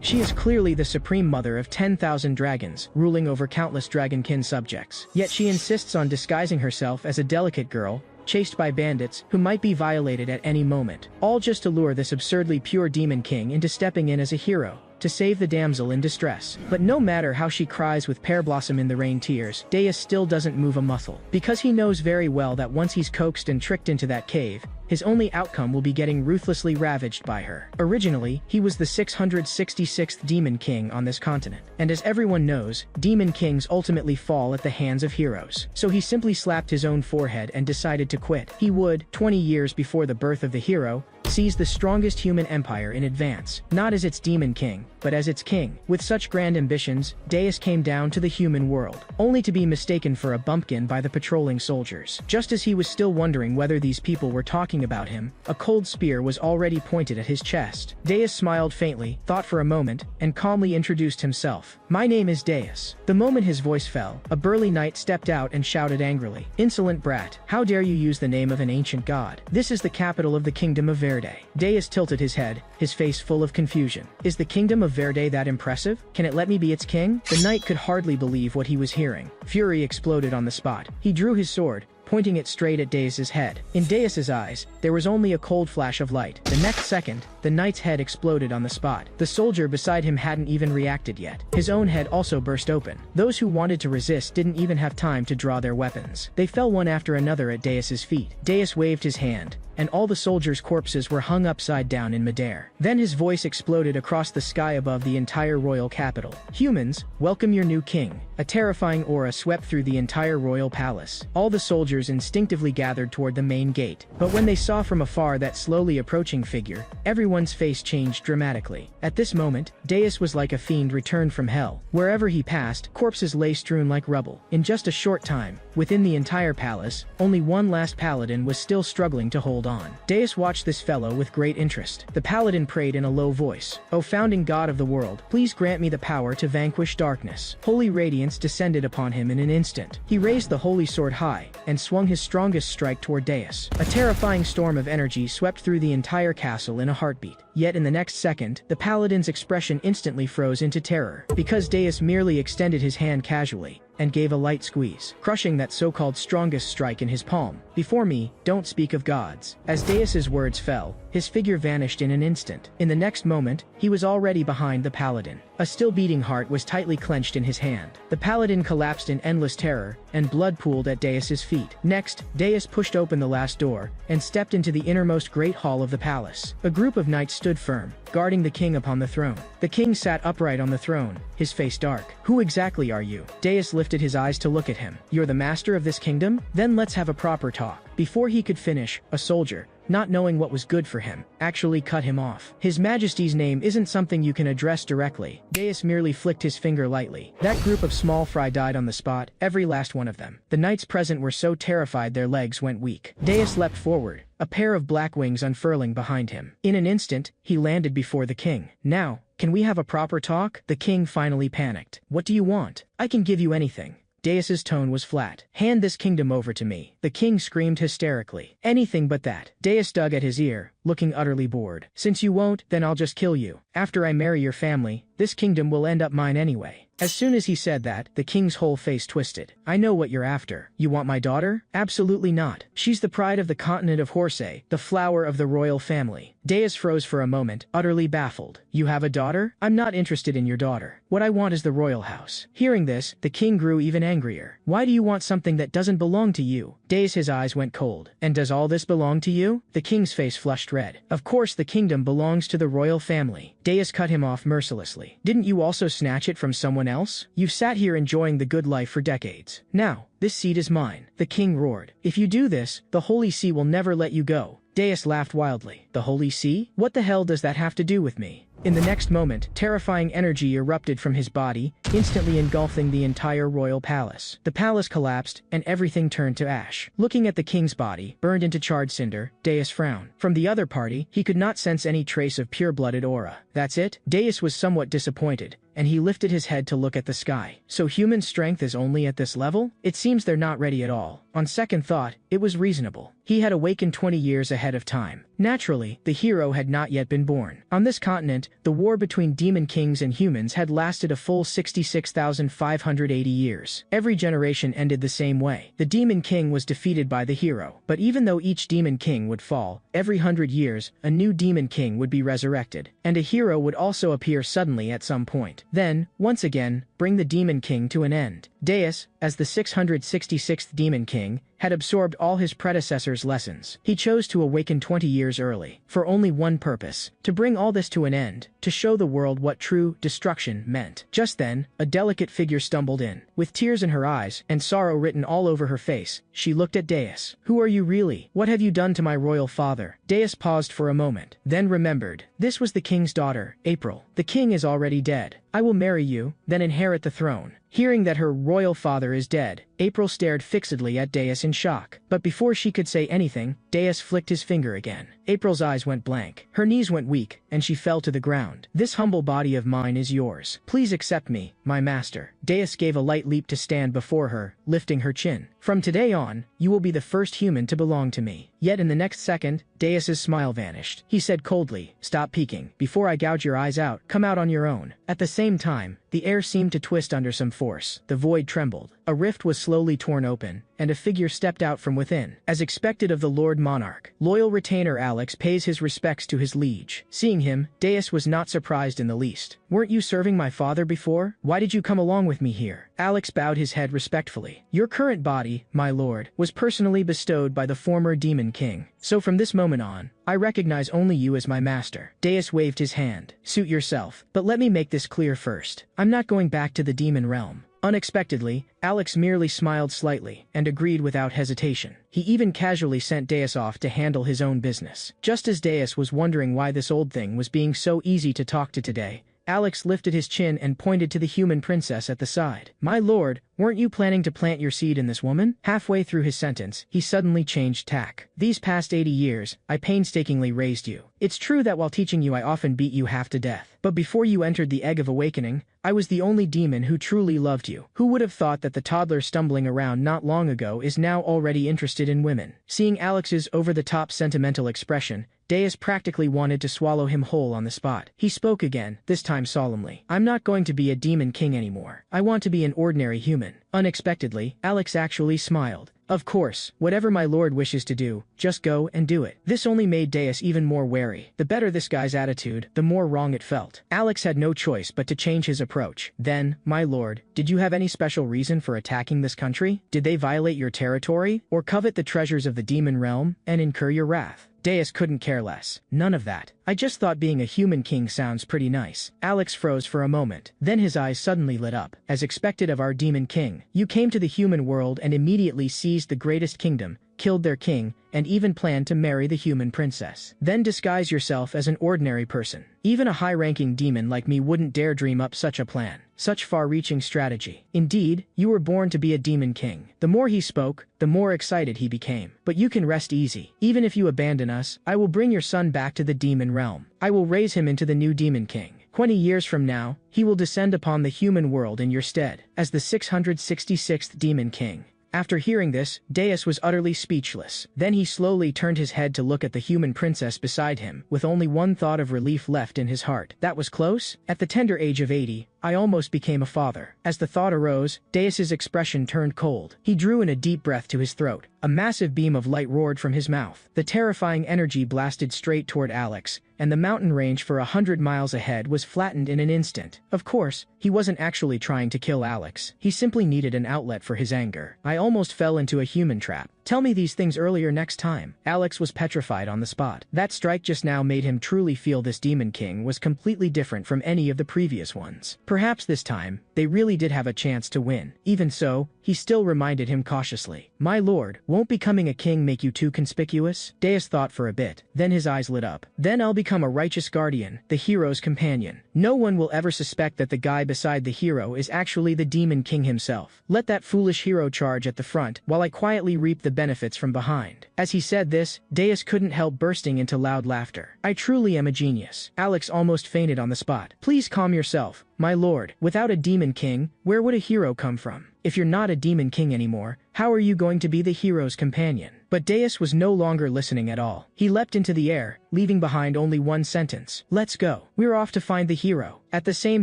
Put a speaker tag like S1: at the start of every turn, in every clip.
S1: She is clearly the supreme mother of 10,000 dragons, ruling over countless dragonkin subjects. Yet she insists on disguising herself as a delicate girl, chased by bandits who might be violated at any moment, all just to lure this absurdly pure demon king into stepping in as a hero to save the damsel in distress. But no matter how she cries with Pear Blossom in the rain tears, Deus still doesn't move a muscle, because he knows very well that once he's coaxed and tricked into that cave, his only outcome will be getting ruthlessly ravaged by her. Originally, he was the 666th Demon King on this continent, and as everyone knows, Demon Kings ultimately fall at the hands of heroes. So he simply slapped his own forehead and decided to quit. He would, 20 years before the birth of the hero, seize the strongest human empire in advance, not as its demon king, but as its king. With such grand ambitions, Deus came down to the human world, only to be mistaken for a bumpkin by the patrolling soldiers. Just as he was still wondering whether these people were talking about him, a cold spear was already pointed at his chest. Deus smiled faintly, thought for a moment, and calmly introduced himself. "My name is Deus." The moment his voice fell, a burly knight stepped out and shouted angrily, "Insolent brat, how dare you use the name of an ancient god? This is the capital of the Kingdom of Verde." Deus tilted his head, his face full of confusion. "Is the Kingdom of Verde that impressive? Can it let me be its king?" The knight could hardly believe what he was hearing. Fury exploded on the spot. He drew his sword, pointing it straight at Deus's head. In Deus's eyes, there was only a cold flash of light. The next second, the knight's head exploded on the spot. The soldier beside him hadn't even reacted yet. His own head also burst open. Those who wanted to resist didn't even have time to draw their weapons. They fell one after another at Deus's feet. Deus waved his hand, and all the soldiers' corpses were hung upside down in midair. Then his voice exploded across the sky above the entire royal capital. "Humans, welcome your new king." A terrifying aura swept through the entire royal palace. All the soldiers instinctively gathered toward the main gate. But when they saw from afar that slowly approaching figure, everyone's face changed dramatically. At this moment, Deus was like a fiend returned from hell. Wherever he passed, corpses lay strewn like rubble. In just a short time, within the entire palace, only one last paladin was still struggling to hold on. Deus watched this fellow with great interest. The paladin prayed in a low voice, "O founding god of the world, please grant me the power to vanquish darkness." Holy radiance descended upon him in an instant. He raised the holy sword high, and swung his strongest strike toward Deus. A terrifying storm of energy swept through the entire castle in a heartbeat. Yet in the next second, the paladin's expression instantly froze into terror, because Deus merely extended his hand casually and gave a light squeeze, crushing that so-called strongest strike in his palm. "Before me, don't speak of gods." As Deus's words fell, his figure vanished in an instant. In the next moment, he was already behind the paladin. A still beating heart was tightly clenched in his hand. The paladin collapsed in endless terror, and blood pooled at Deus's feet. Next, Deus pushed open the last door, and stepped into the innermost great hall of the palace. A group of knights stood firm, guarding the king upon the throne. The king sat upright on the throne, his face dark. "Who exactly are you?" Deus lifted his eyes to look at him. "You're the master of this kingdom? Then let's have a proper talk." Before he could finish, a soldier, not knowing what was good for him, actually cut him off. "His Majesty's name isn't something you can address directly." Deus merely flicked his finger lightly. That group of small fry died on the spot, every last one of them. The knights present were so terrified their legs went weak. Deus leapt forward, a pair of black wings unfurling behind him. In an instant, he landed before the king. "Now, can we have a proper talk?" The king finally panicked. "What do you want? I can give you anything." Deus's tone was flat. "Hand this kingdom over to me." The king screamed hysterically. "Anything but that." Deus dug at his ear, looking utterly bored. "Since you won't, then I'll just kill you. After I marry your family, this kingdom will end up mine anyway." As soon as he said that, the king's whole face twisted. "I know what you're after. You want my daughter?" "Absolutely not. She's the pride of the continent of Horsey, the flower of the royal family." Deus froze for a moment, utterly baffled. "You have a daughter? I'm not interested in your daughter. What I want is the royal house." Hearing this, the king grew even angrier. "Why do you want something that doesn't belong to you?" His eyes went cold. "And does all this belong to you?" The king's face flushed red. "Of course the kingdom belongs to the royal family." Deus cut him off mercilessly. "Didn't you also snatch it from someone else? You've sat here enjoying the good life for decades. Now, this seat is mine." The king roared. "If you do this, the Holy See will never let you go." Deus laughed wildly. "The Holy See? What the hell does that have to do with me?" In the next moment, terrifying energy erupted from his body, instantly engulfing the entire royal palace. The palace collapsed, and everything turned to ash. Looking at the king's body, burned into charred cinder, Deus frowned. From the other party, he could not sense any trace of pure-blooded aura. "That's it?" Deus was somewhat disappointed, and he lifted his head to look at the sky. "So human strength is only at this level? It seems they're not ready at all." On second thought, it was reasonable. He had awakened 20 years ahead of time. Naturally, the hero had not yet been born. On this continent, the war between demon kings and humans had lasted a full 66,580 years. Every generation ended the same way. The demon king was defeated by the hero. But even though each demon king would fall, every 100 years, a new demon king would be resurrected. And a hero would also appear suddenly at some point. Then, once again, bring the demon king to an end. Deus, as the 666th demon king, had absorbed all his predecessors' lessons. He chose to awaken 20 years early, for only one purpose: to bring all this to an end, to show the world what true destruction meant. Just then, a delicate figure stumbled in. With tears in her eyes and sorrow written all over her face, she looked at Deus. "Who are you really? What have you done to my royal father?" Deus paused for a moment, then remembered. This was the king's daughter, April. "The king is already dead. I will marry you, then inherit the throne." Hearing that her royal father is dead, April stared fixedly at Deus in shock. But before she could say anything, Deus flicked his finger again. April's eyes went blank. Her knees went weak, and she fell to the ground. "This humble body of mine is yours. Please accept me, my master." Deus gave a light leap to stand before her, lifting her chin. "From today on, you will be the first human to belong to me." Yet in the next second, Deus's smile vanished. He said coldly, "Stop peeking. Before I gouge your eyes out, come out on your own." At the same time, the air seemed to twist under some force. The void trembled. A rift was slowly torn open, and a figure stepped out from within. As expected of the Lord Monarch, loyal retainer Alex pays his respects to his liege. Seeing him, Deus was not surprised in the least. "Weren't you serving my father before? Why did you come along with me here?" Alex bowed his head respectfully. "Your current body, my lord, was personally bestowed by the former demon king. So from this moment on, I recognize only you as my master." Deus waved his hand. "Suit yourself. But let me make this clear first. I'm not going back to the demon realm." Unexpectedly, Alex merely smiled slightly and agreed without hesitation. He even casually sent Deus off to handle his own business. Just as Deus was wondering why this old thing was being so easy to talk to today, Alex lifted his chin and pointed to the human princess at the side. "My lord, weren't you planning to plant your seed in this woman?" Halfway through his sentence, he suddenly changed tack. "These past 80 years, I painstakingly raised you. It's true that while teaching you I often beat you half to death. But before you entered the Egg of Awakening, I was the only demon who truly loved you. Who would have thought that the toddler stumbling around not long ago is now already interested in women?" Seeing Alex's over-the-top sentimental expression, Deus practically wanted to swallow him whole on the spot. He spoke again, this time solemnly. "I'm not going to be a demon king anymore. I want to be an ordinary human." Unexpectedly, Alex actually smiled. "Of course, whatever my lord wishes to do, just go and do it." This only made Deus even more wary. The better this guy's attitude, the more wrong it felt. Alex had no choice but to change his approach. "Then, my lord, did you have any special reason for attacking this country? Did they violate your territory, or covet the treasures of the demon realm, and incur your wrath?" Deus couldn't care less. "None of that. I just thought being a human king sounds pretty nice." Alex froze for a moment. Then his eyes suddenly lit up. "As expected of our demon king, you came to the human world and immediately seized the greatest kingdom, killed their king, and even planned to marry the human princess. Then disguise yourself as an ordinary person. Even a high-ranking demon like me wouldn't dare dream up such a plan. Such far-reaching strategy. Indeed, you were born to be a demon king." The more he spoke, the more excited he became. "But you can rest easy. Even if you abandon us, I will bring your son back to the demon realm. I will raise him into the new demon king. 20 years from now, he will descend upon the human world in your stead, as the 666th demon king." After hearing this, Deus was utterly speechless. Then he slowly turned his head to look at the human princess beside him, with only one thought of relief left in his heart. That was close. At the tender age of 80, I almost became a father. As the thought arose, Deus's expression turned cold. He drew in a deep breath to his throat. A massive beam of light roared from his mouth. The terrifying energy blasted straight toward Alex, and the mountain range for 100 miles ahead was flattened in an instant. Of course, he wasn't actually trying to kill Alex. He simply needed an outlet for his anger. "I almost fell into a human trap. Tell me these things earlier next time." Alex was petrified on the spot. That strike just now made him truly feel this demon king was completely different from any of the previous ones. Perhaps this time, they really did have a chance to win. Even so, he still reminded him cautiously. "My lord, won't becoming a king make you too conspicuous?" Deus thought for a bit. Then his eyes lit up. "Then I'll become a righteous guardian, the hero's companion. No one will ever suspect that the guy beside the hero is actually the demon king himself. Let that foolish hero charge at the front, while I quietly reap the benefits from behind." As he said this, Deus couldn't help bursting into loud laughter. "I truly am a genius." Alex almost fainted on the spot. "Please calm yourself, my lord. Without a demon king, where would a hero come from? If you're not a demon king anymore, how are you going to be the hero's companion? But Deus was no longer listening at all. He leapt into the air, leaving behind only one sentence. Let's go. We're off to find the hero. At the same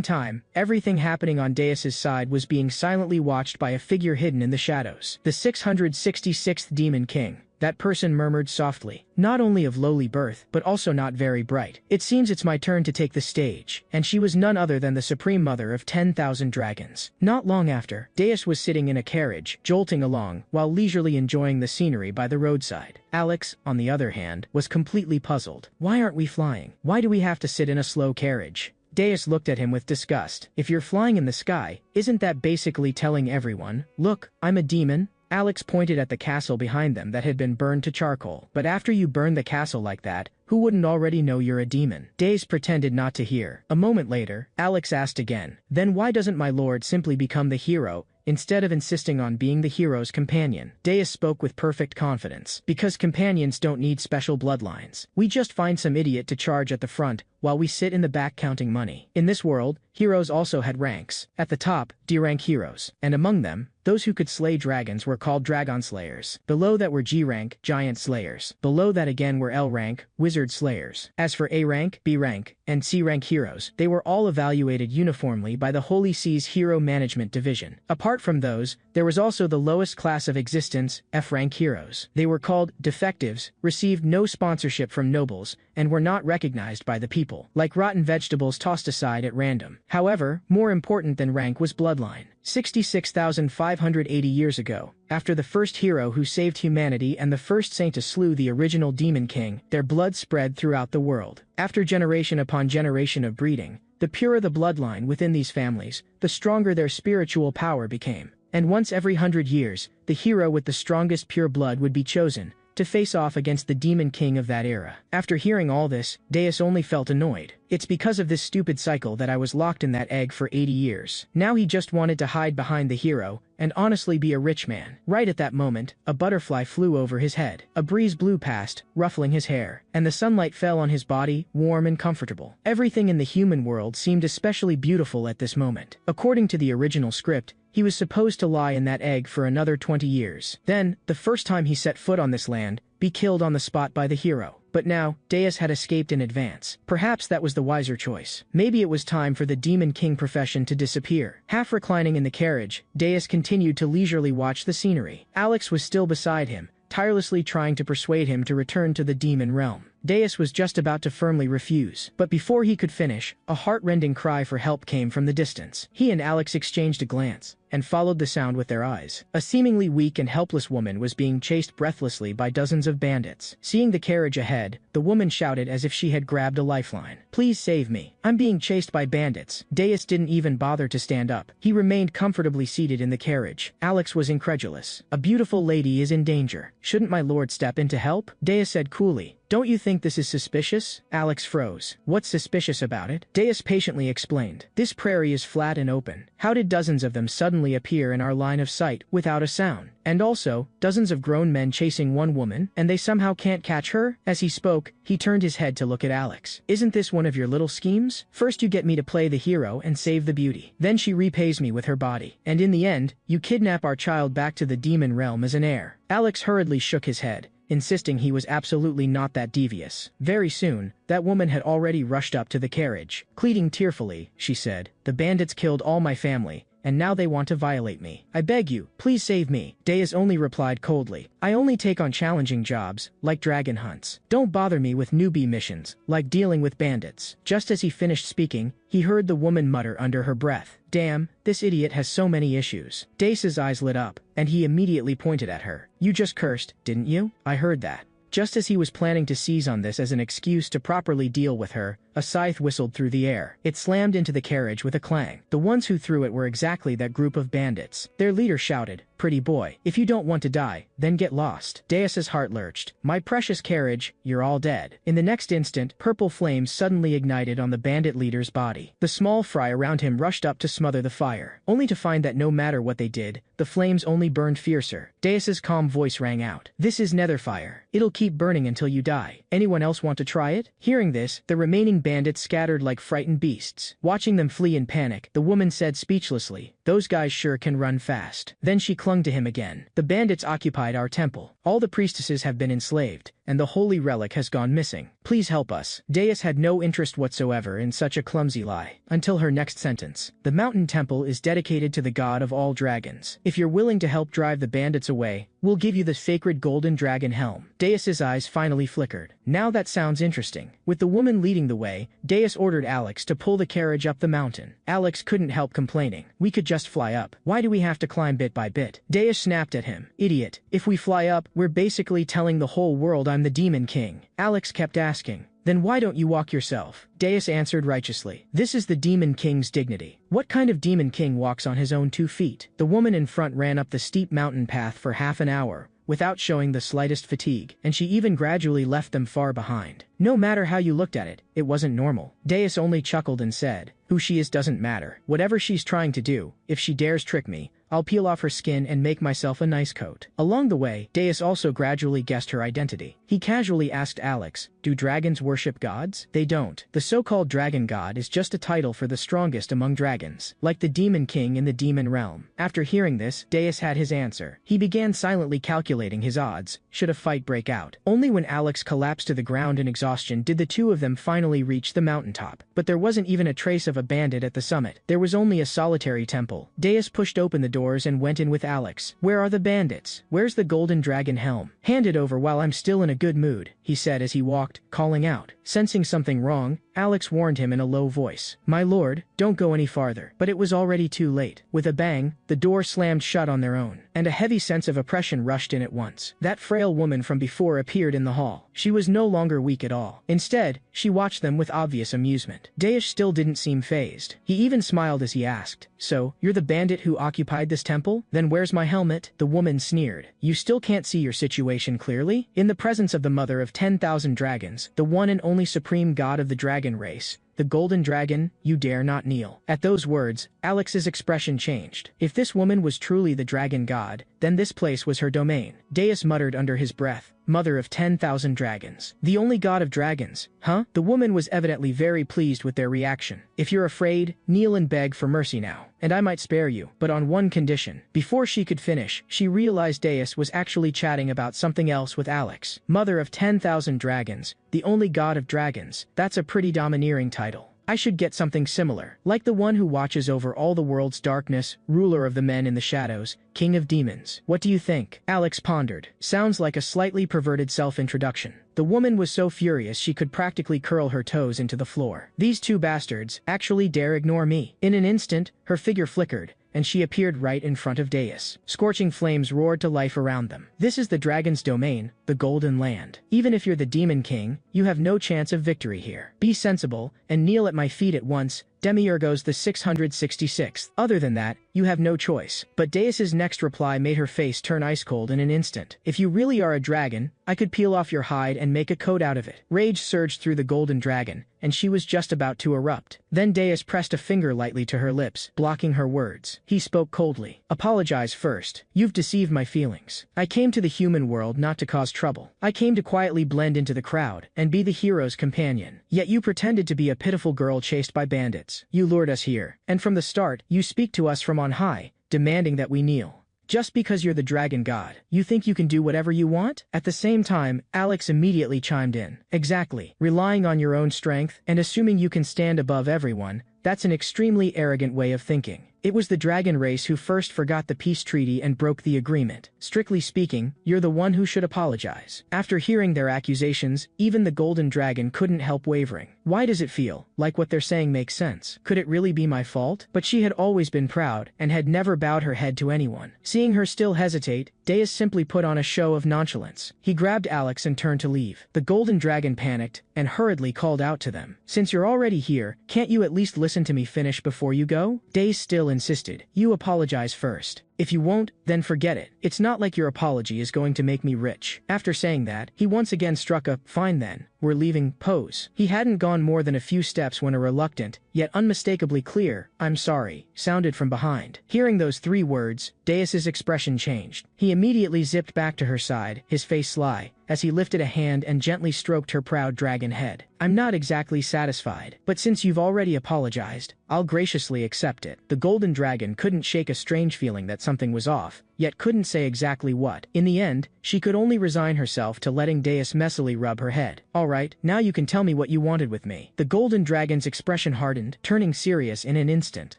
S1: time, everything happening on Deus's side was being silently watched by a figure hidden in the shadows. The 666th Demon King. That person murmured softly, not only of lowly birth, but also not very bright. It seems it's my turn to take the stage, and she was none other than the Supreme Mother of 10,000 Dragons. Not long after, Deus was sitting in a carriage, jolting along, while leisurely enjoying the scenery by the roadside. Alex, on the other hand, was completely puzzled. Why aren't we flying? Why do we have to sit in a slow carriage? Deus looked at him with disgust. If you're flying in the sky, isn't that basically telling everyone, look, I'm a demon? Alex pointed at the castle behind them that had been burned to charcoal. But after you burn the castle like that, who wouldn't already know you're a demon? Deus pretended not to hear. A moment later, Alex asked again, then why doesn't my lord simply become the hero, instead of insisting on being the hero's companion? Deus spoke with perfect confidence. Because companions don't need special bloodlines. We just find some idiot to charge at the front, while we sit in the back counting money. In this world, heroes also had ranks. At the top, D-rank heroes. And among them, those who could slay dragons were called Dragon Slayers. Below that were G-rank, Giant Slayers. Below that again were L-rank, Wizard Slayers. As for A-rank, B-rank, and C-rank heroes, they were all evaluated uniformly by the Holy See's Hero Management Division. Apart from those, there was also the lowest class of existence, F-rank heroes. They were called defectives, received no sponsorship from nobles, and were not recognized by the people, like rotten vegetables tossed aside at random. However, more important than rank was bloodline. 66,580 years ago, after the first hero who saved humanity and the first saint to slew the original Demon King, their blood spread throughout the world. After generation upon generation of breeding, the purer the bloodline within these families, the stronger their spiritual power became. And once every 100 years, the hero with the strongest pure blood would be chosen, to face off against the Demon King of that era. After hearing all this, Deus only felt annoyed. It's because of this stupid cycle that I was locked in that egg for 80 years. Now he just wanted to hide behind the hero, and honestly be a rich man. Right at that moment, a butterfly flew over his head. A breeze blew past, ruffling his hair, and the sunlight fell on his body, warm and comfortable. Everything in the human world seemed especially beautiful at this moment. According to the original script, he was supposed to lie in that egg for another 20 years. Then, the first time he set foot on this land, be killed on the spot by the hero. But now, Deus had escaped in advance. Perhaps that was the wiser choice. Maybe it was time for the Demon King profession to disappear. Half reclining in the carriage, Deus continued to leisurely watch the scenery. Alex was still beside him, tirelessly trying to persuade him to return to the demon realm. Deus was just about to firmly refuse, but before he could finish, a heart-rending cry for help came from the distance. He and Alex exchanged a glance, and followed the sound with their eyes. A seemingly weak and helpless woman was being chased breathlessly by dozens of bandits. Seeing the carriage ahead, the woman shouted as if she had grabbed a lifeline. Please save me. I'm being chased by bandits. Deus didn't even bother to stand up. He remained comfortably seated in the carriage. Alex was incredulous. A beautiful lady is in danger. Shouldn't my lord step in to help? Deus said coolly. Don't you think this is suspicious? Alex froze. What's suspicious about it? Deus patiently explained. This prairie is flat and open. How did dozens of them suddenly appear in our line of sight, without a sound? And also, dozens of grown men chasing one woman, and they somehow can't catch her? As he spoke, he turned his head to look at Alex. Isn't this one of your little schemes? First you get me to play the hero and save the beauty. Then she repays me with her body. And in the end, you kidnap our child back to the demon realm as an heir. Alex hurriedly shook his head, insisting he was absolutely not that devious. Very soon, that woman had already rushed up to the carriage. Pleading tearfully, she said, "The bandits killed all my family, and now they want to violate me. I beg you, please save me." Deus only replied coldly, "I only take on challenging jobs, like dragon hunts. Don't bother me with newbie missions, like dealing with bandits." Just as he finished speaking, he heard the woman mutter under her breath, "Damn, this idiot has so many issues." Deus's eyes lit up, and he immediately pointed at her. "You just cursed, didn't you? I heard that." Just as he was planning to seize on this as an excuse to properly deal with her, a scythe whistled through the air. It slammed into the carriage with a clang. The ones who threw it were exactly that group of bandits. Their leader shouted, "Pretty boy, if you don't want to die, then get lost." Deus's heart lurched. "My precious carriage, you're all dead." In the next instant, purple flames suddenly ignited on the bandit leader's body. The small fry around him rushed up to smother the fire, only to find that no matter what they did, the flames only burned fiercer. Deus's calm voice rang out. "This is Netherfire. It'll keep burning until you die. Anyone else want to try it?" Hearing this, the remaining bandits scattered like frightened beasts. Watching them flee in panic, the woman said speechlessly, Those guys sure can run fast. Then she clung to him again. The bandits occupied our temple. All the priestesses have been enslaved, and the holy relic has gone missing. Please help us. Deus had no interest whatsoever in such a clumsy lie, until her next sentence. The mountain temple is dedicated to the god of all dragons. If you're willing to help drive the bandits away, we'll give you the sacred golden dragon helm. Deus's eyes finally flickered. Now that sounds interesting. With the woman leading the way, Deus ordered Alex to pull the carriage up the mountain. Alex couldn't help complaining. We could just fly up. Why do we have to climb bit by bit? Deus snapped at him. Idiot. If we fly up, we're basically telling the whole world I'm the Demon King. Alex kept asking. Then why don't you walk yourself? Deus answered righteously. This is the Demon King's dignity. What kind of Demon King walks on his own 2 feet? The woman in front ran up the steep mountain path for half an hour, without showing the slightest fatigue, and she even gradually left them far behind. No matter how you looked at it, it wasn't normal. Deus only chuckled and said, who she is doesn't matter. Whatever she's trying to do, if she dares trick me, I'll peel off her skin and make myself a nice coat. Along the way, Deus also gradually guessed her identity. He casually asked Alex, do dragons worship gods? They don't. The so-called dragon god is just a title for the strongest among dragons, like the Demon King in the demon realm. After hearing this, Deus had his answer. He began silently calculating his odds, should a fight break out. Only when Alex collapsed to the ground in exhaustion did the two of them finally reach the mountaintop. But there wasn't even a trace of a bandit at the summit. There was only a solitary temple. Deus pushed open the doors and went in with Alex. Where are the bandits? Where's the golden dragon helm? Hand it over while I'm still in a good mood, he said as he walked, calling out. Sensing something wrong, Alex warned him in a low voice. My lord, don't go any farther. But it was already too late. With a bang, the door slammed shut on their own, and a heavy sense of oppression rushed in at once. That frail woman from before appeared in the hall. She was no longer weak at all. Instead, she watched them with obvious amusement. Deus still didn't seem fazed. He even smiled as he asked, so, you're the bandit who occupied this temple? Then where's my helmet? The woman sneered. You still can't see your situation clearly? In the presence of the mother of 10,000 dragons, the one and only supreme god of the dragon race, the golden dragon, you dare not kneel. At those words, Alex's expression changed. If this woman was truly the dragon god, then this place was her domain. Deus muttered under his breath, mother of 10,000 dragons. The only god of dragons, huh? The woman was evidently very pleased with their reaction. If you're afraid, kneel and beg for mercy now, and I might spare you, but on one condition. Before she could finish, she realized Deus was actually chatting about something else with Alex. Mother of 10,000 dragons, the only god of dragons, that's a pretty domineering title. I should get something similar, like the one who watches over all the world's darkness, ruler of the men in the shadows, king of demons. What do you think? Alex pondered. Sounds like a slightly perverted self-introduction. The woman was so furious she could practically curl her toes into the floor. These two bastards actually dare ignore me. In an instant, her figure flickered, and she appeared right in front of Deus. Scorching flames roared to life around them. This is the dragon's domain, the Golden Land. Even if you're the Demon King, you have no chance of victory here. Be sensible, and kneel at my feet at once, Demiurgos the 666th. Other than that, you have no choice. But Deus's next reply made her face turn ice cold in an instant. If you really are a dragon, I could peel off your hide and make a coat out of it. Rage surged through the golden dragon, and she was just about to erupt. Then Deus pressed a finger lightly to her lips, blocking her words. He spoke coldly. Apologize first. You've deceived my feelings. I came to the human world not to cause trouble. I came to quietly blend into the crowd and be the hero's companion. Yet you pretended to be a pitiful girl chased by bandits. You lured us here, and from the start, you speak to us from on high, demanding that we kneel. Just because you're the dragon god, you think you can do whatever you want? At the same time, Alex immediately chimed in. Exactly. Relying on your own strength, and assuming you can stand above everyone, that's an extremely arrogant way of thinking. It was the dragon race who first forgot the peace treaty and broke the agreement. Strictly speaking, you're the one who should apologize. After hearing their accusations, even the golden dragon couldn't help wavering. Why does it feel like what they're saying makes sense? Could it really be my fault? But she had always been proud and had never bowed her head to anyone. Seeing her still hesitate, Deus simply put on a show of nonchalance. He grabbed Alex and turned to leave. The golden dragon panicked and hurriedly called out to them. Since you're already here, can't you at least listen to me finish before you go? Deus still insisted. You apologize first. If you won't, then forget it. It's not like your apology is going to make me rich. After saying that, he once again struck a "fine then, we're leaving" pose. He hadn't gone more than a few steps when a reluctant, yet unmistakably clear, "I'm sorry," sounded from behind. Hearing those 3 words, Deus's expression changed. He immediately zipped back to her side, his face sly, as he lifted a hand and gently stroked her proud dragon head. "I'm not exactly satisfied, but since you've already apologized, I'll graciously accept it." The golden dragon couldn't shake a strange feeling that something was off, yet couldn't say exactly what. In the end, she could only resign herself to letting Deus messily rub her head. "All right, now you can tell me what you wanted with me." The golden dragon's expression hardened, turning serious in an instant.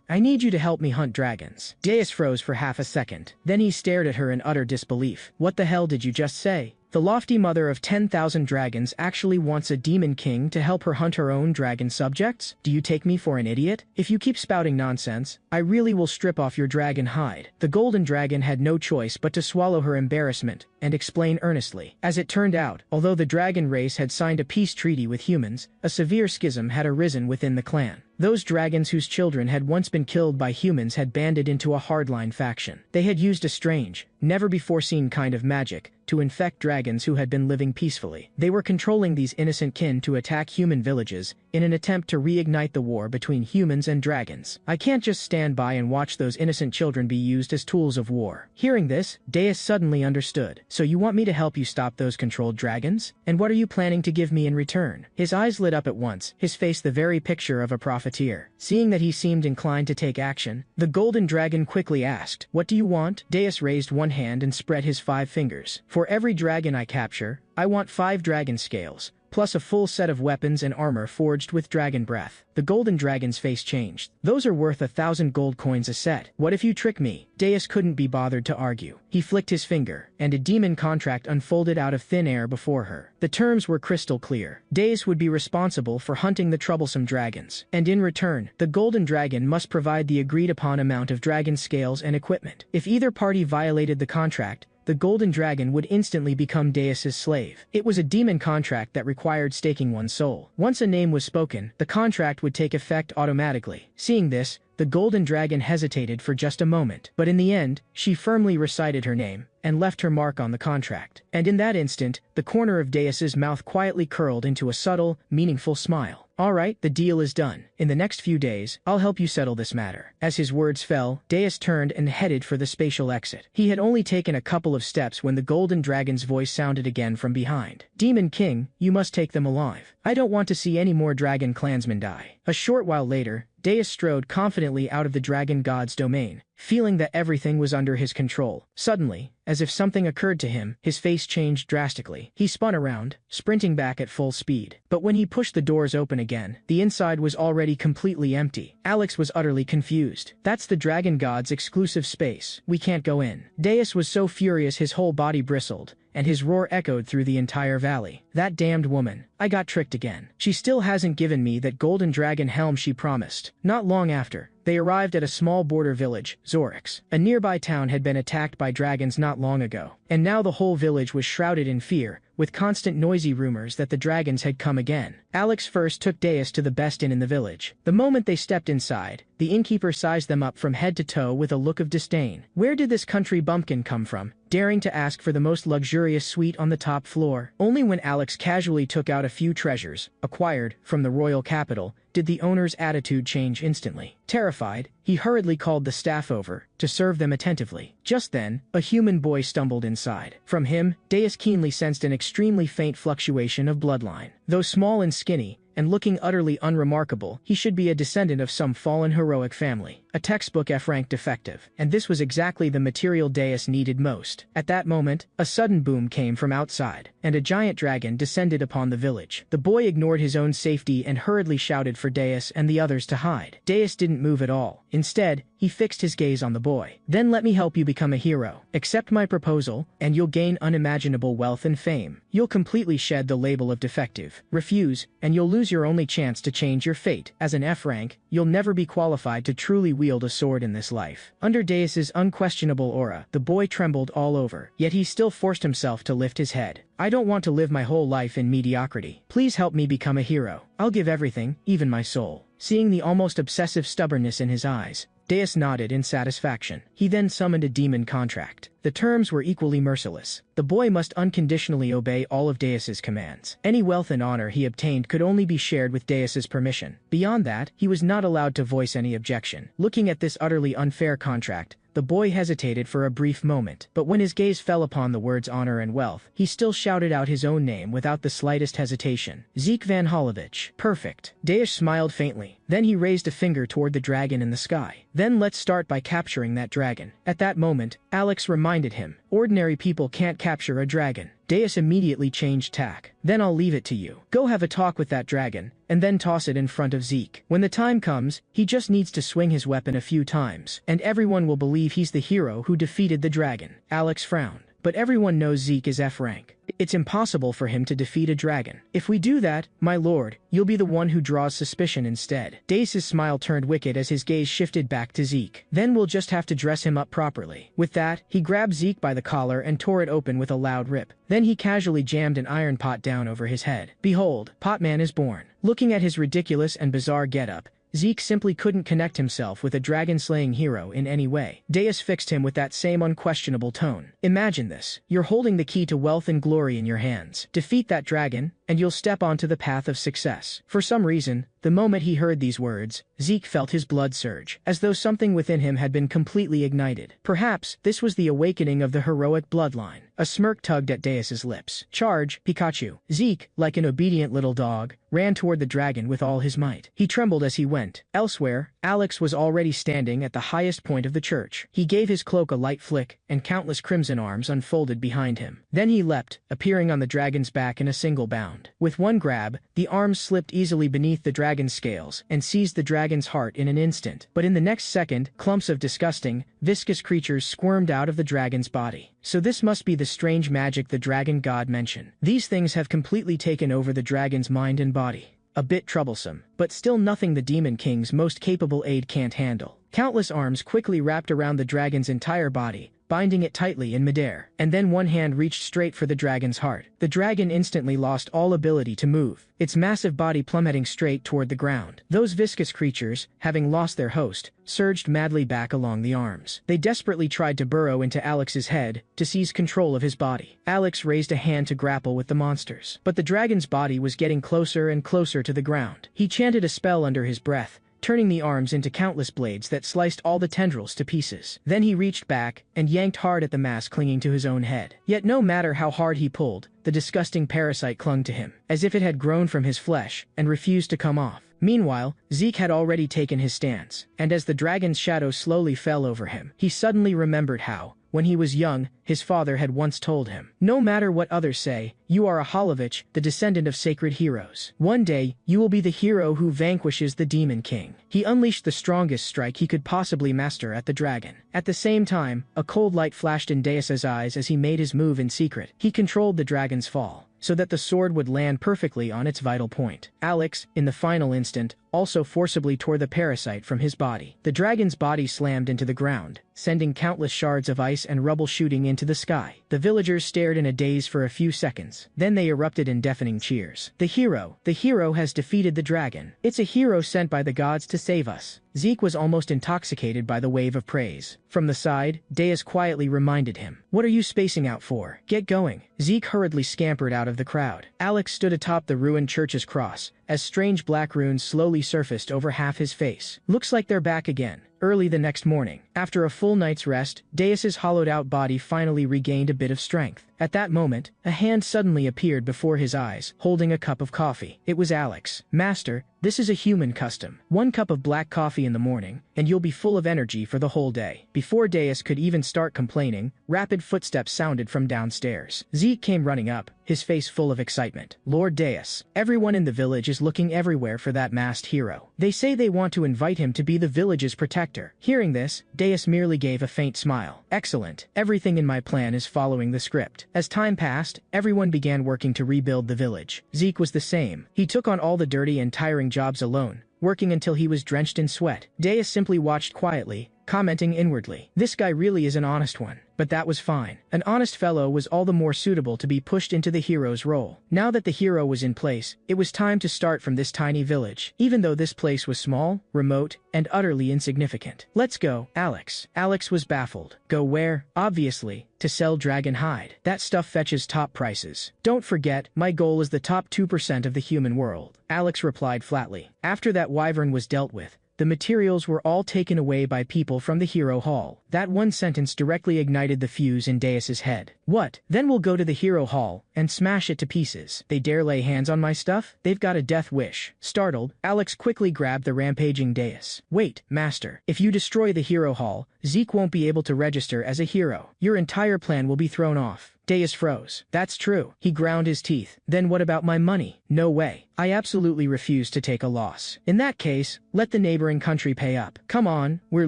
S1: "I need you to help me hunt dragons." Deus froze for half a second. Then he stared at her in utter disbelief. "What the hell did you just say?" The lofty mother of 10,000 dragons actually wants a demon king to help her hunt her own dragon subjects? Do you take me for an idiot? If you keep spouting nonsense, I really will strip off your dragon hide. The golden dragon had no choice but to swallow her embarrassment and explain earnestly. As it turned out, although the dragon race had signed a peace treaty with humans, a severe schism had arisen within the clan. Those dragons whose children had once been killed by humans had banded into a hardline faction. They had used a strange, never-before-seen kind of magic to infect dragons who had been living peacefully. They were controlling these innocent kin to attack human villages in an attempt to reignite the war between humans and dragons. I can't just stand by and watch those innocent children be used as tools of war. Hearing this, Deus suddenly understood. "So you want me to help you stop those controlled dragons? And what are you planning to give me in return?" His eyes lit up at once, his face the very picture of a profiteer. Seeing that he seemed inclined to take action, the golden dragon quickly asked, "What do you want?" Deus raised one hand and spread his 5 fingers. "For every dragon I capture, I want 5 dragon scales, plus a full set of weapons and armor forged with dragon breath." The golden dragon's face changed. "Those are worth 1,000 gold coins a set. What if you trick me?" Deus couldn't be bothered to argue. He flicked his finger, and a demon contract unfolded out of thin air before her. The terms were crystal clear. Deus would be responsible for hunting the troublesome dragons, and in return, the golden dragon must provide the agreed-upon amount of dragon scales and equipment. If either party violated the contract, the golden dragon would instantly become Deus's slave. It was a demon contract that required staking one's soul. Once a name was spoken, the contract would take effect automatically. Seeing this, the golden dragon hesitated for just a moment, but in the end, she firmly recited her name and left her mark on the contract. And in that instant, the corner of Deus's mouth quietly curled into a subtle, meaningful smile. "All right, the deal is done. In the next few days, I'll help you settle this matter." As his words fell, Deus turned and headed for the spatial exit. He had only taken a couple of steps when the golden dragon's voice sounded again from behind. "Demon King, you must take them alive. I don't want to see any more dragon clansmen die." A short while later, Deus strode confidently out of the dragon god's domain, feeling that everything was under his control. Suddenly, as if something occurred to him, his face changed drastically. He spun around, sprinting back at full speed. But when he pushed the doors open again, the inside was already completely empty. Alex was utterly confused. "That's the dragon god's exclusive space. We can't go in." Deus was so furious his whole body bristled, and his roar echoed through the entire valley. "That damned woman. I got tricked again. She still hasn't given me that golden dragon helm she promised." Not long after, they arrived at a small border village, Zorix. A nearby town had been attacked by dragons not long ago, and now the whole village was shrouded in fear, with constant noisy rumors that the dragons had come again. Alex first took Deus to the best inn in the village. The moment they stepped inside, the innkeeper sized them up from head to toe with a look of disdain. Where did this country bumpkin come from, daring to ask for the most luxurious suite on the top floor? Only when Alex casually took out a few treasures, acquired from the royal capital, did the owner's attitude change instantly. Terrified, he hurriedly called the staff over to serve them attentively. Just then, a human boy stumbled inside. From him, Deus keenly sensed an extremely faint fluctuation of bloodline. Though small and skinny, and looking utterly unremarkable, he should be a descendant of some fallen heroic family. A textbook F-rank defective. And this was exactly the material Deus needed most. At that moment, a sudden boom came from outside, and a giant dragon descended upon the village. The boy ignored his own safety and hurriedly shouted for Deus and the others to hide. Deus didn't move at all. Instead, he fixed his gaze on the boy. "Then let me help you become a hero. Accept my proposal, and you'll gain unimaginable wealth and fame. You'll completely shed the label of defective. Refuse, and you'll lose your only chance to change your fate. As an F-rank, you'll never be qualified to truly wield a sword in this life." Under Deus's unquestionable aura, the boy trembled all over, yet he still forced himself to lift his head. "I don't want to live my whole life in mediocrity. Please help me become a hero. I'll give everything, even my soul." Seeing the almost obsessive stubbornness in his eyes, Deus nodded in satisfaction. He then summoned a demon contract. The terms were equally merciless. The boy must unconditionally obey all of Deus's commands. Any wealth and honor he obtained could only be shared with Deus's permission. Beyond that, he was not allowed to voice any objection. Looking at this utterly unfair contract, the boy hesitated for a brief moment, but when his gaze fell upon the words honor and wealth, he still shouted out his own name without the slightest hesitation. Zeke Van Holovich. Perfect. Deus smiled faintly. Then he raised a finger toward the dragon in the sky. Then let's start by capturing that dragon. At that moment, Alex reminded him, ordinary people can't capture a dragon. Deus immediately changed tack. Then I'll leave it to you. Go have a talk with that dragon, and then toss it in front of Zeke. When the time comes, he just needs to swing his weapon a few times, and everyone will believe he's the hero who defeated the dragon. Alex frowned. But everyone knows Zeke is F rank. It's impossible for him to defeat a dragon. If we do that, my lord, you'll be the one who draws suspicion instead. Deus's smile turned wicked as his gaze shifted back to Zeke. Then we'll just have to dress him up properly. With that, he grabbed Zeke by the collar and tore it open with a loud rip. Then he casually jammed an iron pot down over his head. Behold, Potman is born. Looking at his ridiculous and bizarre getup, Zeke simply couldn't connect himself with a dragon-slaying hero in any way. Deus fixed him with that same unquestionable tone. Imagine this. You're holding the key to wealth and glory in your hands. Defeat that dragon, and you'll step onto the path of success. For some reason, the moment he heard these words, Zeke felt his blood surge, as though something within him had been completely ignited. Perhaps, this was the awakening of the heroic bloodline. A smirk tugged at Deus's lips. Charge, Pikachu. Zeke, like an obedient little dog, ran toward the dragon with all his might. He trembled as he went. Elsewhere, Alex was already standing at the highest point of the church. He gave his cloak a light flick, and countless crimson arms unfolded behind him. Then he leapt, appearing on the dragon's back in a single bound. With one grab, the arms slipped easily beneath the dragon's scales and seized the dragon's heart in an instant. But in the next second, clumps of disgusting, viscous creatures squirmed out of the dragon's body. So this must be the strange magic the dragon god mentioned. These things have completely taken over the dragon's mind and body. A bit troublesome, but still nothing the Demon King's most capable aide can't handle. Countless arms quickly wrapped around the dragon's entire body, binding it tightly in midair, and then one hand reached straight for the dragon's heart. The dragon instantly lost all ability to move, its massive body plummeting straight toward the ground. Those viscous creatures, having lost their host, surged madly back along the arms. They desperately tried to burrow into Alex's head, to seize control of his body. Alex raised a hand to grapple with the monsters, but the dragon's body was getting closer and closer to the ground. He chanted a spell under his breath, turning the arms into countless blades that sliced all the tendrils to pieces. Then he reached back and yanked hard at the mass clinging to his own head. Yet no matter how hard he pulled, the disgusting parasite clung to him, as if it had grown from his flesh and refused to come off. Meanwhile, Zeke had already taken his stance, and as the dragon's shadow slowly fell over him, he suddenly remembered how, when he was young, his father had once told him, "No matter what others say, you are a Holovich, the descendant of sacred heroes. One day, you will be the hero who vanquishes the Demon King." He unleashed the strongest strike he could possibly master at the dragon. At the same time, a cold light flashed in Deus's eyes as he made his move in secret. He controlled the dragon's fall, so that the sword would land perfectly on its vital point. Alex, in the final instant, also forcibly tore the parasite from his body. The dragon's body slammed into the ground, sending countless shards of ice and rubble shooting into the sky. The villagers stared in a daze for a few seconds. Then they erupted in deafening cheers. The hero has defeated the dragon. It's a hero sent by the gods to save us. Zeke was almost intoxicated by the wave of praise. From the side, Deus quietly reminded him, "What are you spacing out for? Get going." Zeke hurriedly scampered out of the crowd. Alex stood atop the ruined church's cross, as strange black runes slowly surfaced over half his face. "Looks like they're back again." Early the next morning, after a full night's rest, Deus's hollowed-out body finally regained a bit of strength. At that moment, a hand suddenly appeared before his eyes, holding a cup of coffee. It was Alex. "Master, this is a human custom. 1 cup of black coffee in the morning, and you'll be full of energy for the whole day." Before Deus could even start complaining, rapid footsteps sounded from downstairs. Zeke came running up, his face full of excitement. "Lord Deus, everyone in the village is looking everywhere for that masked hero. They say they want to invite him to be the village's protector." Hearing this, Deus merely gave a faint smile. "Excellent. Everything in my plan is following the script." As time passed, everyone began working to rebuild the village. Zeke was the same. He took on all the dirty and tiring jobs alone, working until he was drenched in sweat. Deus simply watched quietly, commenting inwardly. This guy really is an honest one. But that was fine. An honest fellow was all the more suitable to be pushed into the hero's role. Now that the hero was in place, it was time to start from this tiny village, even though this place was small, remote, and utterly insignificant. Let's go, Alex. Alex was baffled. Go where? Obviously, to sell dragon hide. That stuff fetches top prices. Don't forget, my goal is the top 2% of the human world. Alex replied flatly. After that wyvern was dealt with, the materials were all taken away by people from the hero hall. That one sentence directly ignited the fuse in Deus's head. What? Then we'll go to the hero hall and smash it to pieces. They dare lay hands on my stuff? They've got a death wish. Startled, Alex quickly grabbed the rampaging Deus. Wait, master. If you destroy the hero hall, Zeke won't be able to register as a hero. Your entire plan will be thrown off. Deus froze. That's true. He ground his teeth. Then what about my money? No way. I absolutely refuse to take a loss. In that case, let the neighboring country pay up. Come on, we're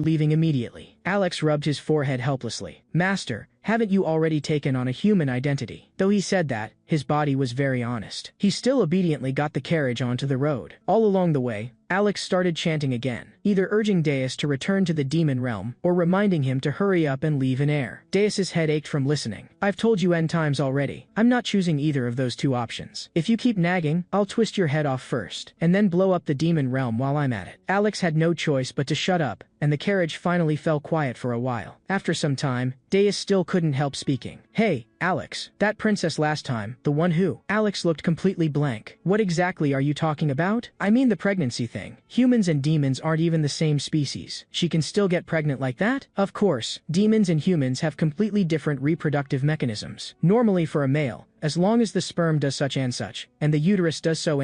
S1: leaving immediately. Alex rubbed his forehead helplessly. Master, haven't you already taken on a human identity? Though he said that, his body was very honest. He still obediently got the carriage onto the road. All along the way, Alex started chanting again, either urging Deus to return to the demon realm or reminding him to hurry up and leave in air. Deus's head ached from listening. I've told you N times already. I'm not choosing either of those two options. If you keep nagging, I'll twist your head off first, and then blow up the demon realm while I'm at it. Alex had no choice but to shut up, and the carriage finally fell quiet for a while. After some time, Deus still couldn't help speaking. Hey, Alex, that princess last time, the one who? Alex looked completely blank. What exactly are you talking about? I mean the pregnancy thing. Humans and demons aren't even the same species. She can still get pregnant like that? Of course, demons and humans have completely different reproductive mechanisms. Normally for a male, as long as the sperm does such, and the uterus does so,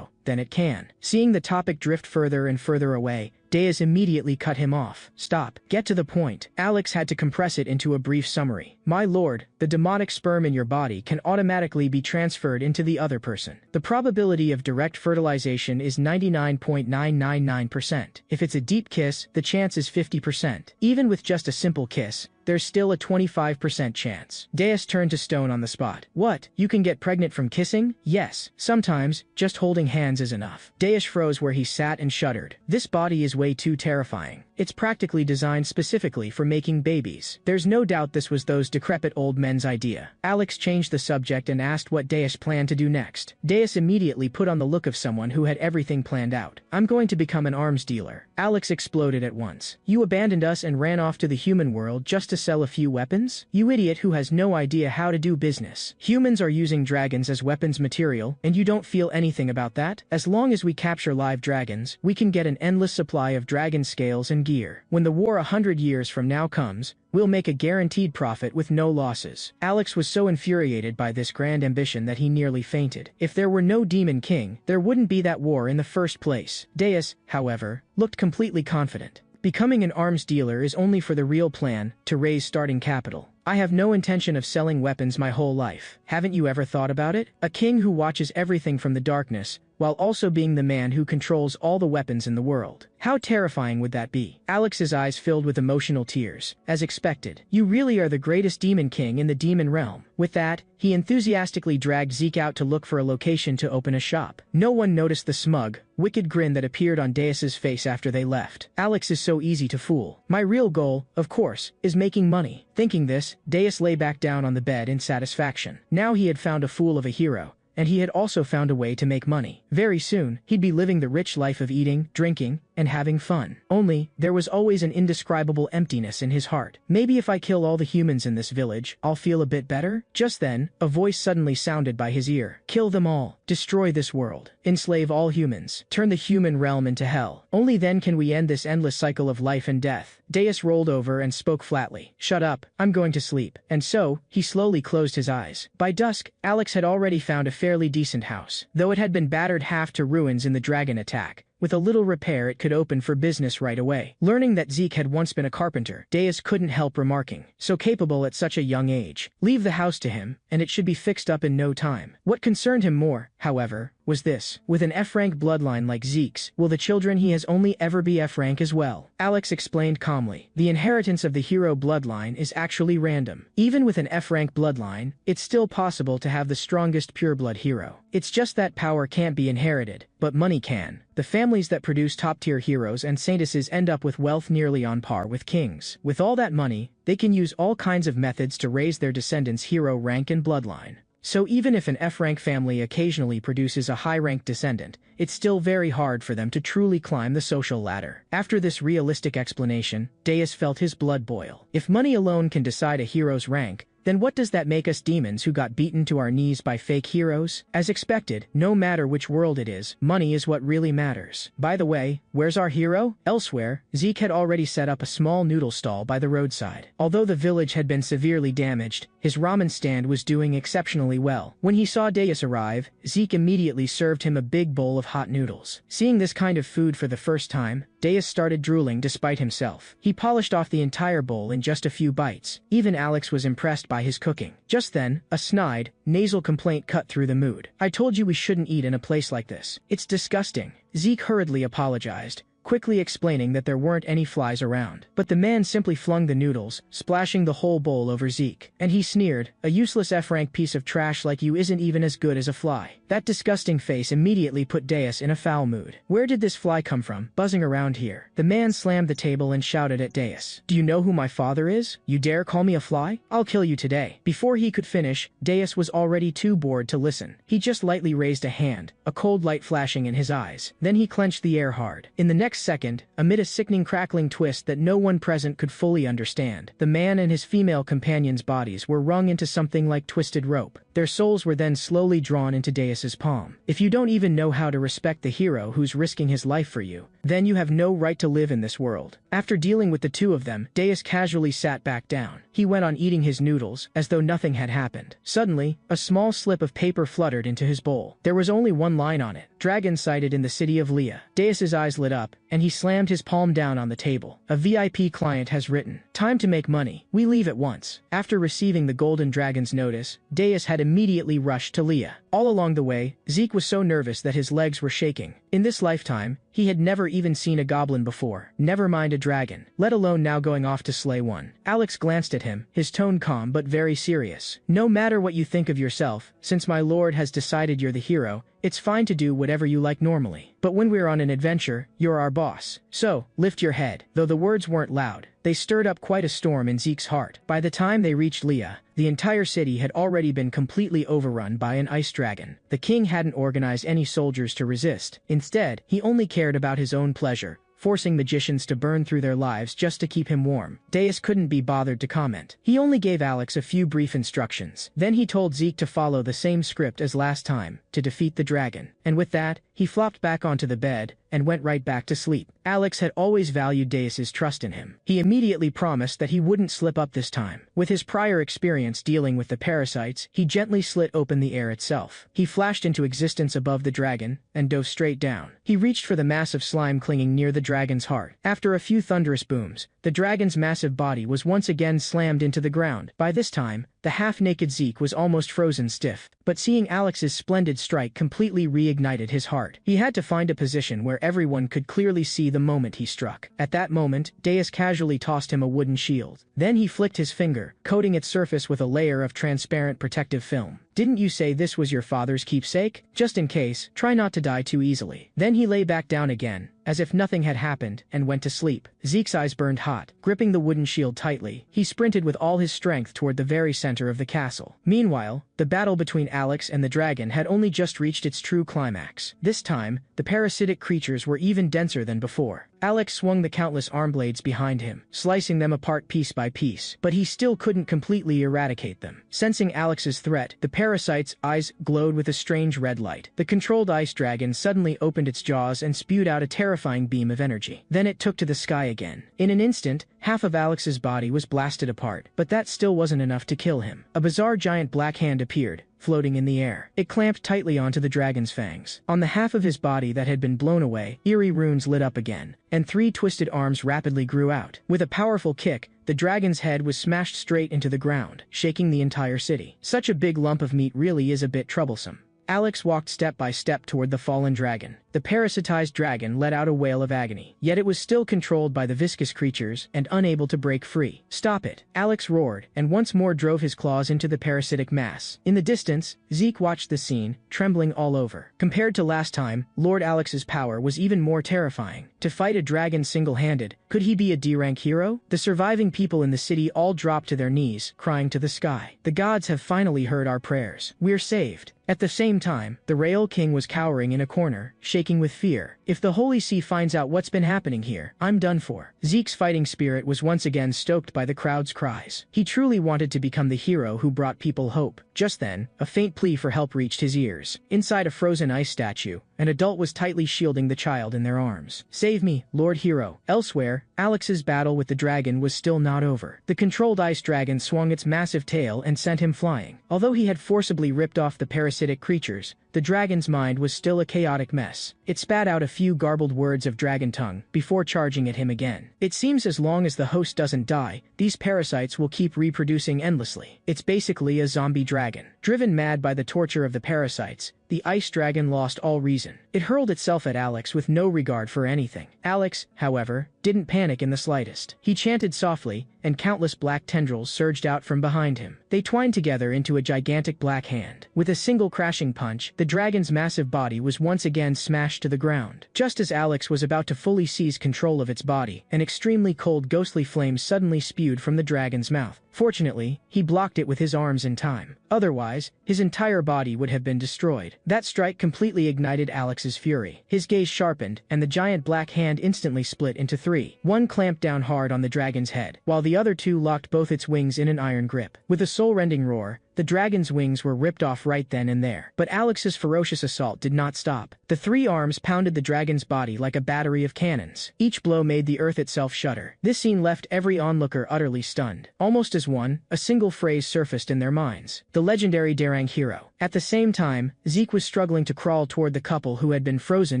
S1: then it can. Seeing the topic drift further and further away, Deus immediately cut him off. Stop. Get to the point. Alex had to compress it into a brief summary. My lord, the demonic sperm in your body can automatically be transferred into the other person. The probability of direct fertilization is 99.999%. If it's a deep kiss, the chance is 50%. Even with just a simple kiss, there's still a 25% chance. Deus turned to stone on the spot. What? You can get pregnant from kissing? Yes. Sometimes, just holding hands is enough. Deus froze where he sat and shuddered. This body is way too terrifying. It's practically designed specifically for making babies. There's no doubt this was those decrepit old men's idea. Alex changed the subject and asked what Deus planned to do next. Deus immediately put on the look of someone who had everything planned out. I'm going to become an arms dealer. Alex exploded at once. You abandoned us and ran off to the human world just to sell a few weapons? You idiot who has no idea how to do business. Humans are using dragons as weapons material, and you don't feel anything about that? As long as we capture live dragons, we can get an endless supply of dragon scales and gear. When the war 100 years from now comes, we'll make a guaranteed profit with no losses. Alex was so infuriated by this grand ambition that he nearly fainted. If there were no Demon King, there wouldn't be that war in the first place. Deus, however, looked completely confident. Becoming an arms dealer is only for the real plan, to raise starting capital. I have no intention of selling weapons my whole life. Haven't you ever thought about it? A king who watches everything from the darkness, while also being the man who controls all the weapons in the world. How terrifying would that be? Alex's eyes filled with emotional tears. As expected, you really are the greatest demon king in the demon realm. With that, he enthusiastically dragged Zeke out to look for a location to open a shop. No one noticed the smug, wicked grin that appeared on Deus's face after they left. Alex is so easy to fool. My real goal, of course, is making money. Thinking this, Deus lay back down on the bed in satisfaction. Now he had found a fool of a hero, and he had also found a way to make money. Very soon, he'd be living the rich life of eating, drinking, and having fun. Only, there was always an indescribable emptiness in his heart. Maybe if I kill all the humans in this village, I'll feel a bit better? Just then, a voice suddenly sounded by his ear. Kill them all. Destroy this world. Enslave all humans. Turn the human realm into hell. Only then can we end this endless cycle of life and death. Deus rolled over and spoke flatly. Shut up. I'm going to sleep. And so, he slowly closed his eyes. By dusk, Alex had already found a fairly decent house. Though it had been battered half to ruins in the dragon attack, with a little repair it could open for business right away. Learning that Zeke had once been a carpenter, Deus couldn't help remarking, so capable at such a young age. Leave the house to him, and it should be fixed up in no time. What concerned him more, however, was this: with an F-rank bloodline like Zeke's, will the children he has only ever be F-rank as well? Alex explained calmly. The inheritance of the hero bloodline is actually random. Even with an F-rank bloodline, it's still possible to have the strongest pureblood hero. It's just that power can't be inherited, but money can. The families that produce top-tier heroes and saintesses end up with wealth nearly on par with kings. With all that money, they can use all kinds of methods to raise their descendants' hero rank and bloodline. So even if an F-rank family occasionally produces a high-ranked descendant, it's still very hard for them to truly climb the social ladder. After this realistic explanation, Deus felt his blood boil. If money alone can decide a hero's rank, then what does that make us demons who got beaten to our knees by fake heroes? As expected, no matter which world it is, money is what really matters. By the way, where's our hero? Elsewhere, Zeke had already set up a small noodle stall by the roadside. Although the village had been severely damaged, his ramen stand was doing exceptionally well. When he saw Deus arrive, Zeke immediately served him a big bowl of hot noodles. Seeing this kind of food for the first time, Deus started drooling despite himself. He polished off the entire bowl in just a few bites. Even Alex was impressed by his cooking. Just then, a snide, nasal complaint cut through the mood. "I told you we shouldn't eat in a place like this. It's disgusting." Zeke hurriedly apologized, quickly explaining that there weren't any flies around. But the man simply flung the noodles, splashing the whole bowl over Zeke. And he sneered, "A useless F-rank piece of trash like you isn't even as good as a fly." That disgusting face immediately put Deus in a foul mood. "Where did this fly come from, buzzing around here?" The man slammed the table and shouted at Deus, "Do you know who my father is? You dare call me a fly? I'll kill you today." Before he could finish, Deus was already too bored to listen. He just lightly raised a hand, a cold light flashing in his eyes. Then he clenched the air hard. In the next second, amid a sickening crackling twist that no one present could fully understand, the man and his female companion's bodies were wrung into something like twisted rope. Their souls were then slowly drawn into Deus's palm. If you don't even know how to respect the hero who's risking his life for you, then you have no right to live in this world. After dealing with the two of them, Deus casually sat back down. He went on eating his noodles, as though nothing had happened. Suddenly, a small slip of paper fluttered into his bowl. There was only one line on it: "Dragon sighted in the city of Leah." Deus's eyes lit up, and he slammed his palm down on the table. "A VIP client has written. Time to make money. We leave at once." After receiving the golden dragon's notice, Deus had immediately rushed to Leah. All along the way, Zeke was so nervous that his legs were shaking. In this lifetime, he had never even seen a goblin before, never mind a dragon, let alone now going off to slay one. Alex glanced at him, his tone calm but very serious. "No matter what you think of yourself, since my lord has decided you're the hero, it's fine to do whatever you like normally. But when we're on an adventure, you're our boss. So, lift your head." Though the words weren't loud, they stirred up quite a storm in Zeke's heart. By the time they reached Leah, the entire city had already been completely overrun by an ice dragon. The king hadn't organized any soldiers to resist. Instead, he only cared about his own pleasure, forcing magicians to burn through their lives just to keep him warm. Deus couldn't be bothered to comment. He only gave Alex a few brief instructions. Then he told Zeke to follow the same script as last time, to defeat the dragon. And with that, he flopped back onto the bed, and went right back to sleep. Alex had always valued Deus's trust in him. He immediately promised that he wouldn't slip up this time. With his prior experience dealing with the parasites, he gently slit open the air itself. He flashed into existence above the dragon, and dove straight down. He reached for the massive slime clinging near the dragon's heart. After a few thunderous booms, the dragon's massive body was once again slammed into the ground. By this time, the half-naked Zeke was almost frozen stiff, but seeing Alex's splendid strike completely reignited his heart. He had to find a position where everyone could clearly see the moment he struck. At that moment, Deus casually tossed him a wooden shield. Then he flicked his finger, coating its surface with a layer of transparent protective film. "Didn't you say this was your father's keepsake? Just in case, try not to die too easily." Then he lay back down again, as if nothing had happened, and went to sleep. Zeke's eyes burned hot. Gripping the wooden shield tightly, he sprinted with all his strength toward the very center of the castle. Meanwhile, the battle between Alex and the dragon had only just reached its true climax. This time, the parasitic creatures were even denser than before. Alex swung the countless arm blades behind him, slicing them apart piece by piece, but he still couldn't completely eradicate them. Sensing Alex's threat, the parasite's eyes glowed with a strange red light. The controlled ice dragon suddenly opened its jaws and spewed out a terrifying beam of energy. Then it took to the sky again. In an instant, half of Alex's body was blasted apart, but that still wasn't enough to kill him. A bizarre giant black hand appeared, floating in the air. It clamped tightly onto the dragon's fangs. On the half of his body that had been blown away, eerie runes lit up again, and 3 twisted arms rapidly grew out. With a powerful kick, the dragon's head was smashed straight into the ground, shaking the entire city. Such a big lump of meat really is a bit troublesome. Alex walked step by step toward the fallen dragon. The parasitized dragon let out a wail of agony, yet it was still controlled by the viscous creatures and unable to break free. "Stop it!" Alex roared, and once more drove his claws into the parasitic mass. In the distance, Zeke watched the scene, trembling all over. Compared to last time, Lord Alex's power was even more terrifying. To fight a dragon single-handed, could he be a D-rank hero? The surviving people in the city all dropped to their knees, crying to the sky. "The gods have finally heard our prayers. We're saved." At the same time, the Rael King was cowering in a corner, shaking with fear. "If the Holy See finds out what's been happening here, I'm done for." Zeke's fighting spirit was once again stoked by the crowd's cries. He truly wanted to become the hero who brought people hope. Just then, a faint plea for help reached his ears. Inside a frozen ice statue, an adult was tightly shielding the child in their arms. "Save me, Lord Hero." Elsewhere, Alex's battle with the dragon was still not over. The controlled ice dragon swung its massive tail and sent him flying. Although he had forcibly ripped off the parasitic creatures, the dragon's mind was still a chaotic mess. It spat out a few garbled words of dragon tongue before charging at him again. "It seems as long as the host doesn't die, these parasites will keep reproducing endlessly. It's basically a zombie dragon." Driven mad by the torture of the parasites, the ice dragon lost all reason. It hurled itself at Alex with no regard for anything. Alex, however, didn't panic in the slightest. He chanted softly, and countless black tendrils surged out from behind him. They twined together into a gigantic black hand. With a single crashing punch, the dragon's massive body was once again smashed to the ground. Just as Alex was about to fully seize control of its body, an extremely cold ghostly flame suddenly spewed from the dragon's mouth. Fortunately, he blocked it with his arms in time. Otherwise, his entire body would have been destroyed. That strike completely ignited Alex's fury. His gaze sharpened, and the giant black hand instantly split into three. One clamped down hard on the dragon's head, while the other two locked both its wings in an iron grip. With a soul-rending roar, the dragon's wings were ripped off right then and there. But Alex's ferocious assault did not stop. The three arms pounded the dragon's body like a battery of cannons. Each blow made the earth itself shudder. This scene left every onlooker utterly stunned. Almost as one, a single phrase surfaced in their minds: the legendary Darang hero. At the same time, Zeke was struggling to crawl toward the couple who had been frozen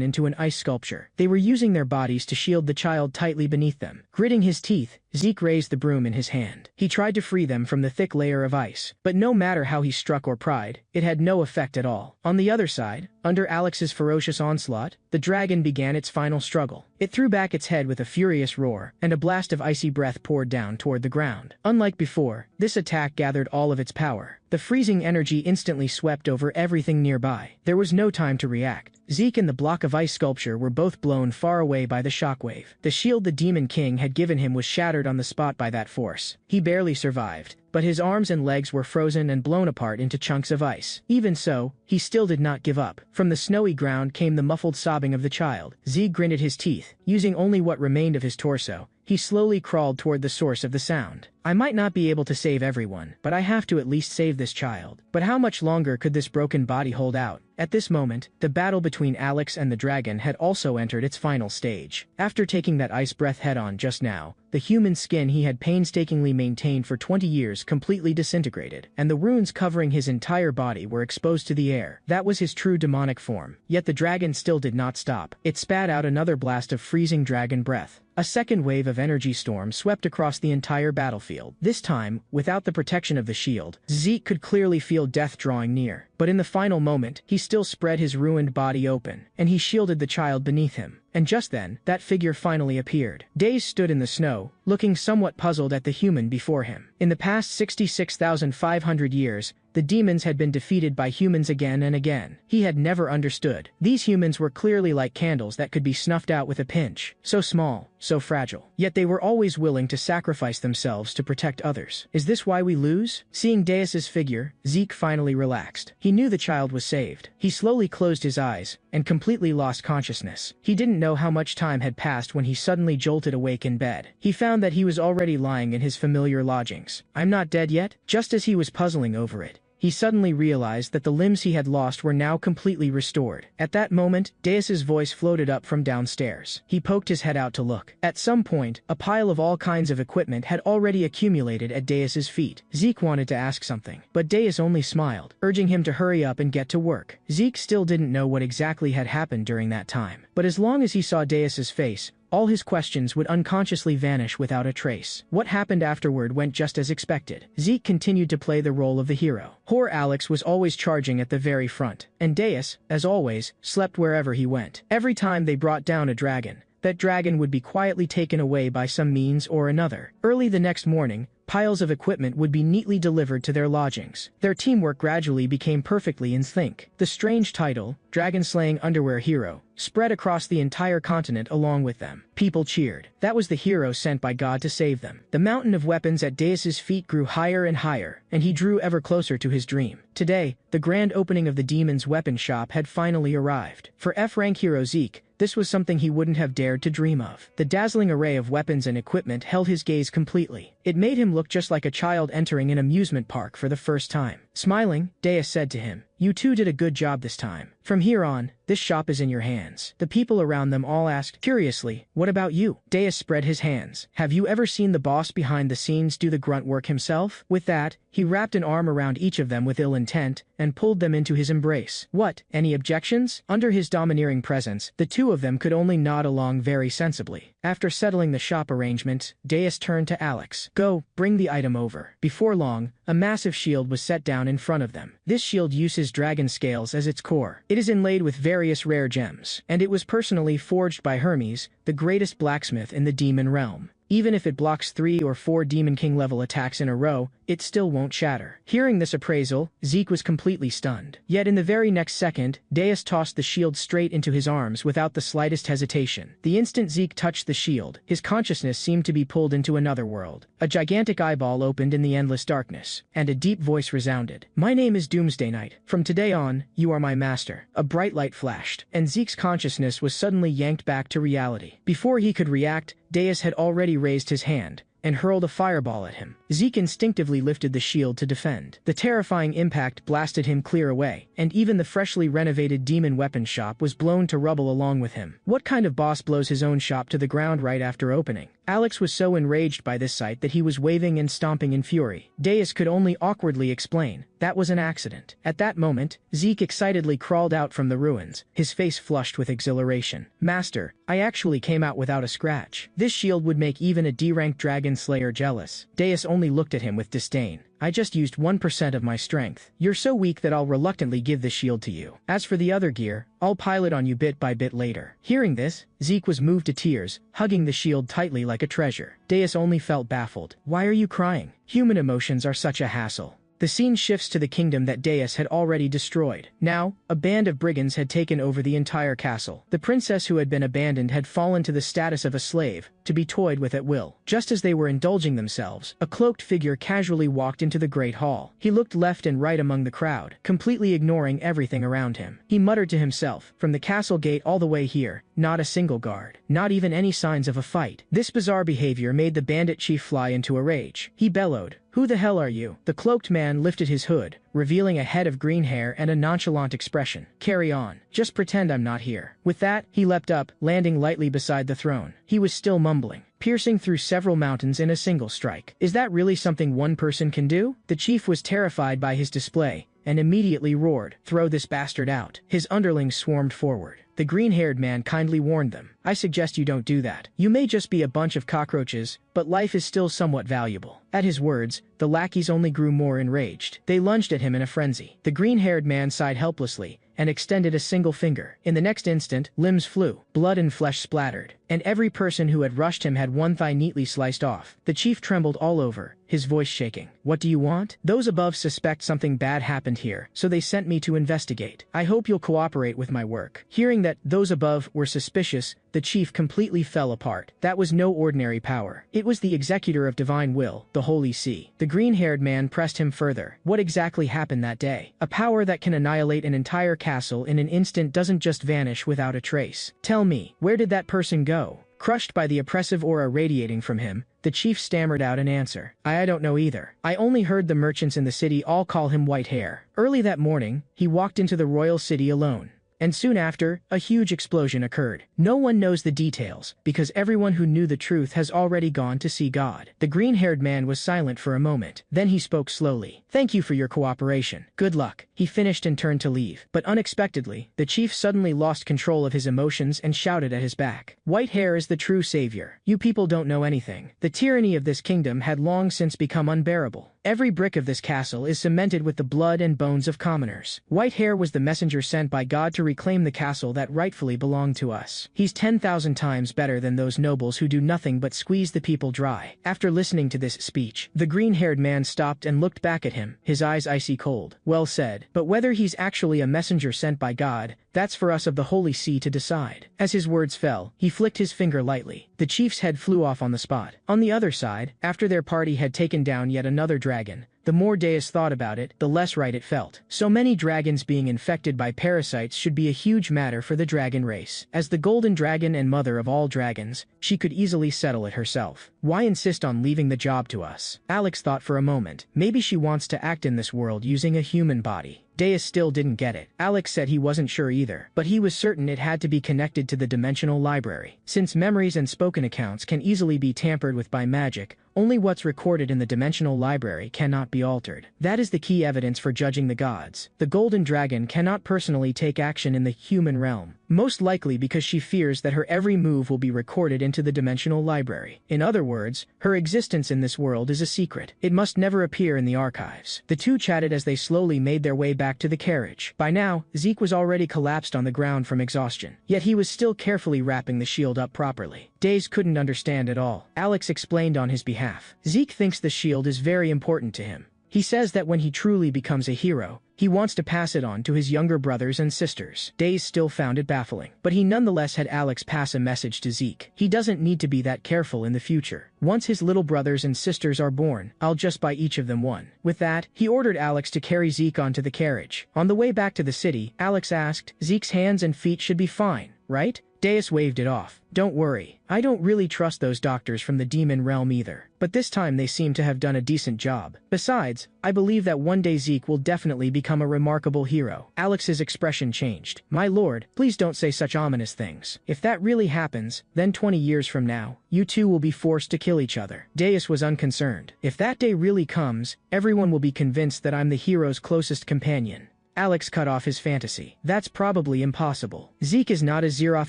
S1: into an ice sculpture. They were using their bodies to shield the child tightly beneath them. Gritting his teeth, Zeke raised the broom in his hand. He tried to free them from the thick layer of ice, but no matter how he struck or pried, it had no effect at all. On the other side, under Alex's ferocious onslaught, the dragon began its final struggle. It threw back its head with a furious roar, and a blast of icy breath poured down toward the ground. Unlike before, this attack gathered all of its power. The freezing energy instantly swept over everything nearby. There was no time to react. Zeke and the block of ice sculpture were both blown far away by the shockwave. The shield the Demon King had given him was shattered on the spot by that force. He barely survived, but his arms and legs were frozen and blown apart into chunks of ice. Even so, he still did not give up. From the snowy ground came the muffled sobbing of the child. Zeke gritted his teeth. Using only what remained of his torso, he slowly crawled toward the source of the sound. "I might not be able to save everyone, but I have to at least save this child." But how much longer could this broken body hold out? At this moment, the battle between Alex and the dragon had also entered its final stage. After taking that ice breath head-on just now, the human skin he had painstakingly maintained for 20 years completely disintegrated, and the runes covering his entire body were exposed to the air. That was his true demonic form. Yet the dragon still did not stop. It spat out another blast of freezing dragon breath. A second wave of energy storm swept across the entire battlefield. This time, without the protection of the shield, Zeke could clearly feel death drawing near. But in the final moment, he still spread his ruined body open, and he shielded the child beneath him. And just then, that figure finally appeared. Daze stood in the snow, looking somewhat puzzled at the human before him. In the past 66,500 years, the demons had been defeated by humans again and again. He had never understood. These humans were clearly like candles that could be snuffed out with a pinch. So small, so fragile. Yet they were always willing to sacrifice themselves to protect others. Is this why we lose? Seeing Dais's figure, Zeke finally relaxed. He knew the child was saved. He slowly closed his eyes, and completely lost consciousness. He didn't know how much time had passed when he suddenly jolted awake in bed. He found that he was already lying in his familiar lodgings. "I'm not dead yet?" Just as he was puzzling over it, he suddenly realized that the limbs he had lost were now completely restored. At that moment, Dais's voice floated up from downstairs. He poked his head out to look. At some point, a pile of all kinds of equipment had already accumulated at Dais's feet. Zeke wanted to ask something, but Dais only smiled, urging him to hurry up and get to work. Zeke still didn't know what exactly had happened during that time, but as long as he saw Dais's face, all his questions would unconsciously vanish without a trace. What happened afterward went just as expected. Zeke continued to play the role of the hero. Poor Alex was always charging at the very front, and Deus, as always, slept wherever he went. Every time they brought down a dragon, that dragon would be quietly taken away by some means or another. Early the next morning, piles of equipment would be neatly delivered to their lodgings. Their teamwork gradually became perfectly in sync. The strange title, Dragon-Slaying Underwear Hero, spread across the entire continent along with them. People cheered. That was the hero sent by God to save them. The mountain of weapons at Deus's feet grew higher and higher, and he drew ever closer to his dream. Today, the grand opening of the demon's weapon shop had finally arrived. For F-rank hero Zeke, this was something he wouldn't have dared to dream of. The dazzling array of weapons and equipment held his gaze completely. It made him look just like a child entering an amusement park for the first time. Smiling, Deus said to him, "You two did a good job this time. From here on, this shop is in your hands." The people around them all asked curiously, "What about you?" Deus spread his hands. "Have you ever seen the boss behind the scenes do the grunt work himself?" With that, he wrapped an arm around each of them with ill intent, and pulled them into his embrace. "What, any objections?" Under his domineering presence, the two of them could only nod along very sensibly. After settling the shop arrangements, Deus turned to Alex. "Go, bring the item over." Before long, a massive shield was set down in front of them. This shield uses dragon scales as its core. It is inlaid with various rare gems, and it was personally forged by Hermes, the greatest blacksmith in the demon realm. Even if it blocks 3 or 4 Demon King level attacks in a row, it still won't shatter. Hearing this appraisal, Zeke was completely stunned. Yet in the very next second, Deus tossed the shield straight into his arms without the slightest hesitation. The instant Zeke touched the shield, his consciousness seemed to be pulled into another world. A gigantic eyeball opened in the endless darkness, and a deep voice resounded. "My name is Doomsday Knight. From today on, you are my master." A bright light flashed, and Zeke's consciousness was suddenly yanked back to reality. Before he could react, Deus had already raised his hand and hurled a fireball at him. Zeke instinctively lifted the shield to defend. The terrifying impact blasted him clear away, and even the freshly renovated demon weapon shop was blown to rubble along with him. What kind of boss blows his own shop to the ground right after opening? Alex was so enraged by this sight that he was waving and stomping in fury. Deus could only awkwardly explain, "That was an accident." At that moment, Zeke excitedly crawled out from the ruins, his face flushed with exhilaration. "Master, I actually came out without a scratch. This shield would make even a D-rank dragon slayer jealous." Deus only looked at him with disdain. "I just used 1% of my strength. You're so weak that I'll reluctantly give this shield to you. As for the other gear, I'll pile it on you bit by bit later." Hearing this, Zeke was moved to tears, hugging the shield tightly like a treasure. Deus only felt baffled. "Why are you crying? Human emotions are such a hassle." The scene shifts to the kingdom that Deus had already destroyed. Now, a band of brigands had taken over the entire castle. The princess who had been abandoned had fallen to the status of a slave, to be toyed with at will. Just as they were indulging themselves, a cloaked figure casually walked into the great hall. He looked left and right among the crowd, completely ignoring everything around him. He muttered to himself, "From the castle gate all the way here, not a single guard. Not even any signs of a fight." This bizarre behavior made the bandit chief fly into a rage. He bellowed, "Who the hell are you?" The cloaked man lifted his hood, revealing a head of green hair and a nonchalant expression. "Carry on. Just pretend I'm not here." With that, he leapt up, landing lightly beside the throne. He was still mumbling, piercing through several mountains in a single strike. Is that really something one person can do? The chief was terrified by his display, and immediately roared, "Throw this bastard out." His underlings swarmed forward. The green-haired man kindly warned them, "I suggest you don't do that. You may just be a bunch of cockroaches, but life is still somewhat valuable." At his words, the lackeys only grew more enraged. They lunged at him in a frenzy. The green-haired man sighed helplessly and extended a single finger. In the next instant, limbs flew, blood and flesh splattered, and every person who had rushed him had one thigh neatly sliced off. The chief trembled all over, his voice shaking. "What do you want?" "Those above suspect something bad happened here, so they sent me to investigate. I hope you'll cooperate with my work." Hearing that those above were suspicious, the chief completely fell apart. That was no ordinary power. It was the executor of divine will, the Holy See. The green-haired man pressed him further. What exactly happened that day? A power that can annihilate an entire castle in an instant doesn't just vanish without a trace. Tell me, where did that person go? Crushed by the oppressive aura radiating from him, the chief stammered out an answer. I don't know either. I only heard the merchants in the city all call him White Hair. Early that morning, he walked into the royal city alone. And soon after, a huge explosion occurred. No one knows the details, because everyone who knew the truth has already gone to see God. The green-haired man was silent for a moment. Then he spoke slowly. "Thank you for your cooperation. Good luck." He finished and turned to leave. But unexpectedly, the chief suddenly lost control of his emotions and shouted at his back. "White hair is the true savior. You people don't know anything. The tyranny of this kingdom had long since become unbearable. Every brick of this castle is cemented with the blood and bones of commoners. White hair was the messenger sent by God to reclaim the castle that rightfully belonged to us. He's 10,000 times better than those nobles who do nothing but squeeze the people dry." After listening to this speech, the green-haired man stopped and looked back at him, his eyes icy cold. "Well said. But whether he's actually a messenger sent by God, that's for us of the Holy See to decide." As his words fell, he flicked his finger lightly. The chief's head flew off on the spot. On the other side, after their party had taken down yet another dragon, the more Deus thought about it, the less right it felt. So many dragons being infected by parasites should be a huge matter for the dragon race. As the golden dragon and mother of all dragons, she could easily settle it herself. Why insist on leaving the job to us? Alex thought for a moment. Maybe she wants to act in this world using a human body. Deus still didn't get it. Alex said he wasn't sure either, but he was certain it had to be connected to the dimensional library. Since memories and spoken accounts can easily be tampered with by magic, only what's recorded in the dimensional library cannot be altered. That is the key evidence for judging the gods. The golden dragon cannot personally take action in the human realm, most likely because she fears that her every move will be recorded into the dimensional library. In other words, her existence in this world is a secret. It must never appear in the archives. The two chatted as they slowly made their way back to the carriage. By now, Zeke was already collapsed on the ground from exhaustion, yet he was still carefully wrapping the shield up properly. Daze couldn't understand at all. Alex explained on his behalf. Zeke thinks the shield is very important to him. He says that when he truly becomes a hero, he wants to pass it on to his younger brothers and sisters. Daze still found it baffling, but he nonetheless had Alex pass a message to Zeke. He doesn't need to be that careful in the future. Once his little brothers and sisters are born, I'll just buy each of them one. With that, he ordered Alex to carry Zeke onto the carriage. On the way back to the city, Alex asked, "Zeke's hands and feet should be fine, right?" Deus waved it off. "Don't worry. I don't really trust those doctors from the demon realm either. But this time they seem to have done a decent job. Besides, I believe that one day Zeke will definitely become a remarkable hero." Alex's expression changed. "My lord, please don't say such ominous things. If that really happens, then 20 years from now, you two will be forced to kill each other." Deus was unconcerned. "If that day really comes, everyone will be convinced that I'm the hero's closest companion." Alex cut off his fantasy. "That's probably impossible. Zeke is not a Zeroth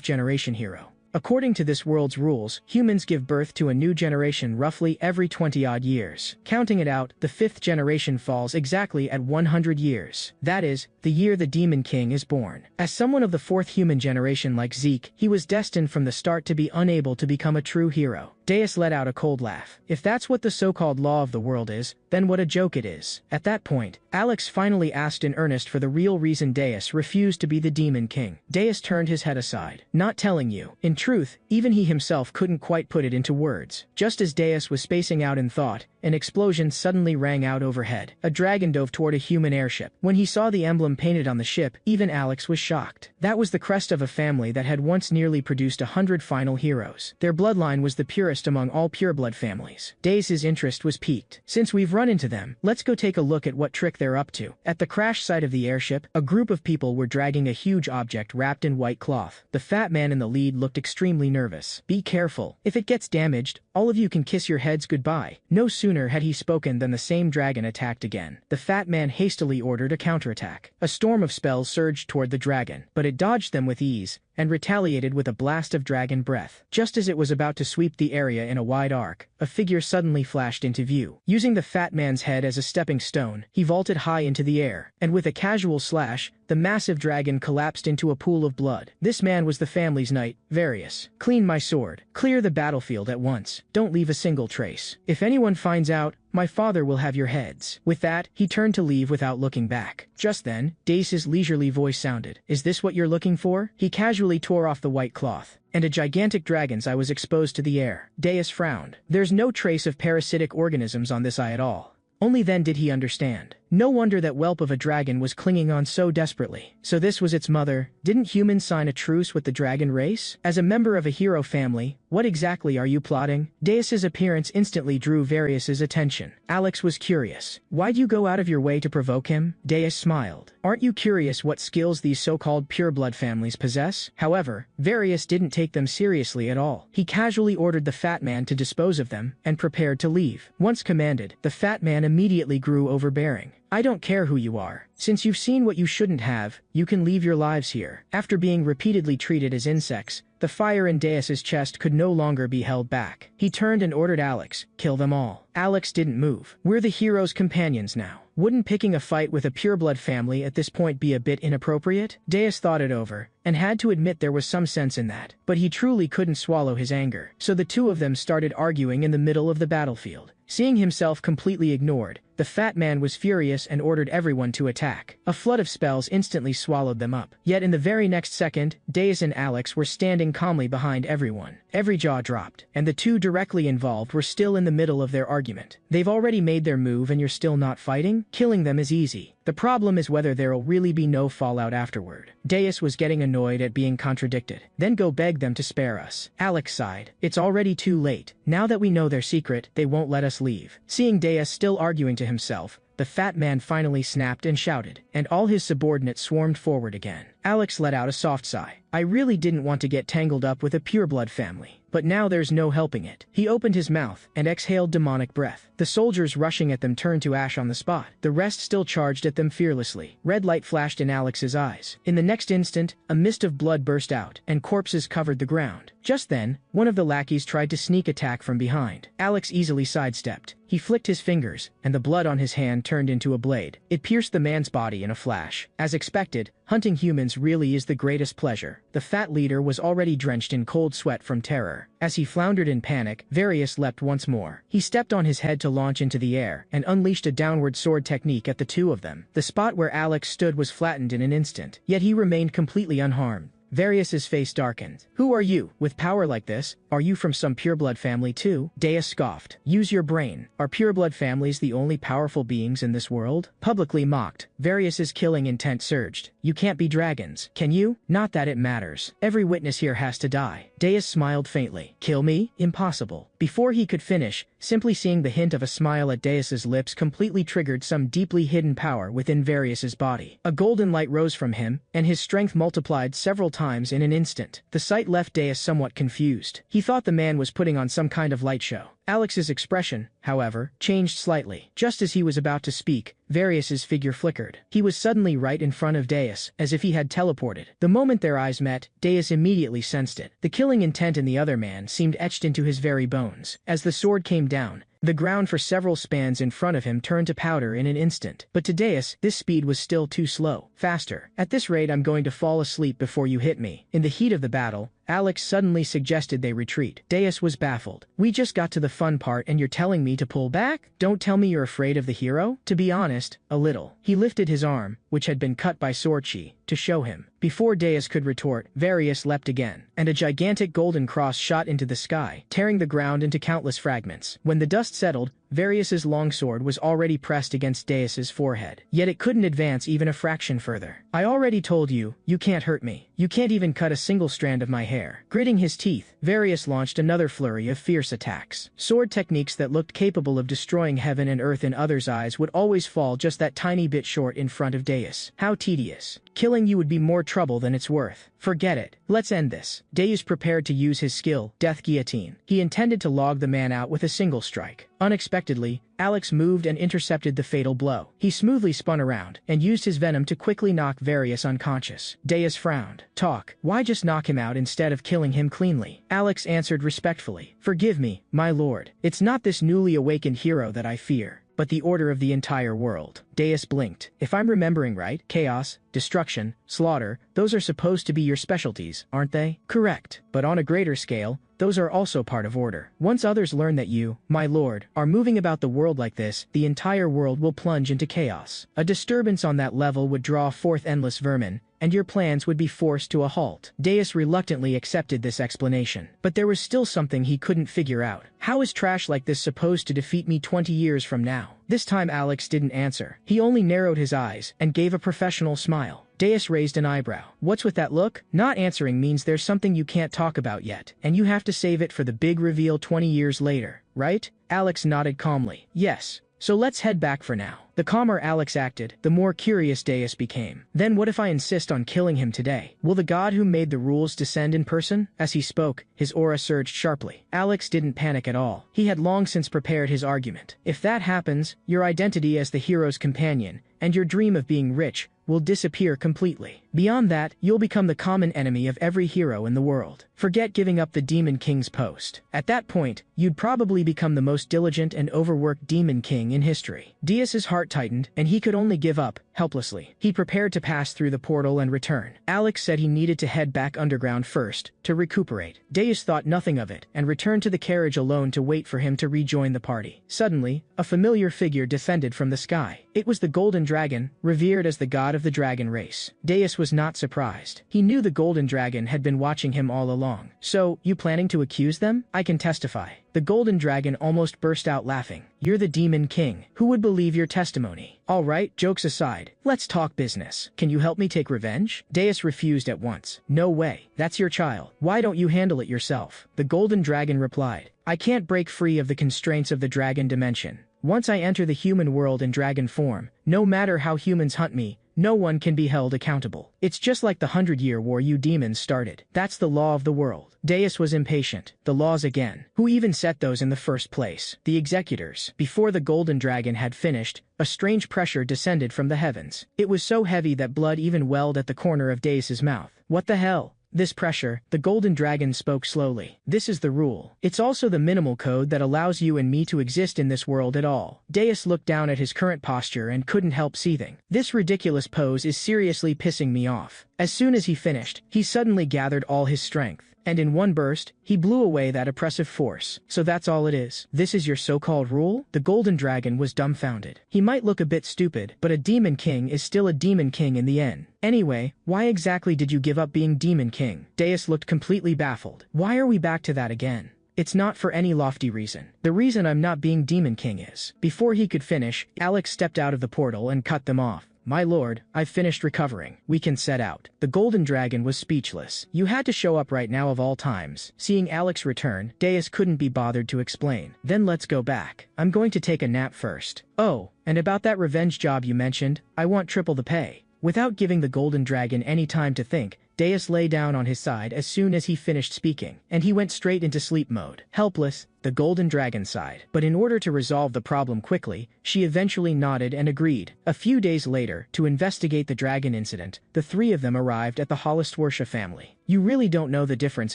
S1: generation hero. According to this world's rules, humans give birth to a new generation roughly every 20-odd years. Counting it out, the 5th generation falls exactly at 100 years. That is, the year the Demon King is born. As someone of the 4th human generation like Zeke, he was destined from the start to be unable to become a true hero." Deus let out a cold laugh. "If that's what the so-called law of the world is, then what a joke it is." At that point, Alex finally asked in earnest for the real reason Deus refused to be the Demon King. Deus turned his head aside. "Not telling you." In truth, even he himself couldn't quite put it into words. Just as Deus was spacing out in thought, an explosion suddenly rang out overhead. A dragon dove toward a human airship. When he saw the emblem painted on the ship, even Alex was shocked. That was the crest of a family that had once nearly produced 100 final heroes. Their bloodline was the purest among all pureblood families. Daze's interest was piqued. "Since we've run into them, let's go take a look at what trick they're up to." At the crash site of the airship, a group of people were dragging a huge object wrapped in white cloth. The fat man in the lead looked extremely nervous. "Be careful. If it gets damaged, all of you can kiss your heads goodbye." No sooner had he spoken than the same dragon attacked again. The fat man hastily ordered a counterattack. A storm of spells surged toward the dragon, but it dodged them with ease, and retaliated with a blast of dragon breath. Just as it was about to sweep the area in a wide arc, a figure suddenly flashed into view. Using the fat man's head as a stepping stone, he vaulted high into the air, and with a casual slash, the massive dragon collapsed into a pool of blood. This man was the family's knight, Varius. "Clean my sword. Clear the battlefield at once. Don't leave a single trace. If anyone finds out, my father will have your heads." With that, he turned to leave without looking back. Just then, Dace's leisurely voice sounded. "Is this what you're looking for?" He casually tore off the white cloth. "And a gigantic dragon's eye was exposed to the air." Deus frowned. "There's no trace of parasitic organisms on this eye at all." Only then did he understand. No wonder that whelp of a dragon was clinging on so desperately. So this was its mother. Didn't humans sign a truce with the dragon race? As a member of a hero family, what exactly are you plotting? Deus's appearance instantly drew Varius's attention. Alex was curious. Why'd you go out of your way to provoke him? Deus smiled. Aren't you curious what skills these so-called pureblood families possess? However, Varius didn't take them seriously at all. He casually ordered the fat man to dispose of them and prepared to leave. Once commanded, the fat man immediately grew overbearing. I don't care who you are. Since you've seen what you shouldn't have, you can leave your lives here. After being repeatedly treated as insects, the fire in Deus's chest could no longer be held back. He turned and ordered Alex, kill them all. Alex didn't move. We're the hero's companions now. Wouldn't picking a fight with a pureblood family at this point be a bit inappropriate? Deus thought it over, and had to admit there was some sense in that. But he truly couldn't swallow his anger. So the two of them started arguing in the middle of the battlefield. Seeing himself completely ignored, the fat man was furious and ordered everyone to attack. A flood of spells instantly swallowed them up. Yet in the very next second, Deus and Alex were standing calmly behind everyone. Every jaw dropped, and the two directly involved were still in the middle of their argument. They've already made their move and you're still not fighting? Killing them is easy. The problem is whether there'll really be no fallout afterward. Deus was getting annoyed at being contradicted. Then go beg them to spare us. Alex sighed. It's already too late. Now that we know their secret, they won't let us leave. Seeing Deus still arguing to himself, the fat man finally snapped and shouted, and all his subordinates swarmed forward again. Alex let out a soft sigh. I really didn't want to get tangled up with a pureblood family, but now there's no helping it. He opened his mouth and exhaled demonic breath. The soldiers rushing at them turned to ash on the spot. The rest still charged at them fearlessly. Red light flashed in Alex's eyes. In the next instant, a mist of blood burst out, and corpses covered the ground. Just then, one of the lackeys tried to sneak attack from behind. Alex easily sidestepped. He flicked his fingers, and the blood on his hand turned into a blade. It pierced the man's body in a flash. As expected, hunting humans really is the greatest pleasure. The fat leader was already drenched in cold sweat from terror. As he floundered in panic, Varius leapt once more. He stepped on his head to launch into the air, and unleashed a downward sword technique at the two of them. The spot where Alex stood was flattened in an instant, yet he remained completely unharmed. Varius's face darkened. Who are you? With power like this, are you from some pureblood family too? Deus scoffed. Use your brain. Are pureblood families the only powerful beings in this world? Publicly mocked, Varius's killing intent surged. You can't be dragons, can you? Not that it matters. Every witness here has to die. Deus smiled faintly. Kill me? Impossible. Before he could finish, simply seeing the hint of a smile at Deus's lips completely triggered some deeply hidden power within Varius's body. A golden light rose from him, and his strength multiplied several times in an instant. The sight left Deus somewhat confused. He thought the man was putting on some kind of light show. Alex's expression, however, changed slightly. Just as he was about to speak, Varius's figure flickered. He was suddenly right in front of Deus, as if he had teleported. The moment their eyes met, Deus immediately sensed it. The killing intent in the other man seemed etched into his very bones. As the sword came down, the ground for several spans in front of him turned to powder in an instant. But to Deus, this speed was still too slow. Faster. At this rate, I'm going to fall asleep before you hit me. In the heat of the battle, Alex suddenly suggested they retreat. Deus was baffled. We just got to the fun part and you're telling me to pull back? Don't tell me you're afraid of the hero? To be honest, a little. He lifted his arm, which had been cut by sword chi, to show him. Before Deus could retort, Varius leapt again, and a gigantic golden cross shot into the sky, tearing the ground into countless fragments. When the dust settled, Varius's longsword was already pressed against Deus's forehead, yet it couldn't advance even a fraction further. I already told you, you can't hurt me. You can't even cut a single strand of my hair. Gritting his teeth, Varius launched another flurry of fierce attacks. Sword techniques that looked capable of destroying heaven and earth in others' eyes would always fall just that tiny bit short in front of Deus. How tedious. Killing you would be more trouble than it's worth. Forget it. Let's end this. Deus prepared to use his skill, Death Guillotine. He intended to log the man out with a single strike. Unexpectedly, Alex moved and intercepted the fatal blow. He smoothly spun around and used his venom to quickly knock Varius unconscious. Deus frowned. Talk. Why just knock him out instead of killing him cleanly? Alex answered respectfully. Forgive me, my lord. It's not this newly awakened hero that I fear, but the order of the entire world. Deus blinked. If I'm remembering right, chaos, destruction, slaughter, those are supposed to be your specialties, aren't they? Correct. But on a greater scale, those are also part of order. Once others learn that you, my lord, are moving about the world like this, the entire world will plunge into chaos. A disturbance on that level would draw forth endless vermin, and your plans would be forced to a halt. Deus reluctantly accepted this explanation. But there was still something he couldn't figure out. How is trash like this supposed to defeat me 20 years from now? This time Alex didn't answer. He only narrowed his eyes and gave a professional smile. Deus raised an eyebrow. What's with that look? Not answering means there's something you can't talk about yet, and you have to save it for the big reveal 20 years later, right? Alex nodded calmly. Yes. So let's head back for now. The calmer Alex acted, the more curious Deus became. Then what if I insist on killing him today? Will the god who made the rules descend in person? As he spoke, his aura surged sharply. Alex didn't panic at all. He had long since prepared his argument. If that happens, your identity as the hero's companion, and your dream of being rich, will disappear completely. Beyond that, you'll become the common enemy of every hero in the world. Forget giving up the Demon King's post. At that point, you'd probably become the most diligent and overworked Demon King in history. Deus's heart tightened, and he could only give up, helplessly. He prepared to pass through the portal and return. Alex said he needed to head back underground first, to recuperate. Deus thought nothing of it, and returned to the carriage alone to wait for him to rejoin the party. Suddenly, a familiar figure descended from the sky. It was the Golden Dragon, revered as the god of the dragon race. Deus was not surprised. He knew the Golden Dragon had been watching him all along. So, you planning to accuse them? I can testify. The Golden Dragon almost burst out laughing. You're the Demon King. Who would believe your testimony? All right, jokes aside, let's talk business. Can you help me take revenge? Deus refused at once. No way. That's your child. Why don't you handle it yourself? The Golden Dragon replied. I can't break free of the constraints of the dragon dimension. Once I enter the human world in dragon form, no matter how humans hunt me, no one can be held accountable. It's just like the 100-year war you demons started. That's the law of the world. Deus was impatient. The laws again. Who even set those in the first place? The executors. Before the Golden Dragon had finished, a strange pressure descended from the heavens. It was so heavy that blood even welled at the corner of Deus's mouth. What the hell? This pressure, the Golden Dragon spoke slowly. This is the rule. It's also the minimal code that allows you and me to exist in this world at all. Deus looked down at his current posture and couldn't help seething. This ridiculous pose is seriously pissing me off. As soon as he finished, he suddenly gathered all his strength. And in one burst, he blew away that oppressive force. So that's all it is. This is your so-called rule? The Golden Dragon was dumbfounded. He might look a bit stupid, but a Demon King is still a Demon King in the end. Anyway, why exactly did you give up being Demon King? Deus looked completely baffled. Why are we back to that again? It's not for any lofty reason. The reason I'm not being Demon King is. Before he could finish, Alex stepped out of the portal and cut them off. My lord, I've finished recovering. We can set out. The Golden Dragon was speechless. You had to show up right now of all times. Seeing Alex return, Deus couldn't be bothered to explain. Then let's go back. I'm going to take a nap first. Oh, and about that revenge job you mentioned, I want triple the pay. Without giving the Golden Dragon any time to think, Deus lay down on his side as soon as he finished speaking, and he went straight into sleep mode. Helpless, the Golden Dragon sighed. But in order to resolve the problem quickly, she eventually nodded and agreed. A few days later, to investigate the dragon incident, the three of them arrived at the Holostworsha family. You really don't know the difference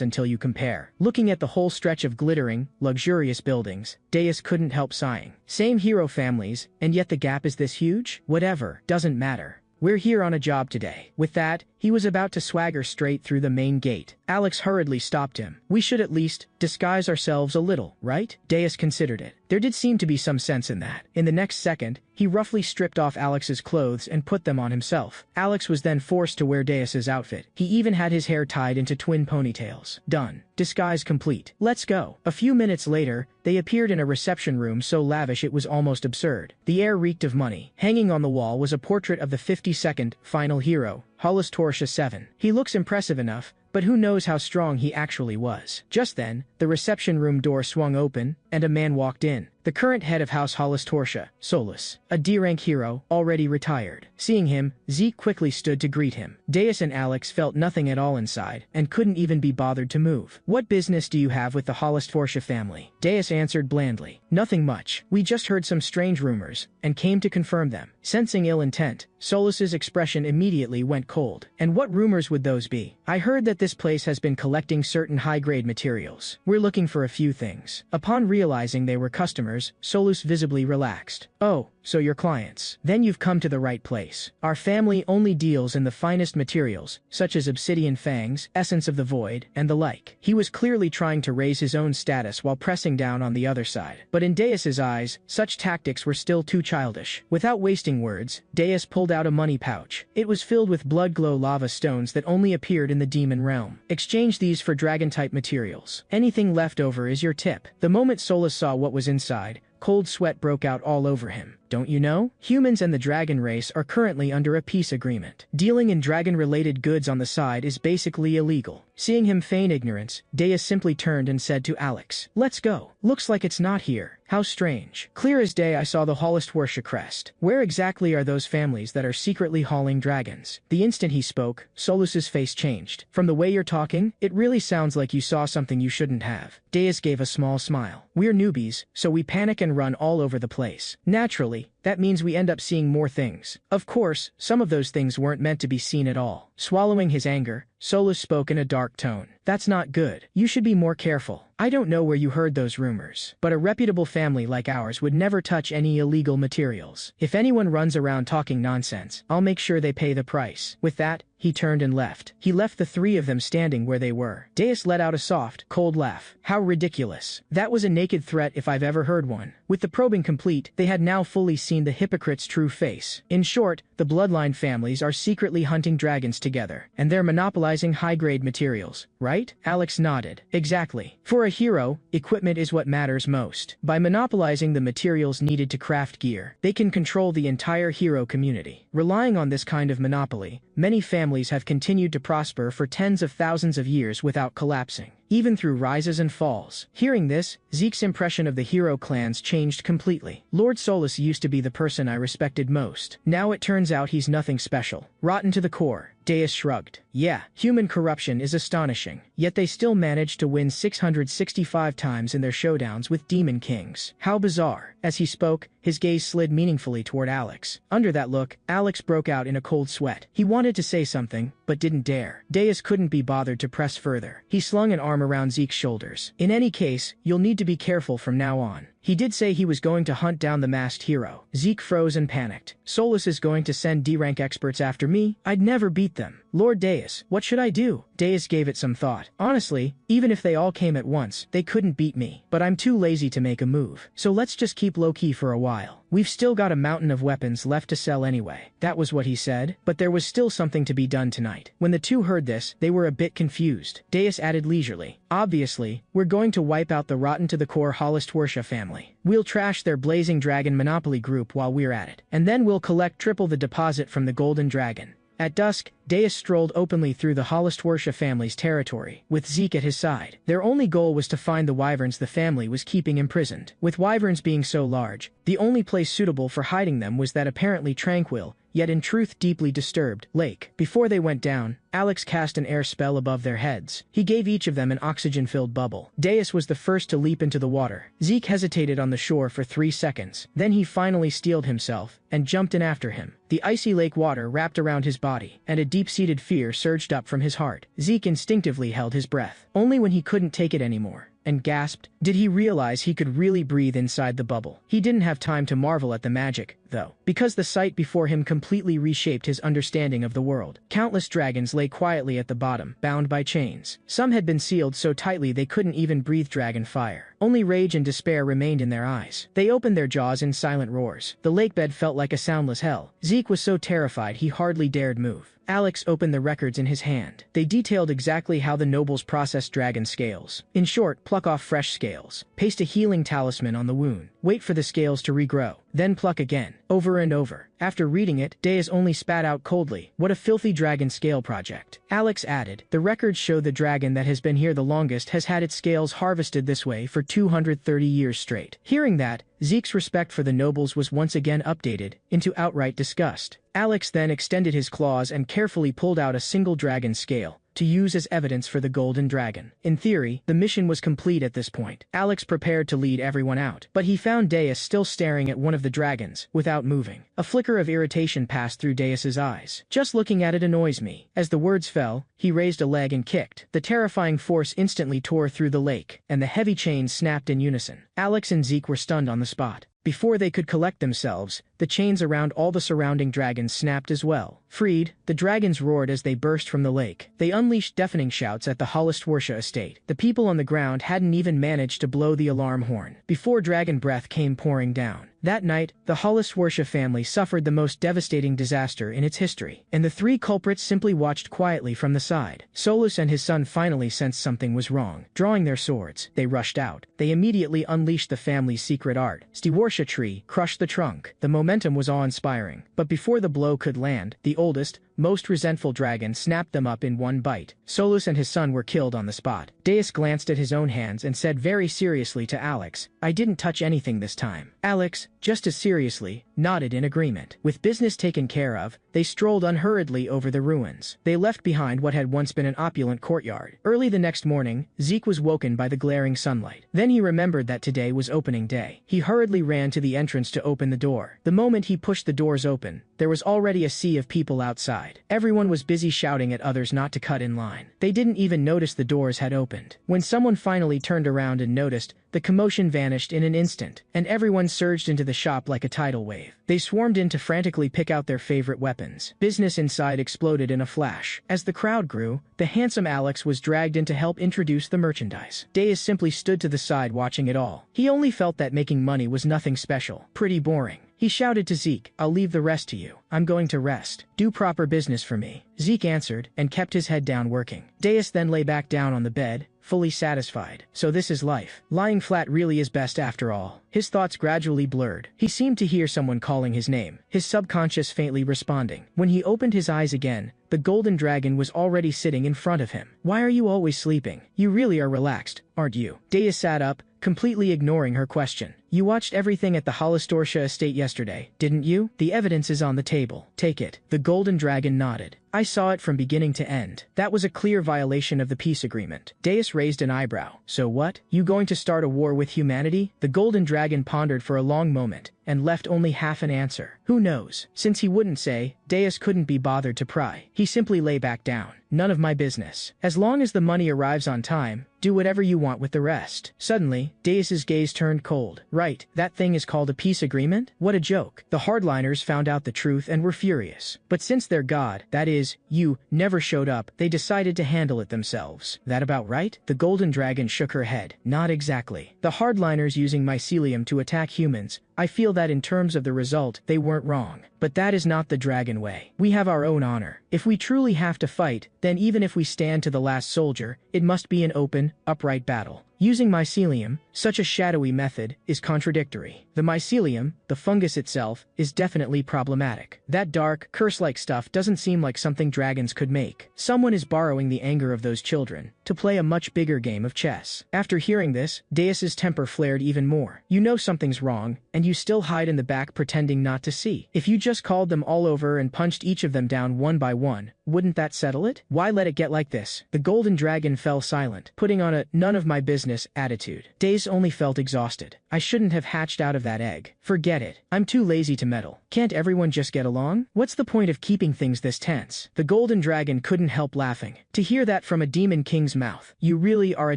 S1: until you compare. Looking at the whole stretch of glittering, luxurious buildings, Deus couldn't help sighing. Same hero families, and yet the gap is this huge? Whatever, doesn't matter. We're here on a job today. With that, he was about to swagger straight through the main gate. Alex hurriedly stopped him. We should at least disguise ourselves a little, right? Deus considered it. There did seem to be some sense in that. In the next second, he roughly stripped off Alex's clothes and put them on himself. Alex was then forced to wear Deus's outfit. He even had his hair tied into twin ponytails. Done. Disguise complete. Let's go. A few minutes later, they appeared in a reception room so lavish it was almost absurd. The air reeked of money. Hanging on the wall was a portrait of the 52nd final hero, Holostworsha 7. He looks impressive enough, but who knows how strong he actually was. Just then, the reception room door swung open, and a man walked in. The current head of House Holostworsha, Solus, a D-rank hero, already retired. Seeing him, Zeke quickly stood to greet him. Deus and Alex felt nothing at all inside, and couldn't even be bothered to move. What business do you have with the Holostworsha family? Deus answered blandly. Nothing much. We just heard some strange rumors, and came to confirm them. Sensing ill intent, Solus's expression immediately went cold. And what rumors would those be? I heard that this place has been collecting certain high-grade materials. We're looking for a few things. Upon realizing they were customers, Solus visibly relaxed. Oh, so you're clients. Then you've come to the right place. Our family only deals in the finest materials, such as obsidian fangs, essence of the void, and the like. He was clearly trying to raise his own status while pressing down on the other side. But in Deus's eyes, such tactics were still too childish. Without wasting words, Deus pulled out a money pouch. It was filled with blood-glow lava stones that only appeared in the demon realm. Exchange these for dragon-type materials. Anything left over is your tip. The moment Solus saw what was inside, cold sweat broke out all over him. don't you know? Humans and the dragon race are currently under a peace agreement. Dealing in dragon-related goods on the side is basically illegal. Seeing him feign ignorance, Deus simply turned and said to Alex, "Let's go. Looks like it's not here. How strange." Clear as day I saw the Holostwarsha crest. Where exactly are those families that are secretly hauling dragons? The instant he spoke, Solus's face changed. From the way you're talking, it really sounds like you saw something you shouldn't have. Deus gave a small smile. We're newbies, so we panic and run all over the place. Naturally, that means we end up seeing more things. Of course, some of those things weren't meant to be seen at all. Swallowing his anger, Solus spoke in a dark tone. That's not good. You should be more careful. I don't know where you heard those rumors, but a reputable family like ours would never touch any illegal materials. If anyone runs around talking nonsense, I'll make sure they pay the price. With that, he turned and left. He left the three of them standing where they were. Deus let out a soft, cold laugh. How ridiculous. That was a naked threat if I've ever heard one. With the probing complete, they had now fully seen the hypocrite's true face. In short, the bloodline families are secretly hunting dragons together, and they're monopolizing high-grade materials, right? Alex nodded. Exactly. For a hero, equipment is what matters most. By monopolizing the materials needed to craft gear, they can control the entire hero community. Relying on this kind of monopoly, many families have continued to prosper for tens of thousands of years without collapsing, even through rises and falls. Hearing this, Zeke's impression of the hero clans changed completely. Lord Solus used to be the person I respected most. Now it turns out he's nothing special. Rotten to the core. Deus shrugged. Yeah, human corruption is astonishing. Yet they still managed to win 665 times in their showdowns with demon kings. How bizarre. As he spoke, his gaze slid meaningfully toward Alex. Under that look, Alex broke out in a cold sweat. He wanted to say something, but didn't dare. Deus couldn't be bothered to press further. He slung an arm around Zeke's shoulders. In any case, you'll need to be careful from now on. He did say he was going to hunt down the masked hero. Zeke froze and panicked. Solus is going to send D-rank experts after me? I'd never beat them. Lord Deus, what should I do? Deus gave it some thought. Honestly, even if they all came at once, they couldn't beat me. But I'm too lazy to make a move. So let's just keep low-key for a while. We've still got a mountain of weapons left to sell anyway. That was what he said, but there was still something to be done tonight. When the two heard this, they were a bit confused. Deus added leisurely. Obviously, we're going to wipe out the rotten-to-the-core Holostwarsha family. We'll trash their blazing dragon monopoly group while we're at it. And then we'll collect triple the deposit from the golden dragon. At dusk, Deus strolled openly through the Holostwarsha family's territory, with Zeke at his side. Their only goal was to find the wyverns the family was keeping imprisoned. With wyverns being so large, the only place suitable for hiding them was that apparently tranquil, yet in truth deeply disturbed, lake. Before they went down, Alex cast an air spell above their heads. He gave each of them an oxygen-filled bubble. Deus was the first to leap into the water. Zeke hesitated on the shore for 3 seconds. Then he finally steeled himself and jumped in after him. The icy lake water wrapped around his body, and a deep-seated fear surged up from his heart. Zeke instinctively held his breath. Only when he couldn't take it anymore, and gasped, did he realize he could really breathe inside the bubble. He didn't have time to marvel at the magic, though, because the sight before him completely reshaped his understanding of the world. Countless dragons lay quietly at the bottom, bound by chains. Some had been sealed so tightly they couldn't even breathe dragon fire. Only rage and despair remained in their eyes. They opened their jaws in silent roars. The lakebed felt like a soundless hell. Zeke was so terrified he hardly dared move. Alex opened the records in his hand. They detailed exactly how the nobles process dragon scales. In short, pluck off fresh scales, paste a healing talisman on the wound, wait for the scales to regrow, then pluck again, over and over. After reading it, Deus only spat out coldly, what a filthy dragon scale project. Alex added, the records show the dragon that has been here the longest has had its scales harvested this way for 230 years straight. Hearing that, Zeke's respect for the nobles was once again updated into outright disgust. Alex then extended his claws and carefully pulled out a single dragon scale, to use as evidence for the golden dragon. In theory, the mission was complete at this point. Alex prepared to lead everyone out, but he found Deus still staring at one of the dragons, without moving. A flicker of irritation passed through Deus's eyes. Just looking at it annoys me. As the words fell, he raised a leg and kicked. The terrifying force instantly tore through the lake, and the heavy chains snapped in unison. Alex and Zeke were stunned on the spot. Before they could collect themselves, the chains around all the surrounding dragons snapped as well. Freed, the dragons roared as they burst from the lake. They unleashed deafening shouts at the Holostwarsha estate. The people on the ground hadn't even managed to blow the alarm horn before dragon breath came pouring down. That night, the Holliswarsha family suffered the most devastating disaster in its history, and the three culprits simply watched quietly from the side. Solus and his son finally sensed something was wrong. Drawing their swords, they rushed out. They immediately unleashed the family's secret art. Stewarsha tree crushed the trunk. The momentum was awe-inspiring, but before the blow could land, the oldest, most resentful dragon snapped them up in one bite. Solus and his son were killed on the spot. Deus glanced at his own hands and said very seriously to Alex, "I didn't touch anything this time." Alex, just as seriously, nodded in agreement. With business taken care of, they strolled unhurriedly over the ruins. They left behind what had once been an opulent courtyard. Early the next morning, Zeke was woken by the glaring sunlight. Then he remembered that today was opening day. He hurriedly ran to the entrance to open the door. The moment he pushed the doors open, there was already a sea of people outside. Everyone was busy shouting at others not to cut in line. They didn't even notice the doors had opened. When someone finally turned around and noticed, the commotion vanished in an instant, and everyone surged into the shop like a tidal wave. They swarmed in to frantically pick out their favorite weapons. Business inside exploded in a flash. As the crowd grew, the handsome Alex was dragged in to help introduce the merchandise. Deus simply stood to the side watching it all. He only felt that making money was nothing special. Pretty boring. He shouted to Zeke, "I'll leave the rest to you. I'm going to rest. Do proper business for me." Zeke answered, and kept his head down working. Deus then lay back down on the bed, fully satisfied. So this is life. Lying flat really is best after all. His thoughts gradually blurred. He seemed to hear someone calling his name, his subconscious faintly responding. When he opened his eyes again, the golden dragon was already sitting in front of him. "Why are you always sleeping? You really are relaxed, aren't you?" Deus sat up, completely ignoring her question. "You watched everything at the Hollistorsha estate yesterday, didn't you? The evidence is on the table. Take it." The golden dragon nodded. "I saw it from beginning to end. That was a clear violation of the peace agreement." Deus raised an eyebrow. "So what? You going to start a war with humanity?" The golden dragon pondered for a long moment, and left only half an answer. Who knows? Since he wouldn't say, Deus couldn't be bothered to pry. He simply lay back down. "None of my business. As long as the money arrives on time, do whatever you want with the rest." Suddenly, Deus's gaze turned cold. "Right, that thing is called a peace agreement? What a joke." The hardliners found out the truth and were furious. But since their god, that is, you, never showed up, they decided to handle it themselves. "That about right?" The golden dragon shook her head. "Not exactly. The hardliners using mycelium to attack humans, I feel that in terms of the result, they weren't wrong. But that is not the dragon way. We have our own honor. If we truly have to fight, then even if we stand to the last soldier, it must be an open, upright battle. Using mycelium, such a shadowy method, is contradictory. The mycelium, the fungus itself, is definitely problematic. That dark, curse-like stuff doesn't seem like something dragons could make. Someone is borrowing the anger of those children to play a much bigger game of chess." After hearing this, Deus's temper flared even more. "You know something's wrong, and you still hide in the back pretending not to see. If you just called them all over and punched each of them down one by one, wouldn't that settle it? Why let it get like this?" The golden dragon fell silent, putting on a none of my business attitude. Deus only felt exhausted. "I shouldn't have hatched out of that egg. Forget it. I'm too lazy to meddle. Can't everyone just get along? What's the point of keeping things this tense?" The golden dragon couldn't help laughing. To hear that from a demon king's mouth, "You really are a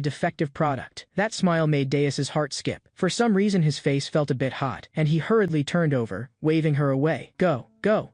S1: defective product." That smile made Deus's heart skip. For some reason his face felt a bit hot, and he hurriedly turned over, waving her away. Go.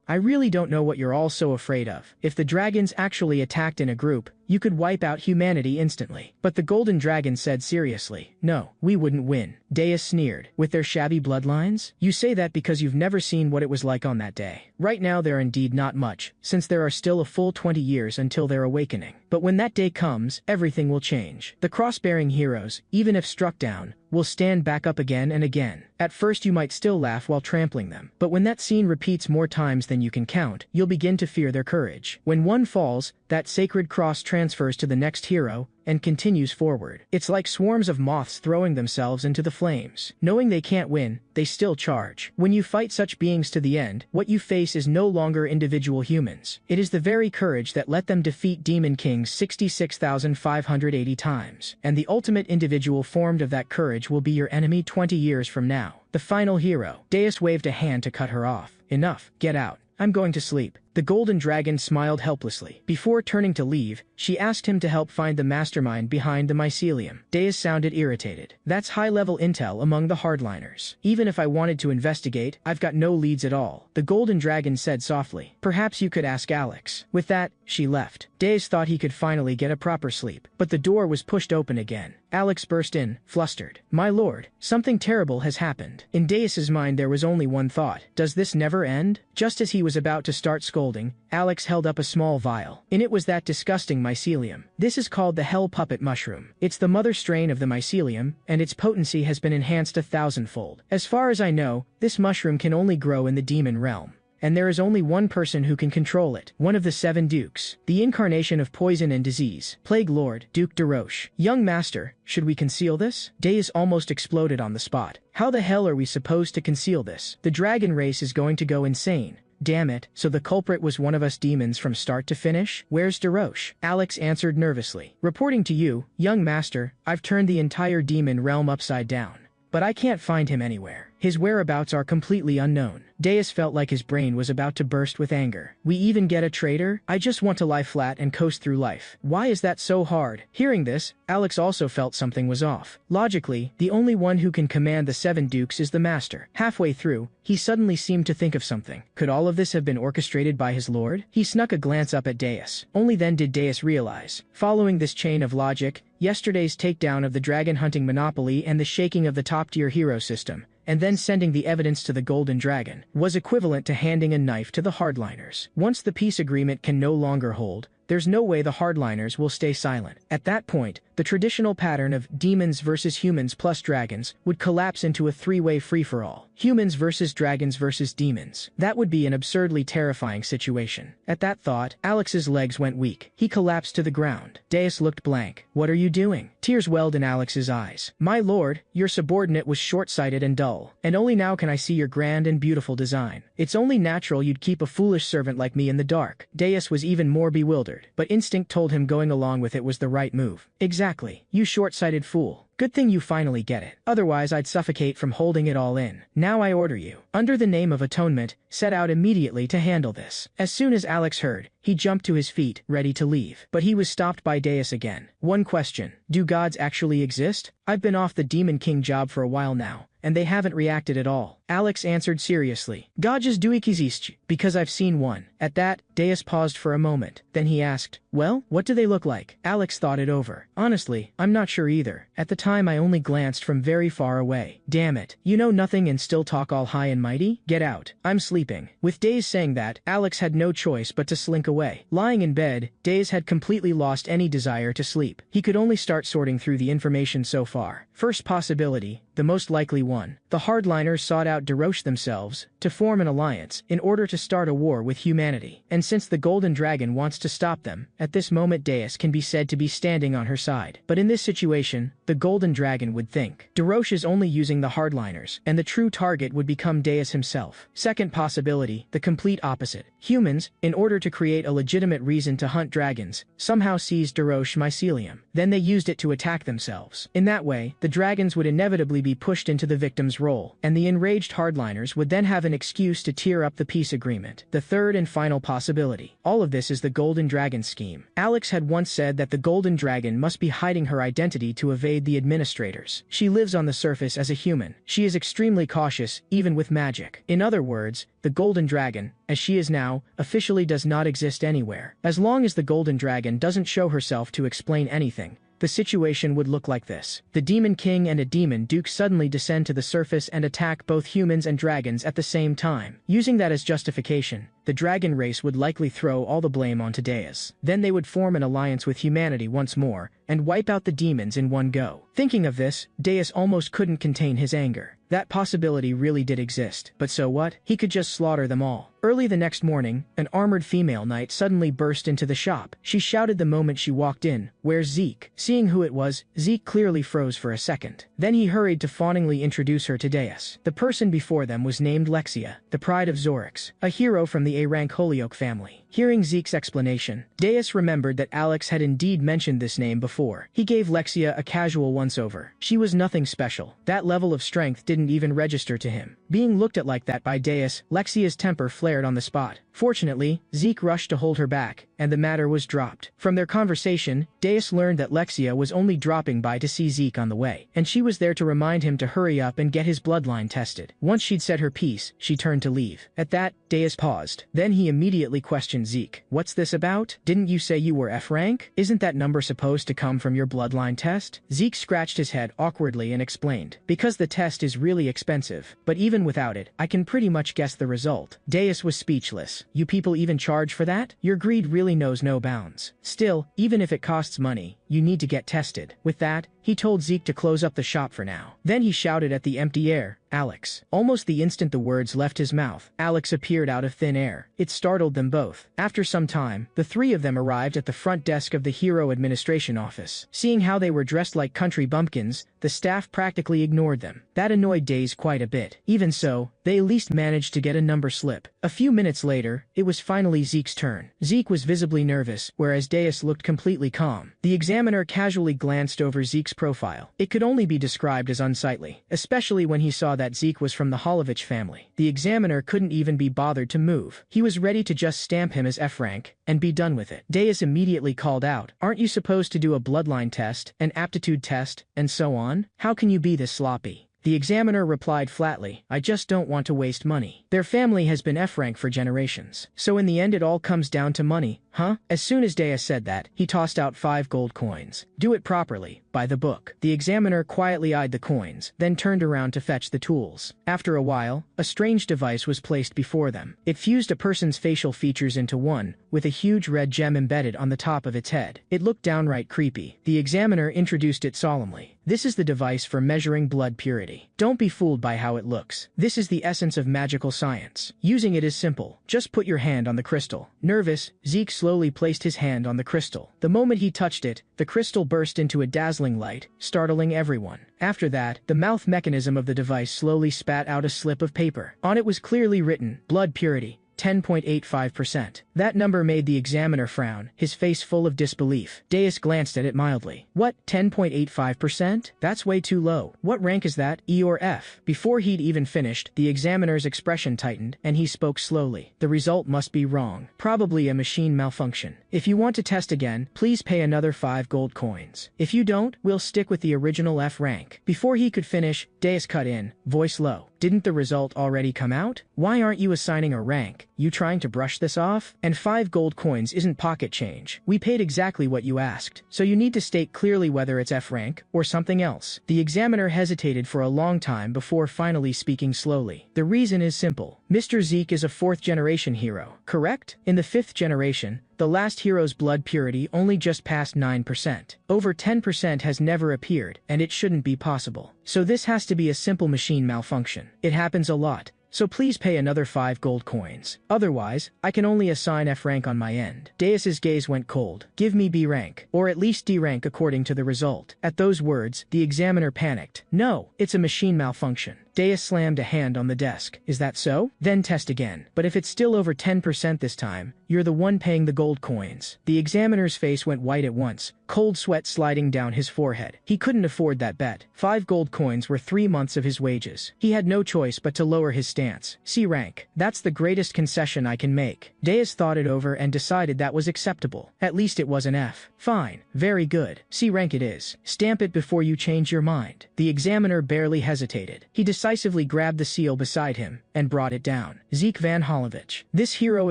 S1: I really don't know what you're all so afraid of. If the dragons actually attacked in a group, you could wipe out humanity instantly." But the golden dragon said seriously, "No, we wouldn't win." Deus sneered. "With their shabby bloodlines? You say that because you've never seen what it was like on that day. Right now they're indeed not much, since there are still a full 20 years until their awakening. But when that day comes, everything will change. The cross-bearing heroes, even if struck down, will stand back up again and again. At first you might still laugh while trampling them, but when that scene repeats more times than you can count, you'll begin to fear their courage. When one falls, that sacred cross transfers to the next hero, and continues forward. It's like swarms of moths throwing themselves into the flames. Knowing they can't win, they still charge. When you fight such beings to the end, what you face is no longer individual humans. It is the very courage that let them defeat Demon Kings 66,580 times. And the ultimate individual formed of that courage will be your enemy 20 years from now. The final hero. Deus waved a hand to cut her off. "Enough. Get out. I'm going to sleep." The golden dragon smiled helplessly. Before turning to leave, she asked him to help find the mastermind behind the mycelium. Deus sounded irritated. That's high-level intel among the hardliners. Even if I wanted to investigate, I've got no leads at all, the golden dragon said softly. Perhaps you could ask Alex. With that, she left. Deus thought he could finally get a proper sleep, but the door was pushed open again. Alex burst in, flustered. My lord, something terrible has happened. In Deus's mind there was only one thought. Does this never end? Just as he was about to start scolding, Alex held up a small vial. In it was that disgusting mycelium. This is called the hell puppet mushroom. It's the mother strain of the mycelium, and its potency has been enhanced 1,000-fold. As far as I know, this mushroom can only grow in the demon realm. And there is only one person who can control it, one of the 7 dukes, the incarnation of poison and disease, Plague Lord, Duke de Roche. Young master, should we conceal this? Deus almost exploded on the spot. How the hell are we supposed to conceal this? The dragon race is going to go insane. Damn it, so the culprit was one of us demons from start to finish? Where's de Roche? Alex answered nervously. Reporting to you, young master, I've turned the entire demon realm upside down. But I can't find him anywhere. His whereabouts are completely unknown. Deus felt like his brain was about to burst with anger. We even get a traitor? I just want to lie flat and coast through life. Why is that so hard? Hearing this, Alex also felt something was off. Logically, the only one who can command the 7 dukes is the master. Halfway through, he suddenly seemed to think of something. Could all of this have been orchestrated by his lord? He snuck a glance up at Deus. Only then did Deus realize. Following this chain of logic, yesterday's takedown of the dragon hunting monopoly and the shaking of the top-tier hero system, and then sending the evidence to the Golden Dragon, was equivalent to handing a knife to the hardliners. Once the peace agreement can no longer hold, there's no way the hardliners will stay silent. At that point, the traditional pattern of demons versus humans plus dragons would collapse into a 3-way free-for-all. Humans versus dragons versus demons. That would be an absurdly terrifying situation. At that thought, Alex's legs went weak. He collapsed to the ground. Deus looked blank. What are you doing? Tears welled in Alex's eyes. My lord, your subordinate was short-sighted and dull, and only now can I see your grand and beautiful design. It's only natural you'd keep a foolish servant like me in the dark. Deus was even more bewildered, but instinct told him going along with it was the right move. Exactly. You short-sighted fool. Good thing you finally get it. Otherwise I'd suffocate from holding it all in. Now I order you, under the name of atonement, set out immediately to handle this. As soon as Alex heard, he jumped to his feet, ready to leave. But he was stopped by Deus again. One question. Do gods actually exist? I've been off the Demon King job for a while now, and they haven't reacted at all. Alex answered seriously. Gods do exist, because I've seen one. At that, Deus paused for a moment. Then he asked, well, what do they look like? Alex thought it over. Honestly, I'm not sure either. At the time I only glanced from very far away. Damn it. You know nothing and still talk all high and mighty? Get out. I'm sleeping. With Deus saying that, Alex had no choice but to slink away. Lying in bed, Deus had completely lost any desire to sleep. He could only start sorting through the information so far. First possibility, the most likely one. The hardliners sought out de Roche themselves to form an alliance in order to start a war with humanity. And since the Golden Dragon wants to stop them, at this moment Deus can be said to be standing on her side. But in this situation, the Golden Dragon would think de Roche is only using the hardliners, and the true target would become Deus himself. Second possibility, the complete opposite. Humans, in order to create a legitimate reason to hunt dragons, somehow seized de Roche mycelium. Then they used it to attack themselves. In that way, the dragons would inevitably be pushed into the victim's role, and the enraged hardliners would then have an excuse to tear up the peace agreement. The third and final possibility. All of this is the Golden Dragon scheme. Alex had once said that the Golden Dragon must be hiding her identity to evade the administrators. She lives on the surface as a human. She is extremely cautious, even with magic. In other words, the Golden Dragon, as she is now, officially does not exist anywhere. As long as the Golden Dragon doesn't show herself to explain anything, the situation would look like this. The Demon King and a Demon Duke suddenly descend to the surface and attack both humans and dragons at the same time. Using that as justification, the dragon race would likely throw all the blame onto Deus. Then they would form an alliance with humanity once more, and wipe out the demons in one go. Thinking of this, Deus almost couldn't contain his anger. That possibility really did exist. But so what? He could just slaughter them all. Early the next morning, an armored female knight suddenly burst into the shop. She shouted the moment she walked in, "Where's Zeke?" Seeing who it was, Zeke clearly froze for a second. Then he hurried to fawningly introduce her to Deus. The person before them was named Lexia, the pride of Zorix, a hero from the A-rank Holyoke family. Hearing Zeke's explanation, Deus remembered that Alex had indeed mentioned this name before. He gave Lexia a casual once-over. She was nothing special. That level of strength didn't didn't even register to him. Being looked at like that by Deus, Lexia's temper flared on the spot. Fortunately, Zeke rushed to hold her back, and the matter was dropped. From their conversation, Deus learned that Lexia was only dropping by to see Zeke on the way, and she was there to remind him to hurry up and get his bloodline tested. Once she'd said her piece, she turned to leave. At that, Deus paused. Then he immediately questioned Zeke. "What's this about? Didn't you say you were F rank? Isn't that number supposed to come from your bloodline test?" Zeke scratched his head awkwardly and explained. "Because the test is really expensive, but even without it, I can pretty much guess the result." Deus was speechless. "You people even charge for that? Your greed really knows no bounds. Still, even if it costs money, you need to get tested." With that, he told Zeke to close up the shop for now. Then he shouted at the empty air, "Alex." Almost the instant the words left his mouth, Alex appeared out of thin air. It startled them both. After some time, the three of them arrived at the front desk of the Hero Administration Office. Seeing how they were dressed like country bumpkins, the staff practically ignored them. That annoyed Days quite a bit. Even so, they at least managed to get a number slip. A few minutes later, it was finally Zeke's turn. Zeke was visibly nervous, whereas Deus looked completely calm. The examiner casually glanced over Zeke's profile. It could only be described as unsightly, especially when he saw that Zeke was from the Holovich family. The examiner couldn't even be bothered to move. He was ready to just stamp him as F rank and be done with it. Deus immediately called out, "Aren't you supposed to do a bloodline test, an aptitude test, and so on? How can you be this sloppy?" The examiner replied flatly, "I just don't want to waste money. Their family has been F rank for generations. So in the end it all comes down to money, huh?" As soon as Deus said that, he tossed out 5 gold coins. "Do it properly, by the book." The examiner quietly eyed the coins, then turned around to fetch the tools. After a while, a strange device was placed before them. It fused a person's facial features into one, with a huge red gem embedded on the top of its head. It looked downright creepy. The examiner introduced it solemnly. "This is the device for measuring blood purity. Don't be fooled by how it looks. This is the essence of magical science. Using it is simple. Just put your hand on the crystal." Nervous, Zeke slowly placed his hand on the crystal. The moment he touched it, the crystal burst into a dazzling light, startling everyone. After that, the mouth mechanism of the device slowly spat out a slip of paper. On it was clearly written, "Blood purity, 10.85%. That number made the examiner frown, his face full of disbelief. Deus glanced at it mildly. "What, 10.85%? That's way too low. What rank is that, E or F?" Before he'd even finished, the examiner's expression tightened, and he spoke slowly. "The result must be wrong. Probably a machine malfunction. If you want to test again, please pay another 5 gold coins. If you don't, we'll stick with the original F rank." Before he could finish, Deus cut in, voice low. "Didn't the result already come out? Why aren't you assigning a rank? You trying to brush this off? And 5 gold coins isn't pocket change. We paid exactly what you asked, so you need to state clearly whether it's F rank or something else." The examiner hesitated for a long time before finally speaking slowly. "The reason is simple. Mr. Zeke is a 4th-generation hero, correct? In the 5th generation, the last hero's blood purity only just passed 9%. Over 10% has never appeared, and it shouldn't be possible. So this has to be a simple machine malfunction. It happens a lot. So please pay another 5 gold coins. Otherwise, I can only assign F rank on my end." Deus's gaze went cold. "Give me B rank, or at least D rank according to the result." At those words, the examiner panicked. "No, it's a machine malfunction." Deus slammed a hand on the desk. "Is that so? Then test again. But if it's still over 10% this time, you're the one paying the gold coins." The examiner's face went white at once, cold sweat sliding down his forehead. He couldn't afford that bet. 5 gold coins were 3 months of his wages. He had no choice but to lower his stance. "C rank. That's the greatest concession I can make." Deus thought it over and decided that was acceptable. At least it was an F. "Fine. Very good. C rank it is. Stamp it before you change your mind." The examiner barely hesitated. He decisively grabbed the seal beside him and brought it down. "Zeke Van Holovich, this Hero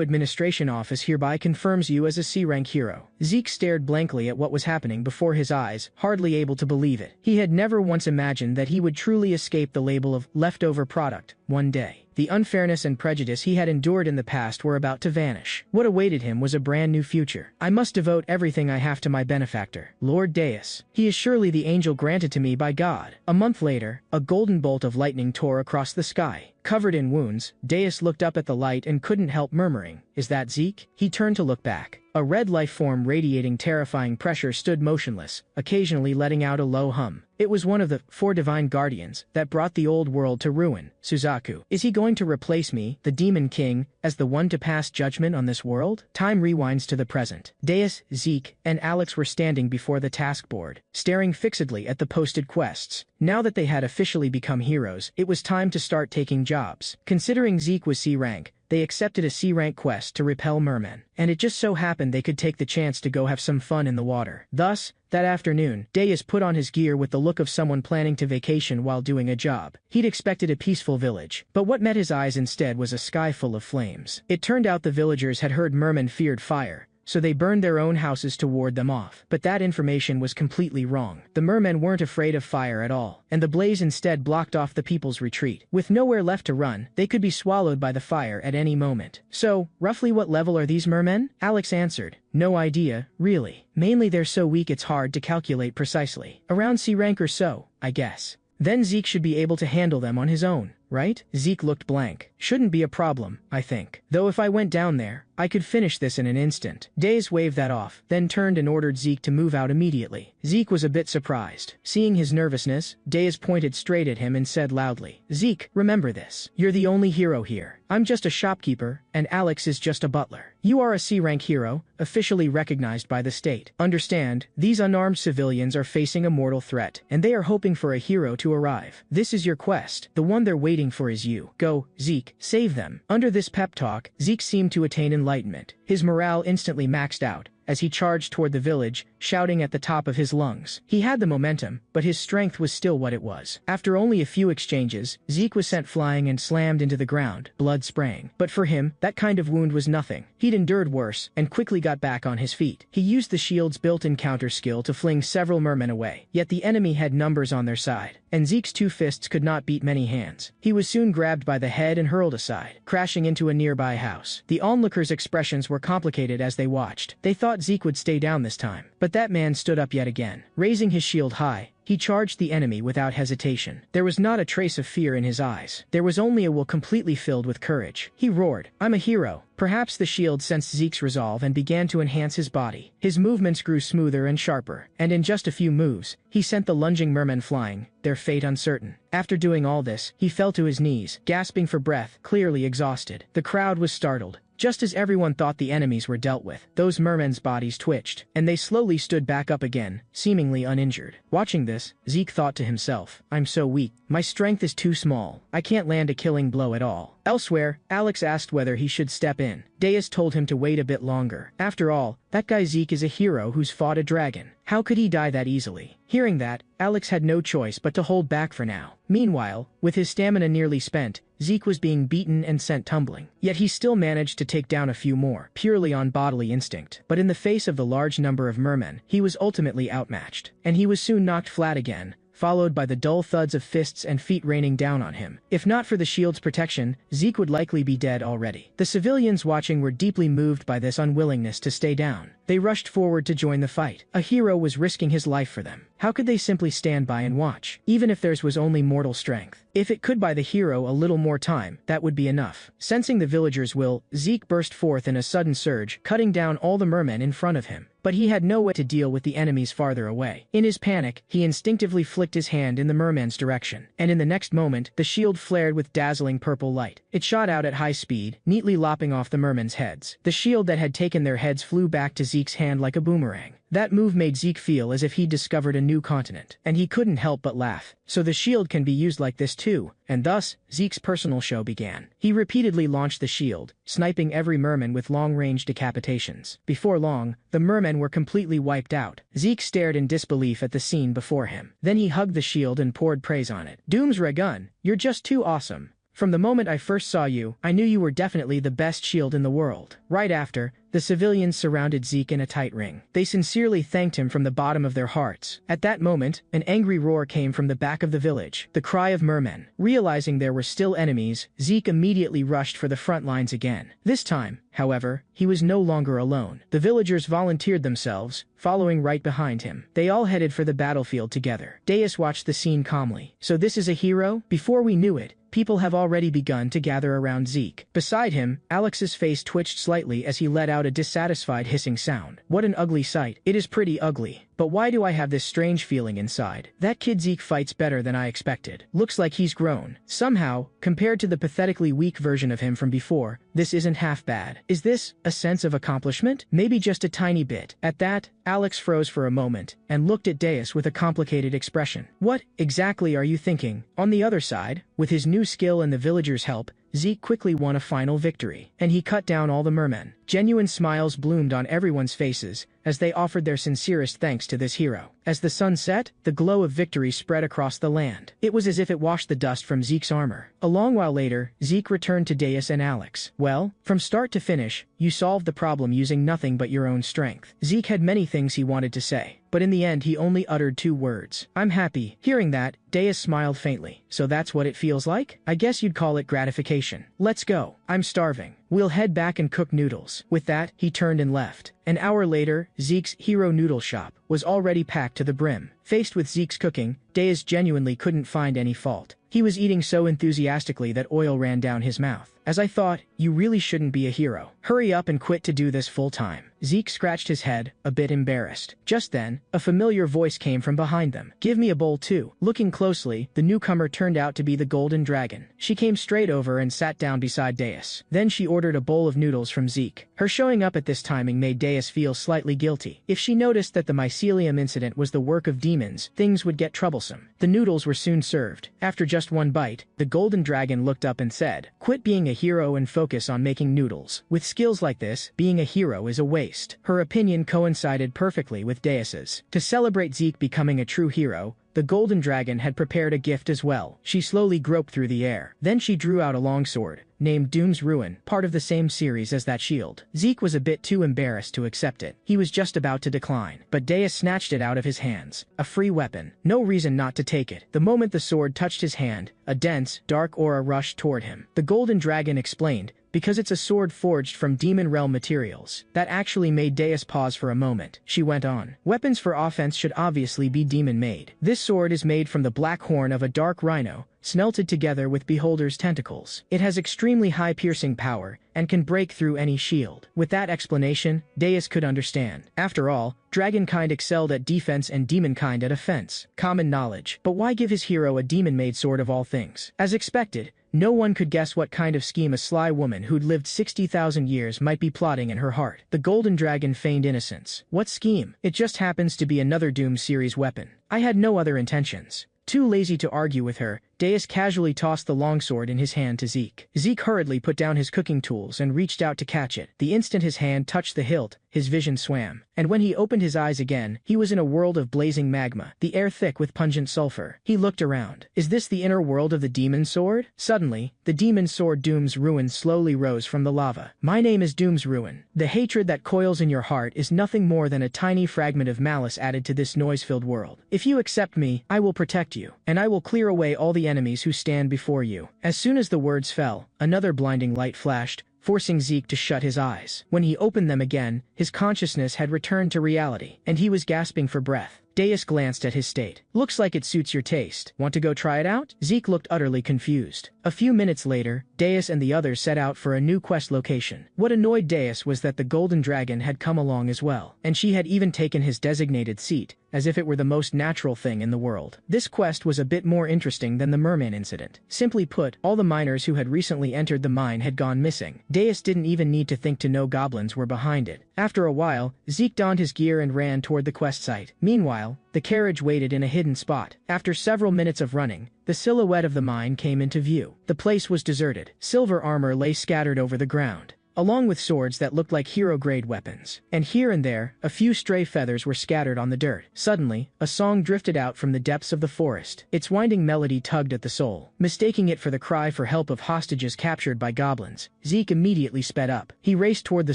S1: Administration Office hereby confirms you as a C rank hero." Zeke stared blankly at what was happening before his eyes, hardly able to believe it. He had never once imagined that he would truly escape the label of leftover product one day. The unfairness and prejudice he had endured in the past were about to vanish. What awaited him was a brand new future. "I must devote everything I have to my benefactor, Lord Deus. He is surely the angel granted to me by God." A month later, a golden bolt of lightning tore across the sky, Covered in wounds, Deus looked up at the light and couldn't help murmuring, "Is that Zeke?" He turned to look back. A red life form radiating terrifying pressure stood motionless, occasionally letting out a low hum. It was one of the 4 divine guardians that brought the old world to ruin. Suzaku. Is he going to replace me, the Demon King, as the one to pass judgment on this world? Time rewinds to the present. Deus, Zeke, and Alex were standing before the task board, staring fixedly at the posted quests. Now that they had officially become heroes, it was time to start taking jobs. Considering Zeke was C rank, they accepted a C-rank quest to repel mermen, and it just so happened they could take the chance to go have some fun in the water. Thus, that afternoon, Deus put on his gear with the look of someone planning to vacation while doing a job. He'd expected a peaceful village, but what met his eyes instead was a sky full of flames. It turned out the villagers had heard mermen feared fire, so they burned their own houses to ward them off. But that information was completely wrong. The mermen weren't afraid of fire at all, and the blaze instead blocked off the people's retreat. With nowhere left to run, they could be swallowed by the fire at any moment. So, roughly what level are these mermen? Alex answered, "No idea, really. Mainly they're so weak it's hard to calculate precisely. Around C rank or so, I guess. Then Zeke should be able to handle them on his own, right?" Zeke looked blank. "Shouldn't be a problem, I think. Though if I went down there, I could finish this in an instant." Deus waved that off, then turned and ordered Zeke to move out immediately. Zeke was a bit surprised. Seeing his nervousness, Deus pointed straight at him and said loudly, "Zeke, remember this. You're the only hero here. I'm just a shopkeeper, and Alex is just a butler. You are a C-rank hero, officially recognized by the state. Understand, these unarmed civilians are facing a mortal threat, and they are hoping for a hero to arrive. This is your quest. The one they're waiting for is you. Go, Zeke, save them." Under this pep talk, Zeke seemed to attain enlightenment. His morale instantly maxed out as he charged toward the village, shouting at the top of his lungs. He had the momentum, but his strength was still what it was. After only a few exchanges, Zeke was sent flying and slammed into the ground, blood spraying. But for him, that kind of wound was nothing. He'd endured worse, and quickly got back on his feet. He used the shield's built-in counter skill to fling several mermen away. Yet the enemy had numbers on their side, and Zeke's 2 fists could not beat many hands. He was soon grabbed by the head and hurled aside, crashing into a nearby house. The onlookers' expressions were complicated as they watched. They thought Zeke would stay down this time, but that man stood up yet again. Raising his shield high, he charged the enemy without hesitation. There was not a trace of fear in his eyes. There was only a will completely filled with courage. He roared, "I'm a hero." Perhaps the shield sensed Zeke's resolve and began to enhance his body. His movements grew smoother and sharper, and in just a few moves, he sent the lunging mermen flying, their fate uncertain. After doing all this, he fell to his knees, gasping for breath, clearly exhausted. The crowd was startled. Just as everyone thought the enemies were dealt with, those mermen's bodies twitched, and they slowly stood back up again, seemingly uninjured. Watching this, Zeke thought to himself, "I'm so weak. My strength is too small. I can't land a killing blow at all." Elsewhere, Alex asked whether he should step in. Deus told him to wait a bit longer. After all, that guy Zeke is a hero who's fought a dragon. How could he die that easily? Hearing that, Alex had no choice but to hold back for now. Meanwhile, with his stamina nearly spent, Zeke was being beaten and sent tumbling. Yet he still managed to take down a few more, purely on bodily instinct. But in the face of the large number of mermen, he was ultimately outmatched. And he was soon knocked flat again, followed by the dull thuds of fists and feet raining down on him. If not for the shield's protection, Zeke would likely be dead already. The civilians watching were deeply moved by this unwillingness to stay down. They rushed forward to join the fight. A hero was risking his life for them. How could they simply stand by and watch, even if theirs was only mortal strength? If it could buy the hero a little more time, that would be enough. Sensing the villagers' will, Zeke burst forth in a sudden surge, cutting down all the mermen in front of him. But he had no way to deal with the enemies farther away. In his panic, he instinctively flicked his hand in the merman's direction, and in the next moment, the shield flared with dazzling purple light. It shot out at high speed, neatly lopping off the mermen's heads. The shield that had taken their heads flew back to Zeke's hand like a boomerang. That move made Zeke feel as if he'd discovered a new continent, and he couldn't help but laugh. So the shield can be used like this too, and thus, Zeke's personal show began. He repeatedly launched the shield, sniping every merman with long-range decapitations. Before long, the mermen were completely wiped out. Zeke stared in disbelief at the scene before him. Then he hugged the shield and poured praise on it. "Doom's Regun, you're just too awesome. From the moment I first saw you, I knew you were definitely the best shield in the world." Right after, the civilians surrounded Zeke in a tight ring. They sincerely thanked him from the bottom of their hearts. At that moment, an angry roar came from the back of the village, the cry of mermen. Realizing there were still enemies, Zeke immediately rushed for the front lines again. This time, However, he was no longer alone. The villagers volunteered themselves, following right behind him. They all headed for the battlefield together. Deus watched the scene calmly. So this is a hero? Before we knew it, people have already begun to gather around Zeke. Beside him, Alex's face twitched slightly as he let out a dissatisfied hissing sound. What an ugly sight. It is pretty ugly. But why do I have this strange feeling inside? That kid Zeke fights better than I expected. Looks like he's grown. Somehow, compared to the pathetically weak version of him from before, this isn't half bad. Is this a sense of accomplishment? Maybe just a tiny bit. At that, Alex froze for a moment and looked at Deus with a complicated expression. What exactly are you thinking? On the other side, with his new skill and the villagers' help, Zeke quickly won a final victory, and he cut down all the mermen. Genuine smiles bloomed on everyone's faces as they offered their sincerest thanks to this hero. As the sun set, the glow of victory spread across the land. It was as if it washed the dust from Zeke's armor. A long while later, Zeke returned to Deus and Alex. Well, from start to finish, you solved the problem using nothing but your own strength. Zeke had many things he wanted to say, but in the end he only uttered 2 words. I'm happy. Hearing that, Deus smiled faintly. So that's what it feels like? I guess you'd call it gratification. Let's go. I'm starving. We'll head back and cook noodles. With that, he turned and left. An hour later, Zeke's hero noodle shop was already packed to the brim. Faced with Zeke's cooking, Deus genuinely couldn't find any fault. He was eating so enthusiastically that oil ran down his mouth. As I thought, you really shouldn't be a hero. Hurry up and quit to do this full time. Zeke scratched his head, a bit embarrassed. Just then, a familiar voice came from behind them. Give me a bowl too. Looking closely, the newcomer turned out to be the Golden Dragon. She came straight over and sat down beside Deus. Then she ordered a bowl of noodles from Zeke. Her showing up at this timing made Deus feel slightly guilty. If she noticed that the mycelium incident was the work of demons, things would get troublesome. The noodles were soon served. After just one bite, the Golden Dragon looked up and said, "Quit being a hero and focus on making noodles. With skills like this, being a hero is a waste." Her opinion coincided perfectly with Deus's. To celebrate Zeke becoming a true hero, the Golden Dragon had prepared a gift as well. She slowly groped through the air. Then she drew out a longsword, named Doom's Ruin, part of the same series as that shield. Zeke was a bit too embarrassed to accept it. He was just about to decline, but Deus snatched it out of his hands. A free weapon. No reason not to take it. The moment the sword touched his hand, a dense, dark aura rushed toward him. The Golden Dragon explained, because it's a sword forged from demon realm materials. That actually made Deus pause for a moment. She went on. Weapons for offense should obviously be demon-made. This sword is made from the black horn of a dark rhino, smelted together with Beholder's tentacles. It has extremely high piercing power, and can break through any shield. With that explanation, Deus could understand. After all, Dragonkind excelled at defense and Demonkind at offense. Common knowledge. But why give his hero a demon-made sword of all things? As expected, no one could guess what kind of scheme a sly woman who'd lived 60,000 years might be plotting in her heart. The Golden Dragon feigned innocence. What scheme? It just happens to be another Doom series weapon. I had no other intentions. Too lazy to argue with her, Deus casually tossed the longsword in his hand to Zeke. Zeke hurriedly put down his cooking tools and reached out to catch it. The instant his hand touched the hilt, his vision swam. And when he opened his eyes again, he was in a world of blazing magma, the air thick with pungent sulfur. He looked around. Is this the inner world of the demon sword? Suddenly, the demon sword Doom's Ruin slowly rose from the lava. My name is Doom's Ruin. The hatred that coils in your heart is nothing more than a tiny fragment of malice added to this noise-filled world. If you accept me, I will protect you, and I will clear away all the enemies who stand before you. As soon as the words fell, another blinding light flashed, forcing Zeke to shut his eyes. When he opened them again, his consciousness had returned to reality, and he was gasping for breath. Deus glanced at his state. Looks like it suits your taste. Want to go try it out? Zeke looked utterly confused. A few minutes later, Deus and the others set out for a new quest location. What annoyed Deus was that the Golden Dragon had come along as well, and she had even taken his designated seat, as if it were the most natural thing in the world. This quest was a bit more interesting than the merman incident. Simply put, all the miners who had recently entered the mine had gone missing. Deus didn't even need to think to know goblins were behind it. After a while, Zeke donned his gear and ran toward the quest site. Meanwhile, the carriage waited in a hidden spot. After several minutes of running, the silhouette of the mine came into view. The place was deserted. Silver armor lay scattered over the ground, along with swords that looked like hero-grade weapons. And here and there, a few stray feathers were scattered on the dirt. Suddenly, a song drifted out from the depths of the forest. Its winding melody tugged at the soul. Mistaking it for the cry for help of hostages captured by goblins, Zeke immediately sped up. He raced toward the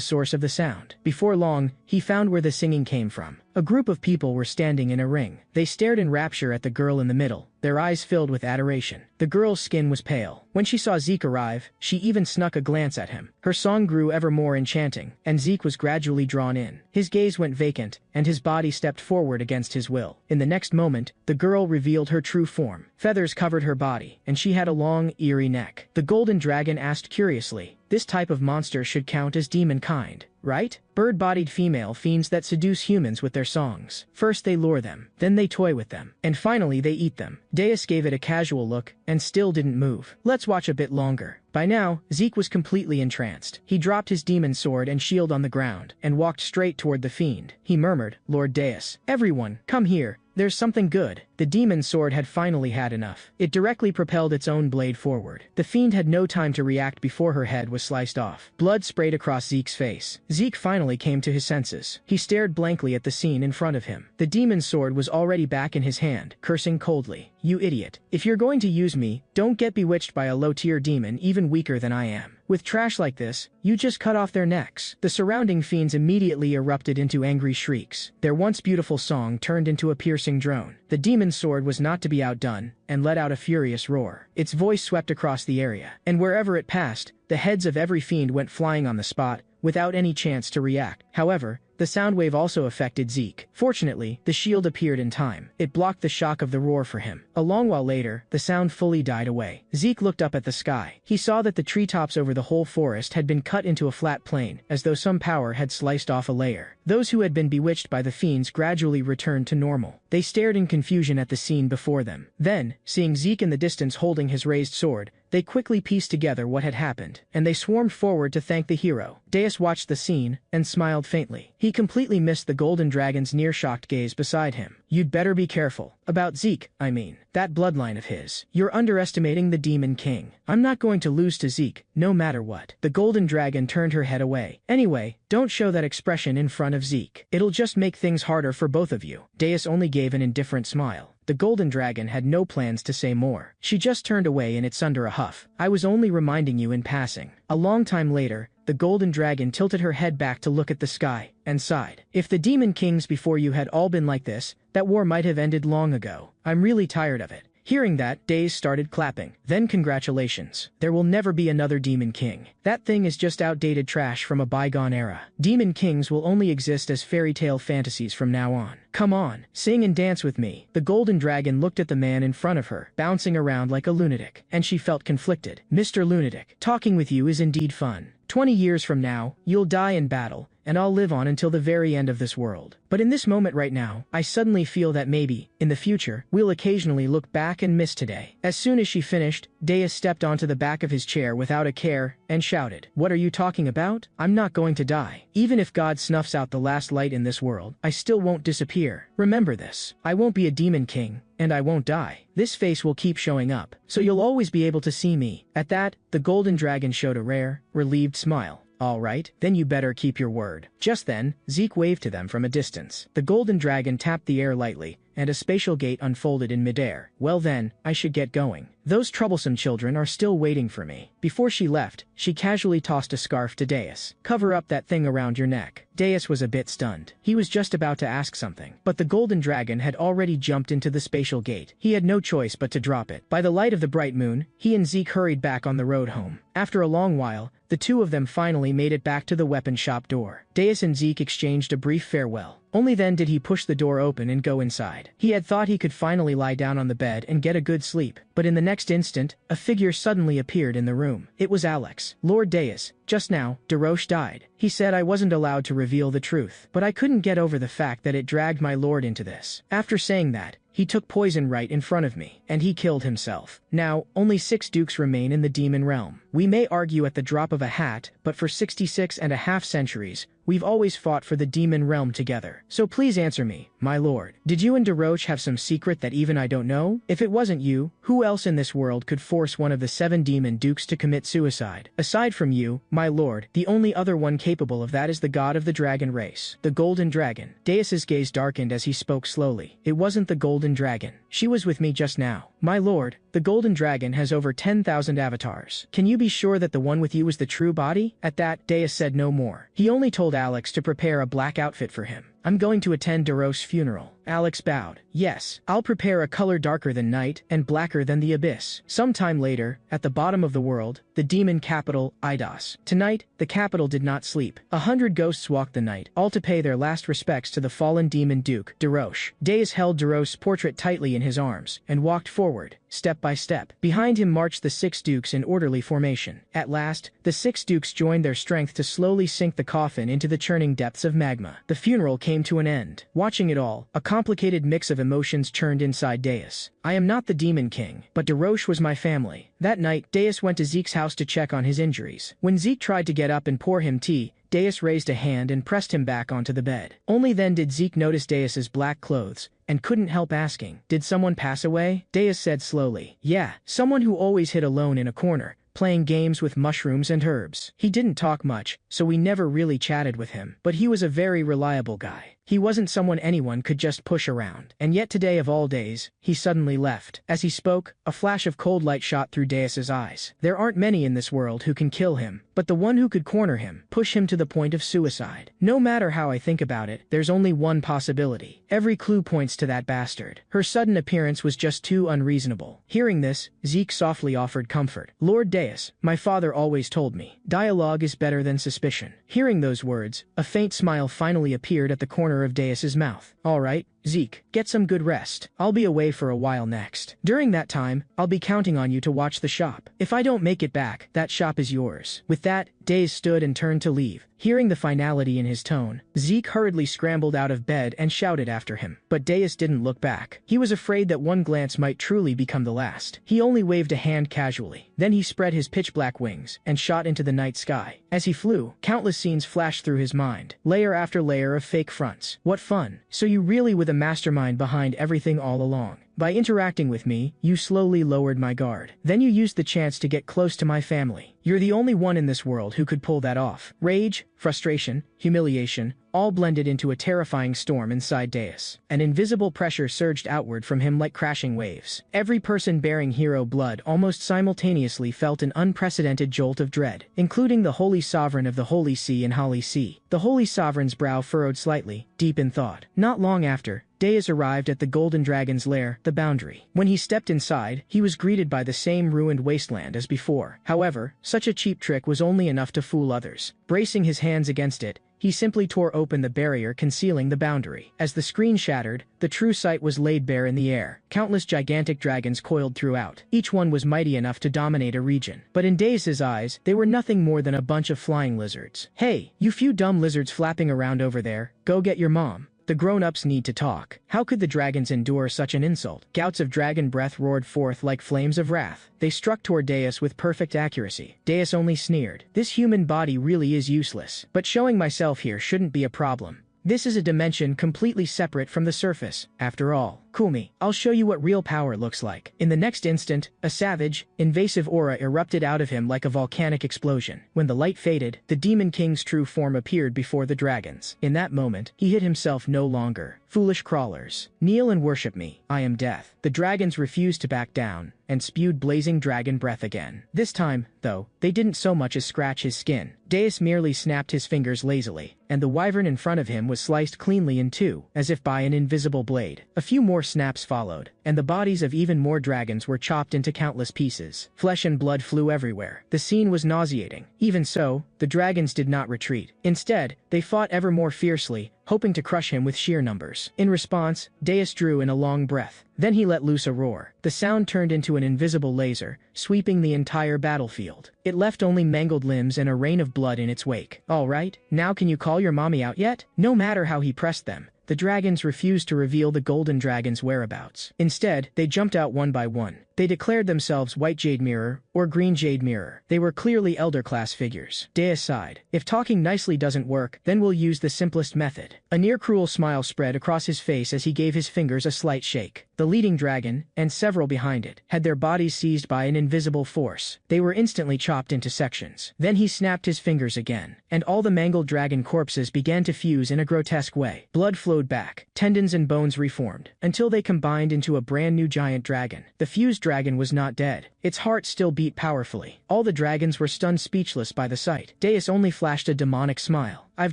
S1: source of the sound. Before long, he found where the singing came from. A group of people were standing in a ring. They stared in rapture at the girl in the middle, their eyes filled with adoration. The girl's skin was pale. When she saw Zeke arrive, she even snuck a glance at him. Her song grew ever more enchanting, and Zeke was gradually drawn in. His gaze went vacant, and his body stepped forward against his will. In the next moment, the girl revealed her true form. Feathers covered her body, and she had a long, eerie neck. The golden dragon asked curiously, "This type of monster should count as demon kind, right? Bird-bodied female fiends that seduce humans with their songs. First they lure them, then they toy with them, and finally they eat them." Deus gave it a casual look, and still didn't move. "Let's watch a bit longer." By now, Zeke was completely entranced. He dropped his demon sword and shield on the ground, and walked straight toward the fiend. He murmured, "Lord Deus, everyone, come here. There's something good." The demon sword had finally had enough. It directly propelled its own blade forward. The fiend had no time to react before her head was sliced off. Blood sprayed across Zeke's face. Zeke finally came to his senses. He stared blankly at the scene in front of him. The demon sword was already back in his hand, cursing coldly. "You idiot. If you're going to use me, don't get bewitched by a low-tier demon even weaker than I am. With trash like this, you just cut off their necks." The surrounding fiends immediately erupted into angry shrieks. Their once beautiful song turned into a piercing drone. The demon sword was not to be outdone, and let out a furious roar. Its voice swept across the area, and wherever it passed, the heads of every fiend went flying on the spot, without any chance to react. However, the sound wave also affected Zeke. Fortunately, the shield appeared in time. It blocked the shock of the roar for him. A long while later, the sound fully died away. Zeke looked up at the sky. He saw that the treetops over the whole forest had been cut into a flat plain, as though some power had sliced off a layer. Those who had been bewitched by the fiends gradually returned to normal. They stared in confusion at the scene before them. Then, seeing Zeke in the distance holding his raised sword, they quickly pieced together what had happened, and they swarmed forward to thank the hero. Deus watched the scene, and smiled faintly. He completely missed the golden dragon's near-shocked gaze beside him. "You'd better be careful. About Zeke, I mean. That bloodline of his. You're underestimating the Demon King. I'm not going to lose to Zeke, no matter what." The golden dragon turned her head away. "Anyway, don't show that expression in front of Zeke. It'll just make things harder for both of you." Deus only gave an indifferent smile. The golden dragon had no plans to say more. She just turned away and it's under a huff. "I was only reminding you in passing." A long time later, the golden dragon tilted her head back to look at the sky, and sighed. "If the demon kings before you had all been like this, that war might have ended long ago. I'm really tired of it." Hearing that, Days started clapping. "Then congratulations. There will never be another Demon King. That thing is just outdated trash from a bygone era. Demon Kings will only exist as fairy tale fantasies from now on. Come on, sing and dance with me." The golden dragon looked at the man in front of her, bouncing around like a lunatic, and she felt conflicted. "Mr. Lunatic, talking with you is indeed fun. 20 years from now, you'll die in battle, and I'll live on until the very end of this world. But in this moment right now, I suddenly feel that maybe, in the future, we'll occasionally look back and miss today." As soon as she finished, Deus stepped onto the back of his chair without a care, and shouted, "What are you talking about? I'm not going to die. Even if God snuffs out the last light in this world, I still won't disappear. Remember this. I won't be a demon king, and I won't die. This face will keep showing up, so you'll always be able to see me." At that, the golden dragon showed a rare, relieved smile. "All right, then you better keep your word." Just then, Zeke waved to them from a distance. The golden dragon tapped the air lightly, and a spatial gate unfolded in midair. "Well then, I should get going. Those troublesome children are still waiting for me." Before she left, she casually tossed a scarf to Deus. "Cover up that thing around your neck." Deus was a bit stunned. He was just about to ask something, but the golden dragon had already jumped into the spatial gate. He had no choice but to drop it. By the light of the bright moon, he and Zeke hurried back on the road home. After a long while, the two of them finally made it back to the weapon shop door. Deus and Zeke exchanged a brief farewell. Only then did he push the door open and go inside. He had thought he could finally lie down on the bed and get a good sleep, but in the next instant, a figure suddenly appeared in the room. It was Alex. "Lord Deus, just now, Daroche died. He said I wasn't allowed to reveal the truth, but I couldn't get over the fact that it dragged my lord into this. After saying that, he took poison right in front of me, and he killed himself. Now, only 6 dukes remain in the demon realm. We may argue at the drop of a hat, but for 66.5 centuries, we've always fought for the demon realm together. So please answer me, my lord. Did you and Daroche have some secret that even I don't know? If it wasn't you, who else in this world could force one of the 7 demon dukes to commit suicide? Aside from you, my lord, the only other one capable of that is the god of the dragon race, the golden dragon." Deus's gaze darkened as he spoke slowly. "It wasn't the golden dragon. She was with me just now. "My lord, the golden dragon has over 10,000 avatars. Can you be sure that the one with you is the true body?" At that, Deus said no more. He only told Alex to prepare a black outfit for him. "I'm going to attend Daros' funeral." Alex bowed. "Yes, I'll prepare a color darker than night and blacker than the abyss." Sometime later, at the bottom of the world, the demon capital, Idos. Tonight, the capital did not sleep. 100 ghosts walked the night, all to pay their last respects to the fallen demon duke, Daros. Deus held Daros' portrait tightly in his arms and walked forward, step by step. Behind him marched the 6 dukes in orderly formation. At last, the 6 dukes joined their strength to slowly sink the coffin into the churning depths of magma. The funeral came to an end. Watching it all, a complicated mix of emotions churned inside Deus. I am not the Demon King, but Darosh was my family. That night, Deus went to Zeke's house to check on his injuries. When Zeke tried to get up and pour him tea, Deus raised a hand and pressed him back onto the bed. Only then did Zeke notice Deus's black clothes, and couldn't help asking, "Did someone pass away?" Deus said slowly, "Yeah, someone who always hid alone in a corner, playing games with mushrooms and herbs. He didn't talk much, so we never really chatted with him, but he was a very reliable guy. He wasn't someone anyone could just push around. And yet today of all days, he suddenly left." As he spoke, a flash of cold light shot through Deus's eyes. There aren't many in this world who can kill him, but the one who could corner him, push him to the point of suicide. No matter how I think about it, there's only one possibility. Every clue points to that bastard. Her sudden appearance was just too unreasonable. Hearing this, Zeke softly offered comfort. "Lord Deus, my father always told me, dialogue is better than suspicion." Hearing those words, a faint smile finally appeared at the corner of Deus's mouth. "All right, Zeke, get some good rest. I'll be away for a while next. During that time, I'll be counting on you to watch the shop. If I don't make it back, that shop is yours." With that, Deus stood and turned to leave. Hearing the finality in his tone, Zeke hurriedly scrambled out of bed and shouted after him. But Deus didn't look back. He was afraid that one glance might truly become the last. He only waved a hand casually. Then he spread his pitch-black wings and shot into the night sky. As he flew, countless scenes flashed through his mind, layer after layer of fake fronts. What fun! So you really were the mastermind behind everything all along. By interacting with me, you slowly lowered my guard. Then you used the chance to get close to my family. You're the only one in this world who could pull that off. Rage, frustration, humiliation, all blended into a terrifying storm inside Deus. An invisible pressure surged outward from him like crashing waves. Every person bearing hero blood almost simultaneously felt an unprecedented jolt of dread, including the Holy Sovereign of the Holy See and Holly Sea. The Holy Sovereign's brow furrowed slightly, deep in thought. Not long after, Deus arrived at the Golden Dragon's lair, the Boundary. When he stepped inside, he was greeted by the same ruined wasteland as before. However, such a cheap trick was only enough to fool others. Bracing his hands against it, he simply tore open the barrier concealing the Boundary. As the screen shattered, the true sight was laid bare in the air. Countless gigantic dragons coiled throughout. Each one was mighty enough to dominate a region. But in Deus's eyes, they were nothing more than a bunch of flying lizards. "Hey, you few dumb lizards flapping around over there, go get your mom. The grown-ups need to talk." How could the dragons endure such an insult? Gouts of dragon breath roared forth like flames of wrath. They struck toward Deus with perfect accuracy. Deus only sneered. "This human body really is useless. But showing myself here shouldn't be a problem. This is a dimension completely separate from the surface. After all, Kumi, I'll show you what real power looks like." In the next instant, a savage, invasive aura erupted out of him like a volcanic explosion. When the light faded, the Demon King's true form appeared before the dragons. In that moment, he hid himself no longer. "Foolish crawlers, kneel and worship me. I am death." The dragons refused to back down, and spewed blazing dragon breath again. This time, though, they didn't so much as scratch his skin. Deus merely snapped his fingers lazily, and the wyvern in front of him was sliced cleanly in two, as if by an invisible blade. A few more snaps followed, and the bodies of even more dragons were chopped into countless pieces. Flesh and blood flew everywhere. The scene was nauseating. Even so, the dragons did not retreat. Instead, they fought ever more fiercely, hoping to crush him with sheer numbers. In response, Deus drew in a long breath. Then he let loose a roar. The sound turned into an invisible laser, sweeping the entire battlefield. It left only mangled limbs and a rain of blood in its wake. "All right, now can you call your mommy out yet?" No matter how he pressed them, the dragons refused to reveal the Golden Dragon's whereabouts. Instead, they jumped out one by one. They declared themselves White Jade Mirror or Green Jade Mirror. They were clearly elder-class figures. Deus sighed. "If talking nicely doesn't work, then we'll use the simplest method." A near-cruel smile spread across his face as he gave his fingers a slight shake. the leading dragon, and several behind it, had their bodies seized by an invisible force. They were instantly chopped into sections. Then he snapped his fingers again, and all the mangled dragon corpses began to fuse in a grotesque way. Blood flowed back, tendons and bones reformed, until they combined into a brand new giant dragon. The fused dragon was not dead. Its heart still beat powerfully. All the dragons were stunned speechless by the sight. Deus only flashed a demonic smile. I've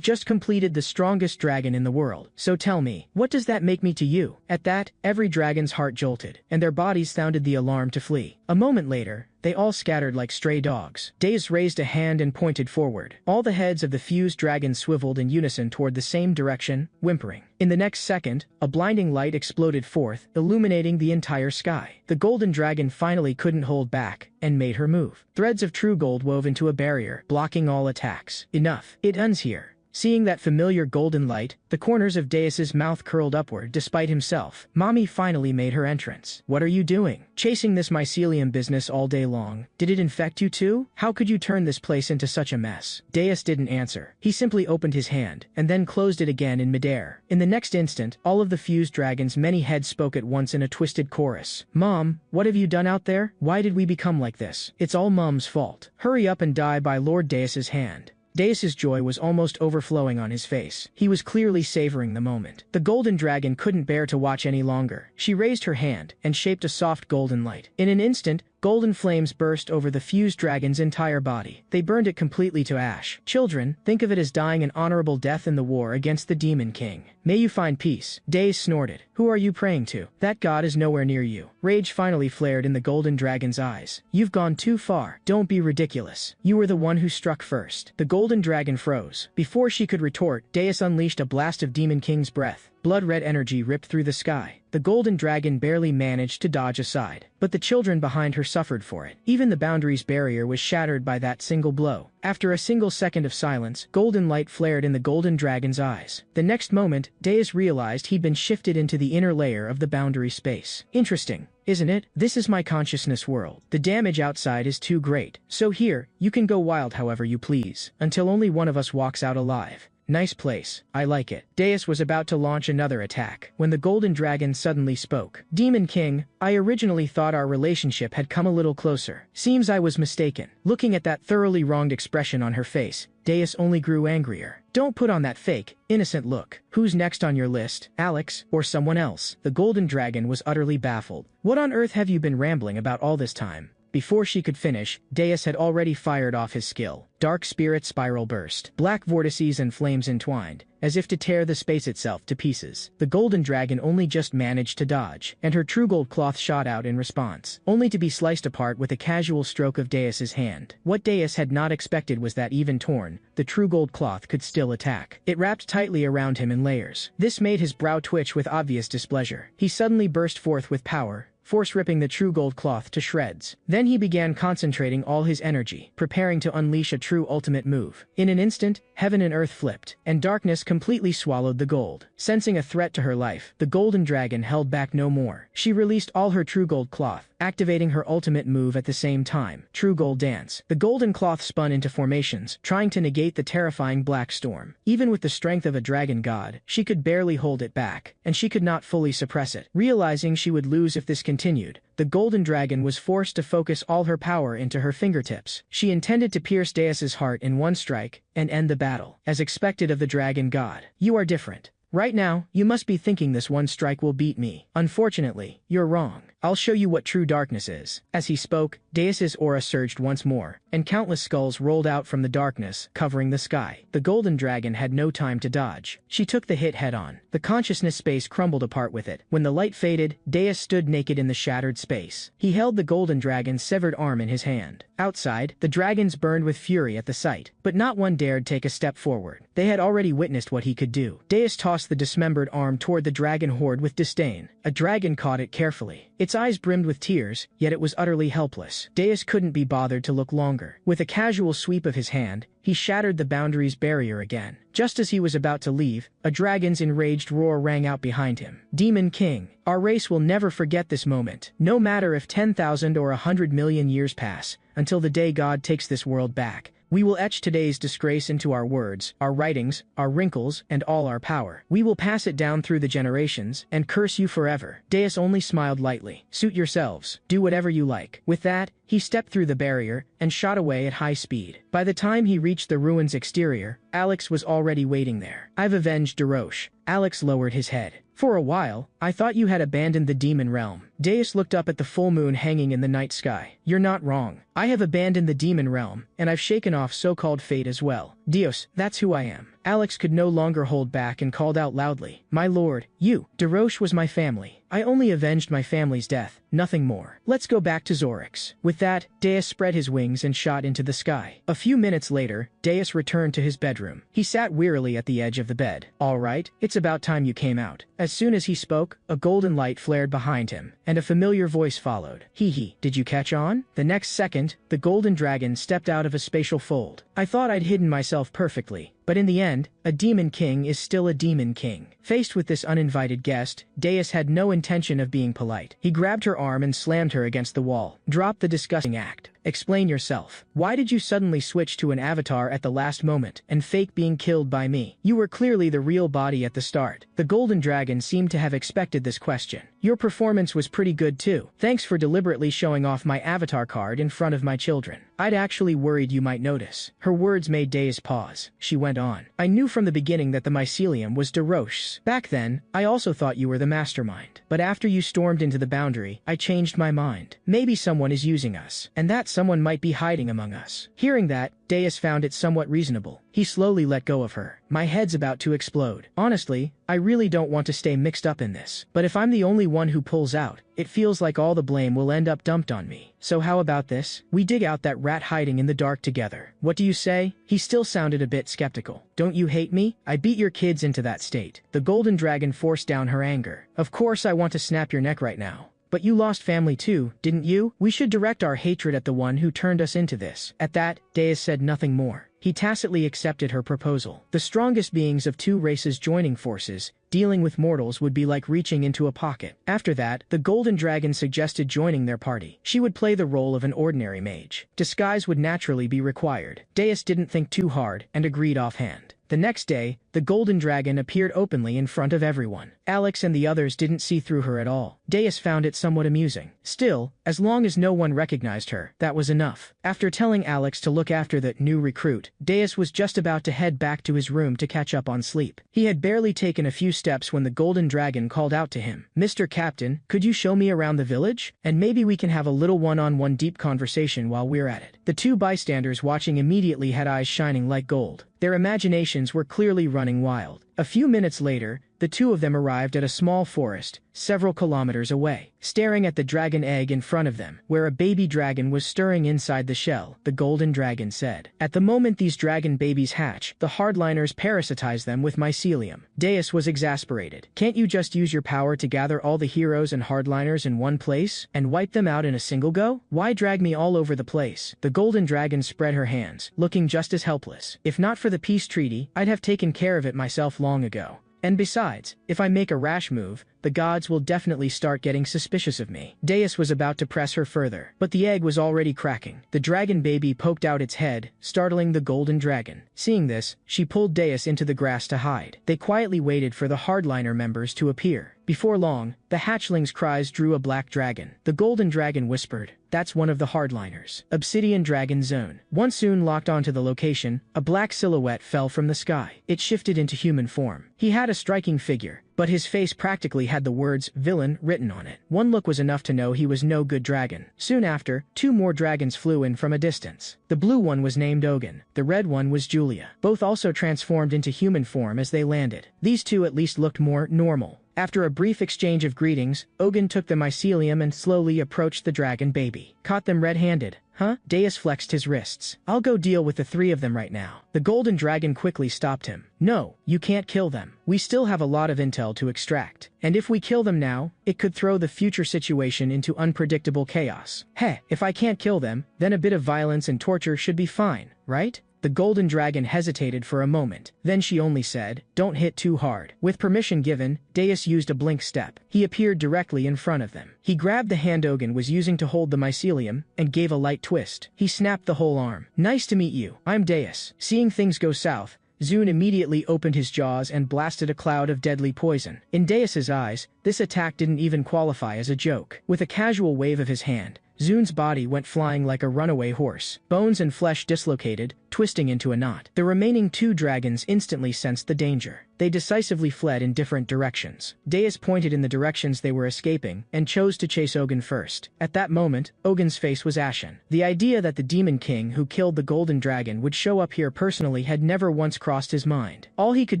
S1: just completed the strongest dragon in the world, so tell me, what does that make me to you? At that, every dragon's heart jolted, and their bodies sounded the alarm to flee. A moment later, they all scattered like stray dogs. Deus raised a hand and pointed forward. All the heads of the fused dragons swiveled in unison toward the same direction, whimpering. In the next second, a blinding light exploded forth, illuminating the entire sky. The golden dragon finally couldn't hold back, and made her move. Threads of true gold wove into a barrier, blocking all attacks. Enough. It ends here. Seeing that familiar golden light, the corners of Deus's mouth curled upward despite himself. Mommy finally made her entrance. What are you doing? Chasing this mycelium business all day long. Did it infect you too? How could you turn this place into such a mess? Deus didn't answer. He simply opened his hand, and then closed it again in midair. In the next instant, all of the fused dragon's many heads spoke at once in a twisted chorus. Mom, what have you done out there? Why did we become like this? It's all Mom's fault. Hurry up and die by Lord Deus's hand. Deus's joy was almost overflowing on his face. He was clearly savoring the moment. The golden dragon couldn't bear to watch any longer. She raised her hand and shaped a soft golden light. In an instant, golden flames burst over the fused dragon's entire body. They burned it completely to ash. Children, think of it as dying an honorable death in the war against the Demon King. May you find peace. Deus snorted. Who are you praying to? That god is nowhere near you. Rage finally flared in the golden dragon's eyes. You've gone too far. Don't be ridiculous. You were the one who struck first. The golden dragon froze. Before she could retort, Deus unleashed a blast of Demon King's breath. Blood-red energy ripped through the sky. The golden dragon barely managed to dodge aside, but the children behind her suffered for it. Even the boundary's barrier was shattered by that single blow. After a single second of silence, golden light flared in the golden dragon's eyes. The next moment, Deus realized he'd been shifted into the inner layer of the boundary space. Interesting, isn't it? This is my consciousness world. The damage outside is too great. So here, you can go wild however you please, until only one of us walks out alive. Nice place. I like it. Deus was about to launch another attack when the golden dragon suddenly spoke. Demon King, I originally thought our relationship had come a little closer. Seems I was mistaken. Looking at that thoroughly wronged expression on her face, Deus only grew angrier. Don't put on that fake, innocent look. Who's next on your list? Alex, or someone else? The golden dragon was utterly baffled. What on earth have you been rambling about all this time? Before she could finish, Deus had already fired off his skill. Dark spirit spiral burst. Black vortices and flames entwined, as if to tear the space itself to pieces. The golden dragon only just managed to dodge, and her true gold cloth shot out in response, only to be sliced apart with a casual stroke of Deus's hand. What Deus had not expected was that even torn, the true gold cloth could still attack. It wrapped tightly around him in layers. This made his brow twitch with obvious displeasure. He suddenly burst forth with power, force-ripping the true gold cloth to shreds. Then he began concentrating all his energy, preparing to unleash a true ultimate move. In an instant, heaven and earth flipped, and darkness completely swallowed the gold. Sensing a threat to her life, the golden dragon held back no more. She released all her true gold cloth, activating her ultimate move at the same time. True Gold Dance. The golden cloth spun into formations, trying to negate the terrifying black storm. Even with the strength of a dragon god, she could barely hold it back, and she could not fully suppress it. Realizing she would lose if this continued, the golden dragon was forced to focus all her power into her fingertips. She intended to pierce Deus's heart in one strike, and end the battle. As expected of the dragon god. You are different. Right now, you must be thinking this one strike will beat me. Unfortunately, you're wrong. I'll show you what true darkness is. As he spoke, Deus's aura surged once more, and countless skulls rolled out from the darkness, covering the sky. The golden dragon had no time to dodge. She took the hit head-on. The consciousness space crumbled apart with it. When the light faded, Deus stood naked in the shattered space. He held the golden dragon's severed arm in his hand. Outside, the dragons burned with fury at the sight, but not one dared take a step forward. They had already witnessed what he could do. Deus tossed the dismembered arm toward the dragon horde with disdain. A dragon caught it carefully. Its eyes brimmed with tears, yet it was utterly helpless. Deus couldn't be bothered to look longer. With a casual sweep of his hand, he shattered the boundary's barrier again. Just as he was about to leave, a dragon's enraged roar rang out behind him. Demon King, our race will never forget this moment. No matter if 10,000 or 100 million years pass, until the day God takes this world back, We will etch today's disgrace into our words, our writings, our wrinkles, and all our power. We will pass it down through the generations, and curse you forever." Deus only smiled lightly. "Suit yourselves. Do whatever you like." With that, he stepped through the barrier and shot away at high speed. By the time he reached the ruin's exterior, Alex was already waiting there. "I've avenged Darosh." Alex lowered his head. "For a while, I thought you had abandoned the demon realm." Deus looked up at the full moon hanging in the night sky. "You're not wrong. I have abandoned the demon realm, and I've shaken off so-called fate as well. Dios, that's who I am." Alex could no longer hold back and called out loudly, "My lord, you, Darosh was my family. I only avenged my family's death, nothing more. Let's go back to Zorix." With that, Deus spread his wings and shot into the sky. A few minutes later, Deus returned to his bedroom. He sat wearily at the edge of the bed. "All right, it's about time you came out." As soon as he spoke, a golden light flared behind him, and a familiar voice followed. "Hee hee, did you catch on?" The next second, the golden dragon stepped out of a spatial fold. "I thought I'd hidden myself perfectly, but in the end, a demon king is still a demon king." Faced with this uninvited guest, Deus had no intention of being polite. He grabbed her arm and slammed her against the wall. "Drop the disgusting act. Explain yourself. Why did you suddenly switch to an avatar at the last moment and fake being killed by me? You were clearly the real body at the start." The golden dragon seemed to have expected this question. "Your performance was pretty good too. Thanks for deliberately showing off my avatar card in front of my children. I'd actually worried you might notice." Her words made Deus pause. She went on. "I knew from the beginning that the mycelium was Darosh's. Back then, I also thought you were the mastermind. But after you stormed into the boundary, I changed my mind. Maybe someone is using us, and that someone might be hiding among us." Hearing that, Deus found it somewhat reasonable. He slowly let go of her. "My head's about to explode. Honestly, I really don't want to stay mixed up in this. But if I'm the only one who pulls out, it feels like all the blame will end up dumped on me. So how about this? We dig out that rat hiding in the dark together. What do you say?" He still sounded a bit skeptical. "Don't you hate me? I beat your kids into that state." The golden dragon forced down her anger. "Of course I want to snap your neck right now. But you lost family too, didn't you? We should direct our hatred at the one who turned us into this." At that, Deus said nothing more. He tacitly accepted her proposal. The strongest beings of two races joining forces, dealing with mortals would be like reaching into a pocket. After that, the golden dragon suggested joining their party. She would play the role of an ordinary mage. Disguise would naturally be required. Deus didn't think too hard and agreed offhand. The next day, the golden dragon appeared openly in front of everyone. Alex and the others didn't see through her at all. Deus found it somewhat amusing. Still, as long as no one recognized her, that was enough. After telling Alex to look after the new recruit, Deus was just about to head back to his room to catch up on sleep. He had barely taken a few steps when the golden dragon called out to him. "Mr. Captain, could you show me around the village? And maybe we can have a little one-on-one deep conversation while we're at it." The two bystanders watching immediately had eyes shining like gold. Their imaginations were clearly running wild. A few minutes later, the two of them arrived at a small forest, several kilometers away. Staring at the dragon egg in front of them, where a baby dragon was stirring inside the shell, the golden dragon said, "At the moment these dragon babies hatch, the hardliners parasitize them with mycelium." Deus was exasperated. "Can't you just use your power to gather all the heroes and hardliners in one place, and wipe them out in a single go? Why drag me all over the place?" The golden dragon spread her hands, looking just as helpless. "If not for the peace treaty, I'd have taken care of it myself long ago. And besides, if I make a rash move, the gods will definitely start getting suspicious of me." Deus was about to press her further, but the egg was already cracking. The dragon baby poked out its head, startling the golden dragon. Seeing this, she pulled Deus into the grass to hide. They quietly waited for the hardliner members to appear. Before long, the hatchling's cries drew a black dragon. The golden dragon whispered, "That's one of the hardliners. Obsidian Dragon Zone." One soon locked onto the location, a black silhouette fell from the sky. It shifted into human form. He had a striking figure, but his face practically had the words villain written on it. One look was enough to know he was no good dragon. Soon after, two more dragons flew in from a distance. The blue one was named Ogun. The red one was Julia. Both also transformed into human form as they landed. These two at least looked more normal. After a brief exchange of greetings, Ogun took the mycelium and slowly approached the dragon baby. "Caught them red-handed, huh?" Deus flexed his wrists. "I'll go deal with the three of them right now." The golden dragon quickly stopped him. "No, you can't kill them. We still have a lot of intel to extract. And if we kill them now, it could throw the future situation into unpredictable chaos. Heh, if I can't kill them, then a bit of violence and torture should be fine, right?" The golden dragon hesitated for a moment. Then she only said, "Don't hit too hard." With permission given, Deus used a blink step. He appeared directly in front of them. He grabbed the hand Ogun was using to hold the mycelium and gave a light twist. He snapped the whole arm. "Nice to meet you. I'm Deus." Seeing things go south, Zune immediately opened his jaws and blasted a cloud of deadly poison. In Deus's eyes, this attack didn't even qualify as a joke. With a casual wave of his hand, Zune's body went flying like a runaway horse. Bones and flesh dislocated, twisting into a knot. The remaining two dragons instantly sensed the danger. They decisively fled in different directions. Deus pointed in the directions they were escaping and chose to chase Ogun first. At that moment, Ogun's face was ashen. The idea that the Demon King who killed the Golden Dragon would show up here personally had never once crossed his mind. All he could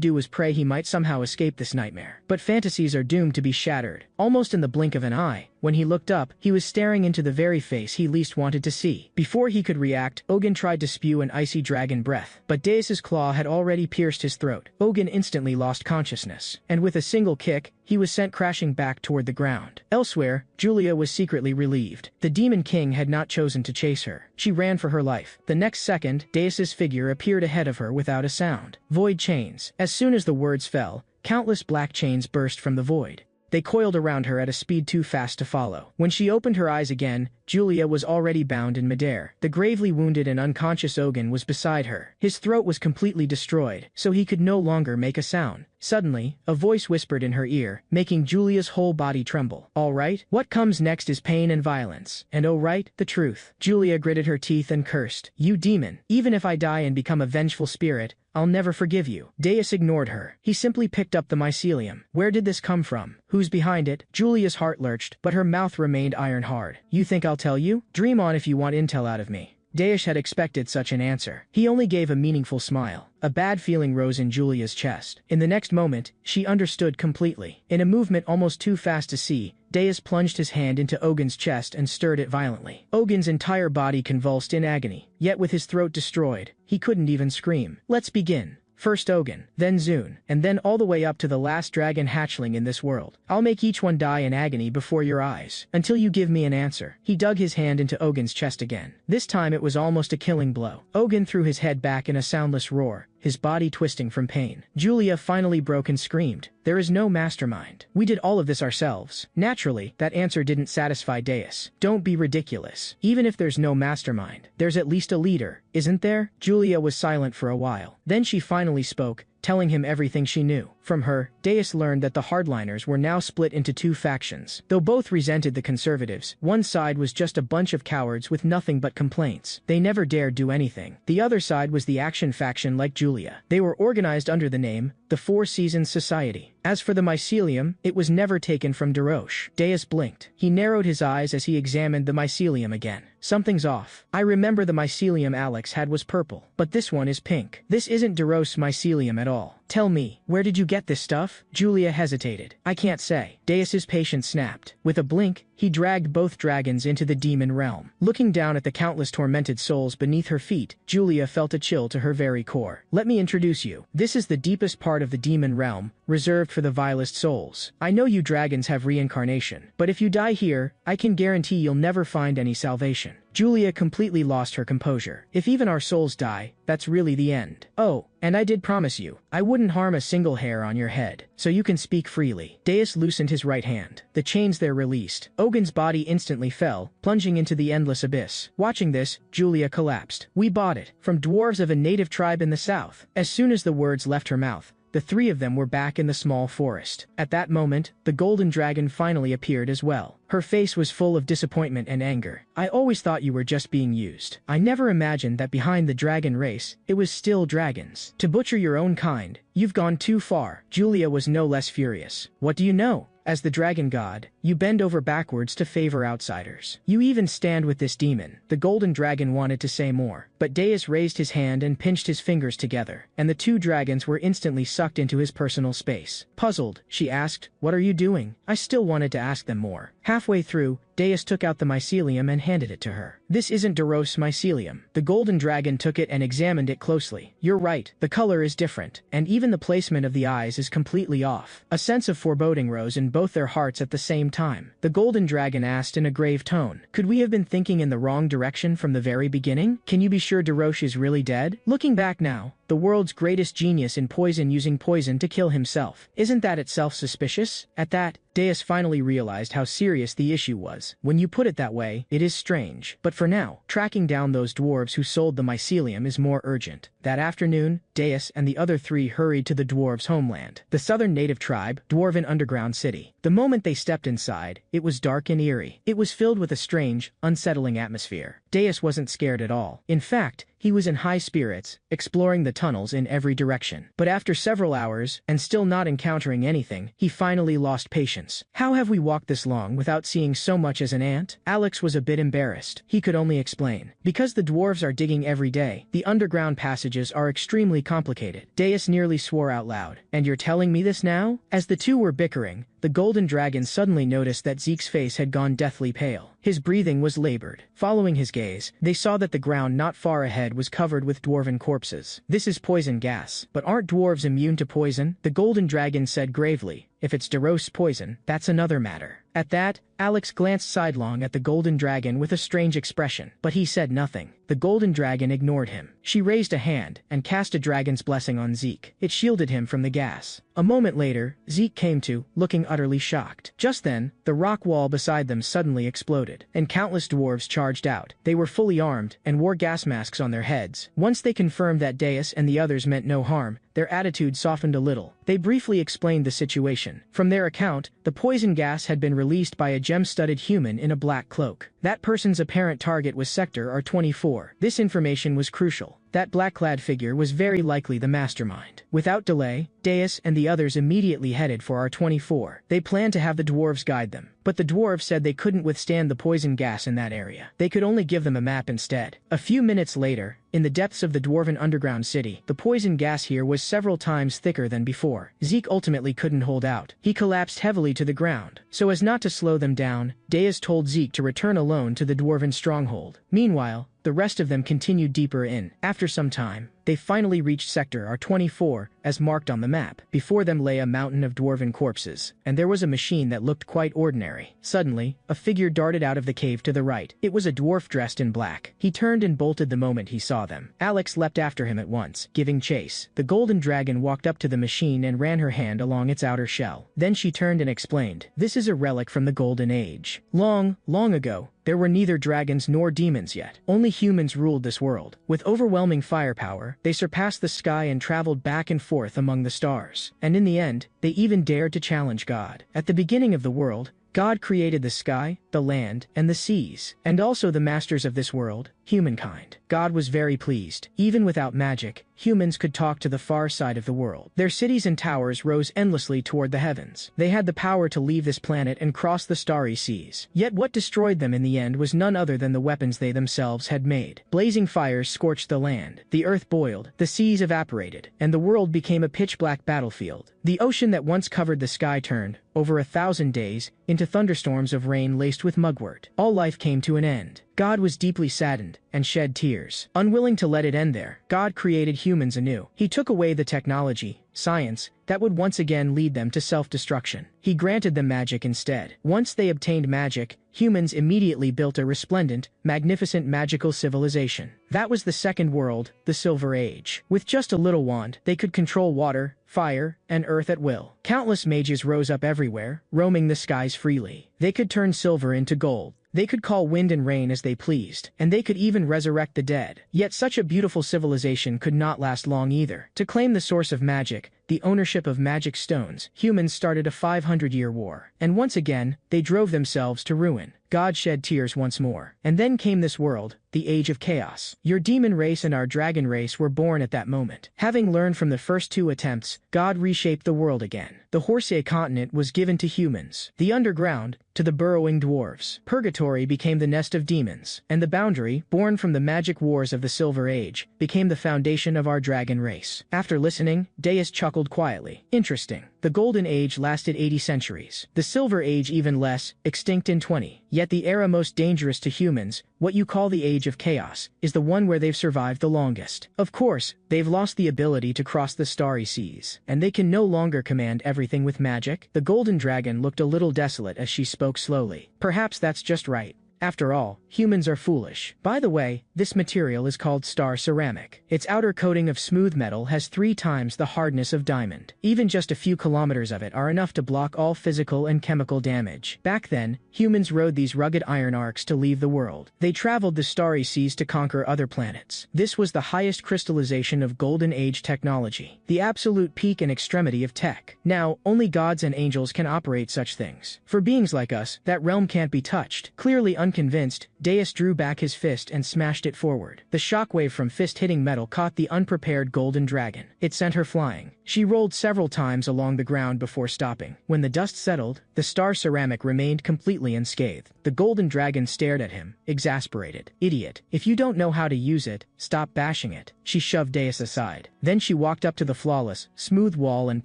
S1: do was pray he might somehow escape this nightmare. But fantasies are doomed to be shattered. Almost in the blink of an eye, when he looked up, he was staring into the very face he least wanted to see. Before he could react, Ogun tried to spew an icy dragon breath, but Deus's claw had already pierced his throat. Ogun instantly lost consciousness, and with a single kick, he was sent crashing back toward the ground. Elsewhere, Julia was secretly relieved. The Demon King had not chosen to chase her. She ran for her life. The next second, Deus's figure appeared ahead of her without a sound. Void chains. As soon as the words fell, countless black chains burst from the void. They coiled around her at a speed too fast to follow. When she opened her eyes again, Julia was already bound in midair. The gravely wounded and unconscious Ogun was beside her. His throat was completely destroyed, so he could no longer make a sound. Suddenly, a voice whispered in her ear, making Julia's whole body tremble. "All right, what comes next is pain and violence. And oh right, the truth." Julia gritted her teeth and cursed. "You demon, even if I die and become a vengeful spirit, I'll never forgive you." Deus ignored her. He simply picked up the mycelium. Where did this come from? Who's behind it? Julia's heart lurched, but her mouth remained iron hard. "You think I'll tell you? Dream on if you want intel out of me." Deus had expected such an answer. He only gave a meaningful smile. A bad feeling rose in Julia's chest. In the next moment, she understood completely. In a movement almost too fast to see, Deus plunged his hand into Ogun's chest and stirred it violently. Ogun's entire body convulsed in agony. Yet with his throat destroyed, he couldn't even scream. "Let's begin. First Ogun, then Zune, and then all the way up to the last dragon hatchling in this world. I'll make each one die in agony before your eyes, until you give me an answer." He dug his hand into Ogun's chest again. This time it was almost a killing blow. Ogun threw his head back in a soundless roar, his body twisting from pain. Julia finally broke and screamed, "There is no mastermind. We did all of this ourselves." Naturally, that answer didn't satisfy Deus. "Don't be ridiculous. Even if there's no mastermind, there's at least a leader, isn't there?" Julia was silent for a while. Then she finally spoke, telling him everything she knew. From her, Deus learned that the hardliners were now split into two factions. Though both resented the conservatives, one side was just a bunch of cowards with nothing but complaints. They never dared do anything. The other side was the action faction like Julia. They were organized under the name, the Four Seasons Society. As for the mycelium, it was never taken from Daroche. Deus blinked. He narrowed his eyes as he examined the mycelium again. "Something's off. I remember the mycelium Alex had was purple, but this one is pink. This isn't Daroche's mycelium at all. Tell me, where did you get this stuff?" Julia hesitated. "I can't say." Deus's patience snapped. With a blink, he dragged both dragons into the demon realm. Looking down at the countless tormented souls beneath her feet, Julia felt a chill to her very core. "Let me introduce you. This is the deepest part of the demon realm, reserved for the vilest souls. I know you dragons have reincarnation, but if you die here, I can guarantee you'll never find any salvation." Julia completely lost her composure. "If even our souls die, that's really the end. Oh, and I did promise you, I wouldn't harm a single hair on your head, so you can speak freely." Deus loosened his right hand. The chains there released. Ogun's body instantly fell, plunging into the endless abyss. Watching this, Julia collapsed. "We bought it, from dwarves of a native tribe in the south." As soon as the words left her mouth, the three of them were back in the small forest. At that moment, the golden dragon finally appeared as well. Her face was full of disappointment and anger. "I always thought you were just being used. I never imagined that behind the dragon race, it was still dragons. To butcher your own kind, you've gone too far." Julia was no less furious. "What do you know? As the dragon god, you bend over backwards to favor outsiders. You even stand with this demon." The golden dragon wanted to say more, but Deus raised his hand and pinched his fingers together, and the two dragons were instantly sucked into his personal space. Puzzled, she asked, "What are you doing?" I still wanted to ask them more. Halfway through, Deus took out the mycelium and handed it to her. This isn't Daros mycelium. The golden dragon took it and examined it closely. You're right, the color is different, and even the placement of the eyes is completely off. A sense of foreboding rose in both their hearts at the same time. The golden dragon asked in a grave tone, "Could we have been thinking in the wrong direction from the very beginning? Can you be sure Darosh is really dead?" Looking back now, the world's greatest genius in poison using poison to kill himself. Isn't that itself suspicious? At that, Deus finally realized how serious the issue was. When you put it that way, it is strange. But for now, tracking down those dwarves who sold the mycelium is more urgent. That afternoon, Deus and the other three hurried to the dwarves' homeland, the southern native tribe, Dwarven Underground City. The moment they stepped inside, it was dark and eerie. It was filled with a strange, unsettling atmosphere. Deus wasn't scared at all. In fact, he was in high spirits, exploring the tunnels in every direction. But after several hours, and still not encountering anything, he finally lost patience. How have we walked this long without seeing so much as an ant? Alex was a bit embarrassed. He could only explain. Because the dwarves are digging every day, the underground passages are extremely complicated. Deus nearly swore out loud. And you're telling me this now? As the two were bickering, the golden dragon suddenly noticed that Zeke's face had gone deathly pale. His breathing was labored. Following his gaze, they saw that the ground not far ahead was covered with dwarven corpses. This is poison gas. But aren't dwarves immune to poison? The golden dragon said gravely. If it's Daros poison, that's another matter. At that, Alex glanced sidelong at the golden dragon with a strange expression, but he said nothing. The golden dragon ignored him. She raised a hand and cast a dragon's blessing on Zeke. It shielded him from the gas. A moment later, Zeke came to, looking utterly shocked. Just then, the rock wall beside them suddenly exploded, and countless dwarves charged out. They were fully armed and wore gas masks on their heads. Once they confirmed that Deus and the others meant no harm, their attitude softened a little. They briefly explained the situation. From their account, the poison gas had been released by a gem-studded human in a black cloak. That person's apparent target was Sector R24. This information was crucial. That black-clad figure was very likely the mastermind. Without delay, Deus and the others immediately headed for R24. They planned to have the dwarves guide them, but the dwarves said they couldn't withstand the poison gas in that area. They could only give them a map instead. A few minutes later, in the depths of the Dwarven Underground City, the poison gas here was several times thicker than before. Zeke ultimately couldn't hold out. He collapsed heavily to the ground. So as not to slow them down, Deus told Zeke to return alone to the Dwarven stronghold. Meanwhile, the rest of them continued deeper in. After some time, they finally reached Sector R24, as marked on the map. Before them lay a mountain of dwarven corpses, and there was a machine that looked quite ordinary. Suddenly, a figure darted out of the cave to the right. It was a dwarf dressed in black. He turned and bolted the moment he saw them. Alex leapt after him at once, giving chase. The golden dragon walked up to the machine and ran her hand along its outer shell. Then she turned and explained, "This is a relic from the Golden Age. Long, long ago, there were neither dragons nor demons yet. Only humans ruled this world. With overwhelming firepower, they surpassed the sky and traveled back and forth among the stars. And in the end, they even dared to challenge God. At the beginning of the world, God created the sky, the land, and the seas, and also the masters of this world, humankind. God was very pleased. Even without magic, humans could talk to the far side of the world. Their cities and towers rose endlessly toward the heavens. They had the power to leave this planet and cross the starry seas. Yet what destroyed them in the end was none other than the weapons they themselves had made. Blazing fires scorched the land. The earth boiled, the seas evaporated, and the world became a pitch-black battlefield. The ocean that once covered the sky turned, over 1,000 days, into thunderstorms of rain laced with mugwort. All life came to an end. God was deeply saddened, and shed tears. Unwilling to let it end there, God created humans anew. He took away the technology, science, that would once again lead them to self-destruction. He granted them magic instead. Once they obtained magic, humans immediately built a resplendent, magnificent magical civilization. That was the second world, the Silver Age. With just a little wand, they could control water, fire, and earth at will. Countless mages rose up everywhere, roaming the skies freely. They could turn silver into gold. They could call wind and rain as they pleased, and they could even resurrect the dead. Yet such a beautiful civilization could not last long either. To claim the source of magic, the ownership of magic stones, humans started a 500-year war. And once again, they drove themselves to ruin. God shed tears once more. And then came this world, the Age of Chaos. Your demon race and our dragon race were born at that moment. Having learned from the first two attempts, God reshaped the world again. The Horsea continent was given to humans. The underground, to the burrowing dwarves. Purgatory became the nest of demons. And the boundary, born from the magic wars of the Silver Age, became the foundation of our dragon race. After listening, Deus chuckled chuckled quietly. Interesting. The Golden Age lasted 80 centuries. The Silver Age even less, extinct in 20. Yet the era most dangerous to humans, what you call the Age of Chaos, is the one where they've survived the longest. Of course, they've lost the ability to cross the starry seas, and they can no longer command everything with magic. The Golden Dragon looked a little desolate as she spoke slowly. Perhaps that's just right. After all, humans are foolish. By the way, this material is called star ceramic. Its outer coating of smooth metal has 3 times the hardness of diamond. Even just a few kilometers of it are enough to block all physical and chemical damage. Back then, humans rode these rugged iron arcs to leave the world. They traveled the starry seas to conquer other planets. This was the highest crystallization of Golden Age technology, the absolute peak and extremity of tech. Now, only gods and angels can operate such things. For beings like us, that realm can't be touched. Clearly unconvinced, Deus drew back his fist and smashed it forward. The shockwave from fist hitting metal caught the unprepared Golden Dragon. It sent her flying. She rolled several times along the ground before stopping. When the dust settled, the star ceramic remained completely unscathed. The Golden Dragon stared at him, exasperated. Idiot. If you don't know how to use it, stop bashing it. She shoved Deus aside. Then she walked up to the flawless, smooth wall and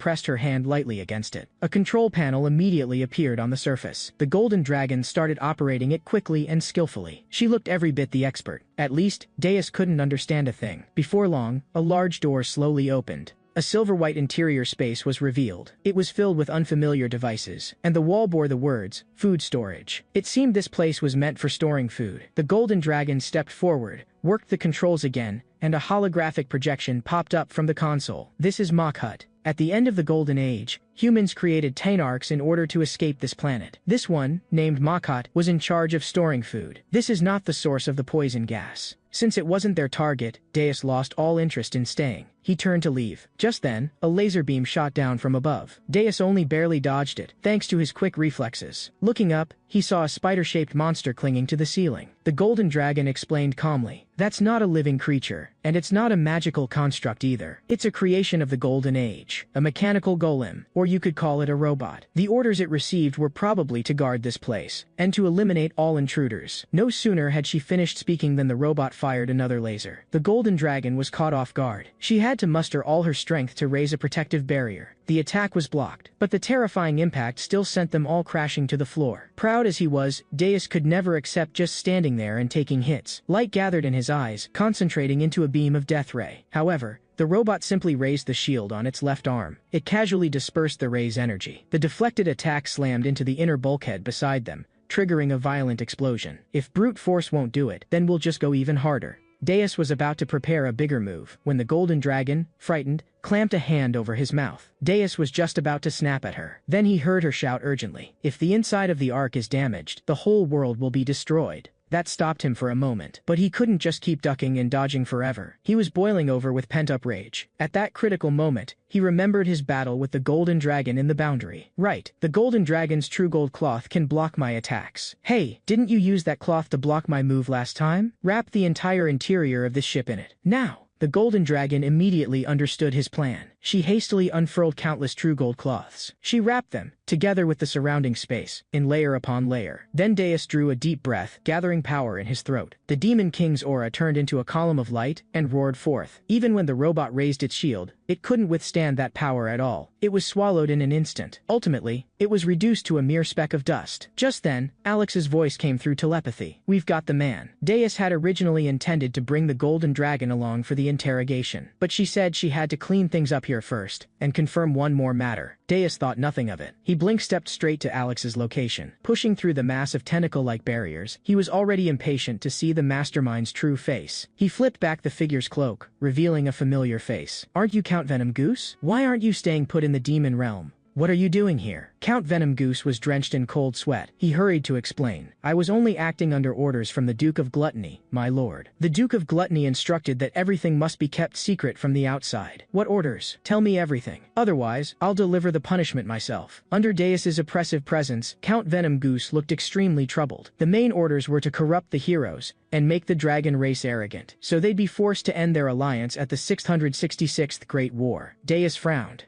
S1: pressed her hand lightly against it. A control panel immediately appeared on the surface. The Golden Dragon started operating it quickly and skillfully. She looked every bit the expert. At least, Deus couldn't understand a thing. Before long, a large door slowly opened. A silver-white interior space was revealed. It was filled with unfamiliar devices, and the wall bore the words, "Food storage." It seemed this place was meant for storing food. The Golden Dragon stepped forward, worked the controls again, and a holographic projection popped up from the console. This is Manhwa. At the end of the Golden Age, humans created Tainarchs in order to escape this planet. This one, named Manhwa, was in charge of storing food. This is not the source of the poison gas. Since it wasn't their target, Deus lost all interest in staying. He turned to leave. Just then, a laser beam shot down from above. Deus only barely dodged it, thanks to his quick reflexes. Looking up, he saw a spider-shaped monster clinging to the ceiling. The Golden Dragon explained calmly, "That's not a living creature, and it's not a magical construct either. It's a creation of the Golden Age, a mechanical golem, or you could call it a robot. The orders it received were probably to guard this place, and to eliminate all intruders." No sooner had she finished speaking than the robot fired another laser. The Golden Dragon was caught off guard. She had to muster all her strength to raise a protective barrier. The attack was blocked, but the terrifying impact still sent them all crashing to the floor. Proud as he was, Deus could never accept just standing there and taking hits. Light gathered in his eyes, concentrating into a beam of death ray. However, the robot simply raised the shield on its left arm. It casually dispersed the ray's energy. The deflected attack slammed into the inner bulkhead beside them, triggering a violent explosion. If brute force won't do it, then we'll just go even harder. Deus was about to prepare a bigger move, when the Golden Dragon, frightened, clamped a hand over his mouth. Deus was just about to snap at her. Then he heard her shout urgently, "If the inside of the Ark is damaged, the whole world will be destroyed." That stopped him for a moment, but he couldn't just keep ducking and dodging forever. He was boiling over with pent-up rage. At that critical moment, he remembered his battle with the Golden Dragon in the Boundary. Right, the Golden Dragon's true gold cloth can block my attacks. Hey, didn't you use that cloth to block my move last time? Wrap the entire interior of this ship in it. Now! The Golden Dragon immediately understood his plan. She hastily unfurled countless true gold cloths. She wrapped them, together with the surrounding space, in layer upon layer. Then Deus drew a deep breath, gathering power in his throat. The Demon King's aura turned into a column of light and roared forth. Even when the robot raised its shield, it couldn't withstand that power at all. It was swallowed in an instant. Ultimately, it was reduced to a mere speck of dust. Just then, Alex's voice came through telepathy. "We've got the man." Deus had originally intended to bring the Golden Dragon along for the interrogation, but she said she had to clean things up here first, and confirm one more matter. Deus thought nothing of it. He blink-stepped straight to Alex's location. Pushing through the mass of tentacle-like barriers, he was already impatient to see the mastermind's true face. He flipped back the figure's cloak, revealing a familiar face. "Aren't you Count Venom Goose? Why aren't you staying put in the demon realm? What are you doing here?" Count Venom Goose was drenched in cold sweat. He hurried to explain. "I was only acting under orders from the Duke of Gluttony, my lord. The Duke of Gluttony instructed that everything must be kept secret from the outside." "What orders? Tell me everything. Otherwise, I'll deliver the punishment myself." Under Deus's oppressive presence, Count Venom Goose looked extremely troubled. The main orders were to corrupt the heroes, and make the dragon race arrogant, so they'd be forced to end their alliance at the 666th Great War. Deus frowned.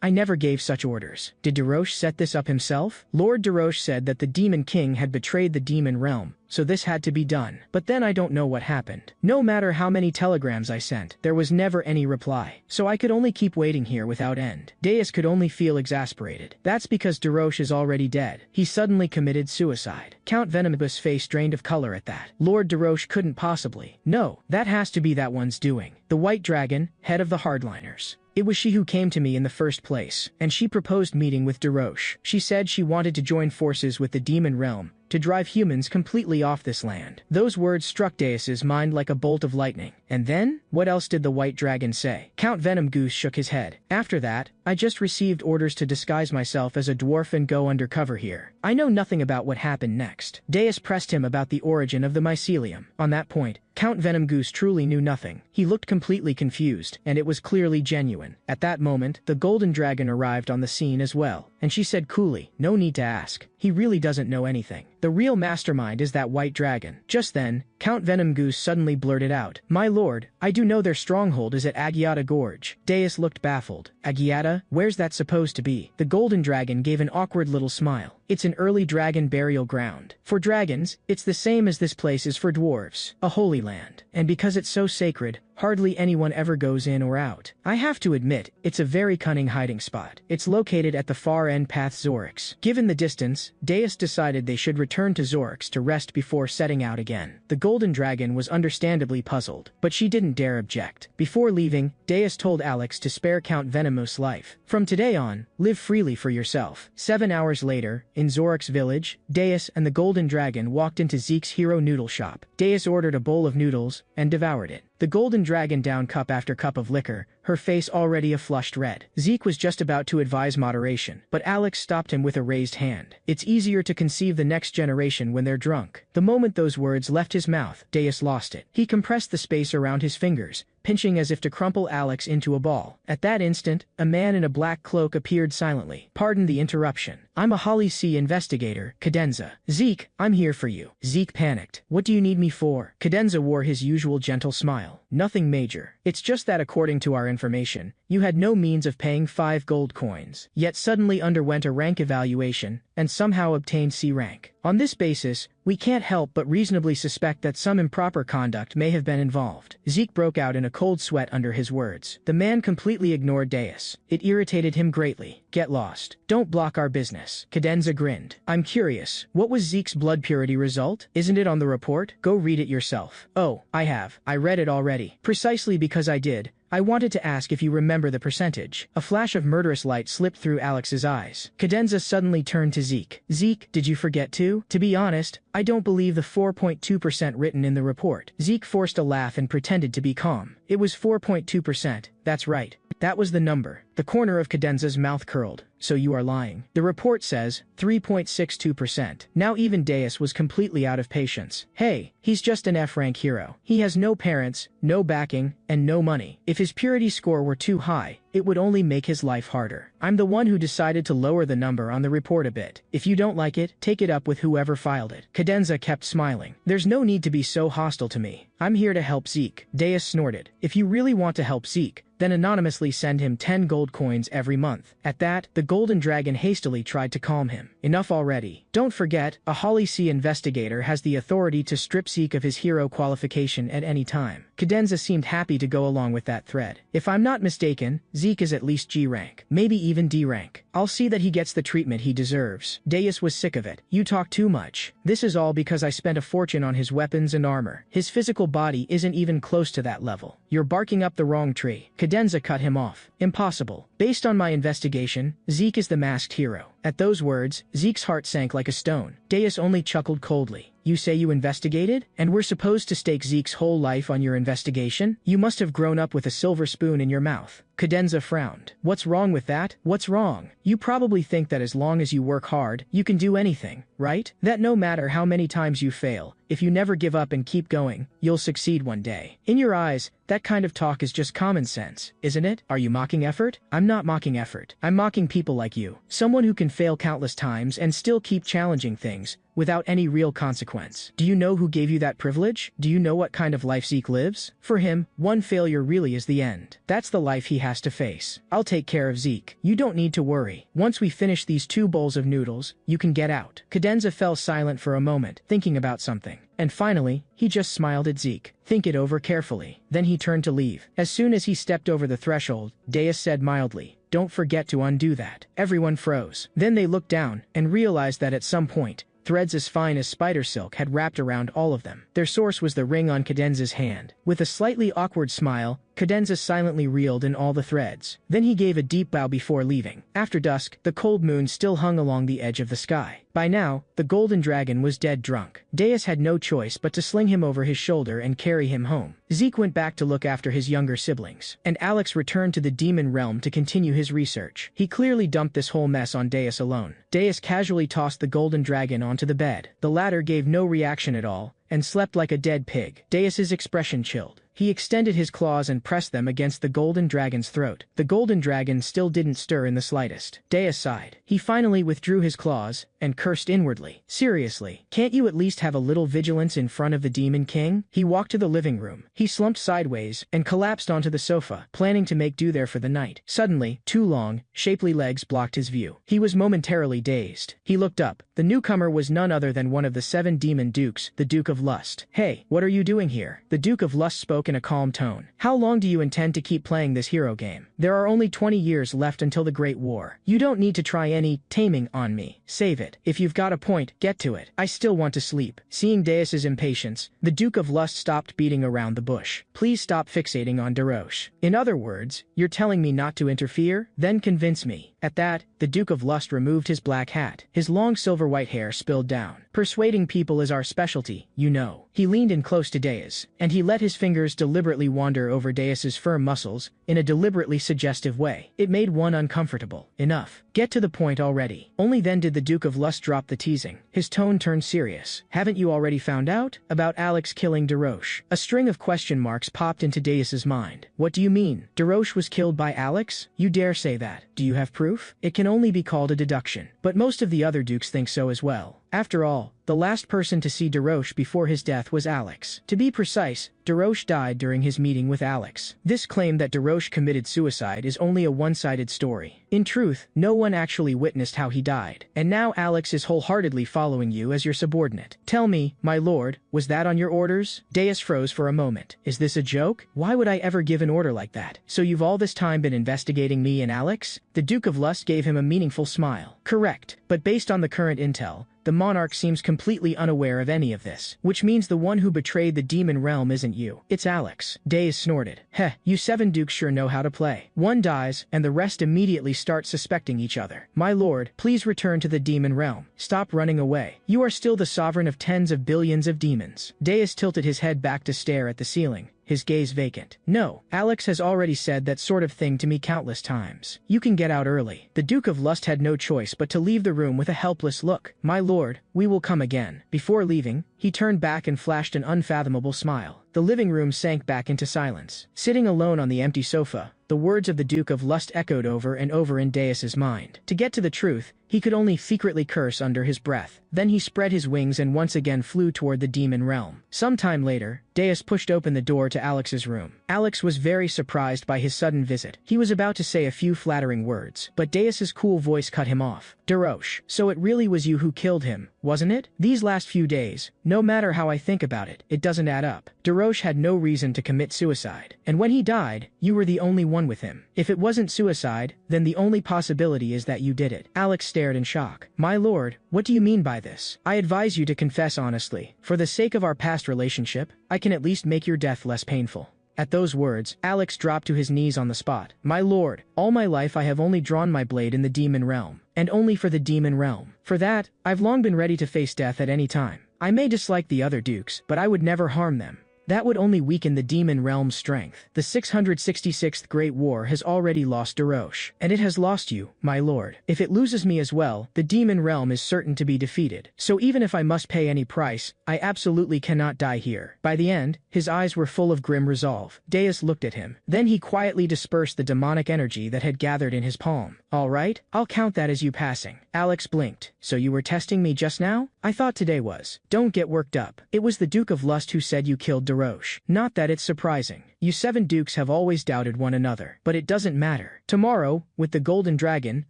S1: "I never gave such orders." "Did Deroche set this up himself? Lord Darosh said that the Demon King had betrayed the demon realm, so this had to be done. But then I don't know what happened. No matter how many telegrams I sent, there was never any reply. So I could only keep waiting here without end. Deus could only feel exasperated. That's because Darosh is already dead. He suddenly committed suicide. Count Venomibus' face drained of color at that. Lord Darosh couldn't possibly. No, that has to be that one's doing. The White Dragon, head of the Hardliners. It was she who came to me in the first place, and she proposed meeting with Darosh. She said she wanted to join forces with the demon realm, to drive humans completely off this land. Those words struck Deus's mind like a bolt of lightning. And then, what else did the White Dragon say? Count Venom Goose shook his head. After that, I just received orders to disguise myself as a dwarf and go undercover here. I know nothing about what happened next. Deus pressed him about the origin of the mycelium. On that point, Count Venom Goose truly knew nothing. He looked completely confused, and it was clearly genuine. At that moment, the Golden Dragon arrived on the scene as well, and she said coolly, "No need to ask. He really doesn't know anything. The real mastermind is that White Dragon." Just then, Count Venom Goose suddenly blurted out, "My lord, I do know their stronghold is at Agiata Gorge." Deus looked baffled. Agiata? Where's that supposed to be? The Golden Dragon gave an awkward little smile. It's an early dragon burial ground. For dragons, it's the same as this place is for dwarves, a holy land. And because it's so sacred, hardly anyone ever goes in or out. I have to admit, it's a very cunning hiding spot. It's located at the far end path Zorix. Given the distance, Deus decided they should return to Zorix to rest before setting out again. The Golden Dragon was understandably puzzled, but she didn't dare object. Before leaving, Deus told Alex to spare Count Venomous' life. From today on, live freely for yourself. 7 hours later, in Zorix village, Deus and the Golden Dragon walked into Zeke's hero noodle shop. Deus ordered a bowl of noodles and devoured it. The Golden Dragon downed cup after cup of liquor, her face already a flushed red. Zeke was just about to advise moderation, but Alex stopped him with a raised hand. It's easier to conceive the next generation when they're drunk. The moment those words left his mouth, Deus lost it. He compressed the space around his fingers, pinching as if to crumple Alex into a ball. At that instant, a man in a black cloak appeared silently. "Pardon the interruption. I'm a Holly C investigator, Cadenza." "Zeke, I'm here for you." Zeke panicked. "What do you need me for?" Cadenza wore his usual gentle smile. "Nothing major. It's just that according to our information, you had no means of paying 5 gold coins, yet suddenly underwent a rank evaluation, and somehow obtained C rank. On this basis, we can't help but reasonably suspect that some improper conduct may have been involved." Zeke broke out in a cold sweat under his words. The man completely ignored Deus. It irritated him greatly. "Get lost. Don't block our business." Cadenza grinned. "I'm curious, what was Zeke's blood purity result? Isn't it on the report? Go read it yourself." "Oh, I have. I read it already." "Precisely because I did. I wanted to ask if you remember the percentage." A flash of murderous light slipped through Alex's eyes. Cadenza suddenly turned to Zeke. "Zeke, did you forget to? To be honest, I don't believe the 4.2% written in the report." Zeke forced a laugh and pretended to be calm. "It was 4.2%, that's right. That was the number." The corner of Cadenza's mouth curled. "So you are lying. The report says 3.62%. Now even Deus was completely out of patience. "Hey, he's just an F-rank hero. He has no parents, no backing, and no money. If his purity score were too high, it would only make his life harder. I'm the one who decided to lower the number on the report a bit. If you don't like it, take it up with whoever filed it." Cadenza kept smiling. "There's no need to be so hostile to me. I'm here to help Zeke." Deus snorted. "If you really want to help Zeke, then anonymously send him 10 gold coins every month." At that, the Golden Dragon hastily tried to calm him. "Enough already. Don't forget, a Holly C investigator has the authority to strip Zeke of his hero qualification at any time." Cadenza seemed happy to go along with that thread. "If I'm not mistaken, Zeke is at least G rank, maybe even D rank. I'll see that he gets the treatment he deserves." Deus was sick of it. "You talk too much. This is all because I spent a fortune on his weapons and armor. His physical body isn't even close to that level. You're barking up the wrong tree." Cadenza cut him off. "Impossible. Based on my investigation, Zeke is the masked hero." At those words, Zeke's heart sank like a stone. Deus only chuckled coldly. "You say you investigated? And we're supposed to stake Zeke's whole life on your investigation? You must have grown up with a silver spoon in your mouth." Cadenza frowned. "What's wrong with that? What's wrong? You probably think that as long as you work hard, you can do anything, right? That no matter how many times you fail, if you never give up and keep going, you'll succeed one day. In your eyes, that kind of talk is just common sense, isn't it? Are you mocking effort?" "I'm not mocking effort. I'm mocking people like you. Someone who can fail countless times and still keep challenging things, without any real consequence. Do you know who gave you that privilege? Do you know what kind of life Zeke lives? For him, one failure really is the end. That's the life he has to face. I'll take care of Zeke. You don't need to worry. Once we finish these 2 bowls of noodles, you can get out. Cadenza fell silent for a moment, thinking about something. And finally, he just smiled at Zeke. Think it over carefully. Then he turned to leave. As soon as he stepped over the threshold, Deus said mildly, "Don't forget to undo that." Everyone froze. Then they looked down and realized that at some point, threads as fine as spider silk had wrapped around all of them. Their source was the ring on Cadenza's hand. With a slightly awkward smile, Cadenza silently reeled in all the threads. Then he gave a deep bow before leaving. After dusk, the cold moon still hung along the edge of the sky. By now, the golden dragon was dead drunk. Deus had no choice but to sling him over his shoulder and carry him home. Zeke went back to look after his younger siblings, and Alex returned to the demon realm to continue his research. He clearly dumped this whole mess on Deus alone. Deus casually tossed the golden dragon onto the bed. The latter gave no reaction at all, and slept like a dead pig. Deus's expression chilled. He extended his claws and pressed them against the golden dragon's throat. The golden dragon still didn't stir in the slightest. Deus sighed. He finally withdrew his claws, and cursed inwardly. Seriously, can't you at least have a little vigilance in front of the Demon King? He walked to the living room. He slumped sideways, and collapsed onto the sofa, planning to make do there for the night. Suddenly, 2 long, shapely legs blocked his view. He was momentarily dazed. He looked up. The newcomer was none other than one of the 7 demon dukes, the Duke of Lust. "Hey, what are you doing here?" The Duke of Lust spoke in a calm tone. "How long do you intend to keep playing this hero game? There are only 20 years left until the Great War. You don't need to try any taming on me. Save it. If you've got a point, get to it. I still want to sleep." Seeing Deus's impatience, the Duke of Lust stopped beating around the bush. "Please stop fixating on Daroche. In other words, you're telling me not to interfere? Then convince me." At that, the Duke of Lust removed his black hat. His long silver-white hair spilled down. "Persuading people is our specialty, you know." He leaned in close to Deus, and he let his fingers deliberately wander over Deus's firm muscles in a deliberately suggestive way. It made one uncomfortable. "Enough. Get to the point already." Only then did the Duke of Lust drop the teasing. His tone turned serious. "Haven't you already found out about Alex killing Daroche?" A string of question marks popped into Deus's mind. "What do you mean? Daroche was killed by Alex? You dare say that? Do you have proof?" "It can only be called a deduction. But most of the other dukes think so as well. After all, the last person to see Daroche before his death was Alex. To be precise, Daroche died during his meeting with Alex. This claim that Daroche committed suicide is only a one-sided story. In truth, no one actually witnessed how he died. And now Alex is wholeheartedly following you as your subordinate. Tell me, my lord, was that on your orders?" Deus froze for a moment. "Is this a joke? Why would I ever give an order like that? So you've all this time been investigating me and Alex?" The Duke of Lust gave him a meaningful smile. "Correct. But based on the current intel, the monarch seems completely unaware of any of this, which means the one who betrayed the demon realm isn't you. It's Alex." Deus snorted. "Heh, you 7 dukes sure know how to play. One dies, and the rest immediately start suspecting each other. My lord, please return to the demon realm. Stop running away. You are still the sovereign of tens of billions of demons." Deus tilted his head back to stare at the ceiling, his gaze vacant. "No, Alex has already said that sort of thing to me countless times. You can get out early." The Duke of Lust had no choice but to leave the room with a helpless look. "My lord, we will come again." Before leaving, he turned back and flashed an unfathomable smile. The living room sank back into silence. Sitting alone on the empty sofa, the words of the Duke of Lust echoed over and over in Deus's mind. To get to the truth, he could only secretly curse under his breath. Then he spread his wings and once again flew toward the demon realm. Some time later, Deus pushed open the door to Alex's room. Alex was very surprised by his sudden visit. He was about to say a few flattering words, but Deus's cool voice cut him off. "Daroche, so it really was you who killed him, wasn't it? These last few days, no matter how I think about it, it doesn't add up. Daroche had no reason to commit suicide. And when he died, you were the only one with him. If it wasn't suicide, then the only possibility is that you did it." Alex stared in shock. "My lord, what do you mean by this? I advise you to confess honestly. For the sake of our past relationship, I can at least make your death less painful." At those words, Alex dropped to his knees on the spot. "My lord, all my life I have only drawn my blade in the demon realm, and only for the demon realm. For that, I've long been ready to face death at any time. I may dislike the other dukes, but I would never harm them. That would only weaken the demon realm's strength. The 666th Great War has already lost Darosh, and it has lost you, my lord. If it loses me as well, the demon realm is certain to be defeated. So even if I must pay any price, I absolutely cannot die here. By the end, his eyes were full of grim resolve. Deus looked at him. Then he quietly dispersed the demonic energy that had gathered in his palm. All right, I'll count that as you passing. Alex blinked. So you were testing me just now? I thought today was. Don't get worked up. It was the Duke of Lust who said you killed Darosh. Not that it's surprising. You 7 dukes have always doubted one another. But it doesn't matter. Tomorrow, with the Golden Dragon,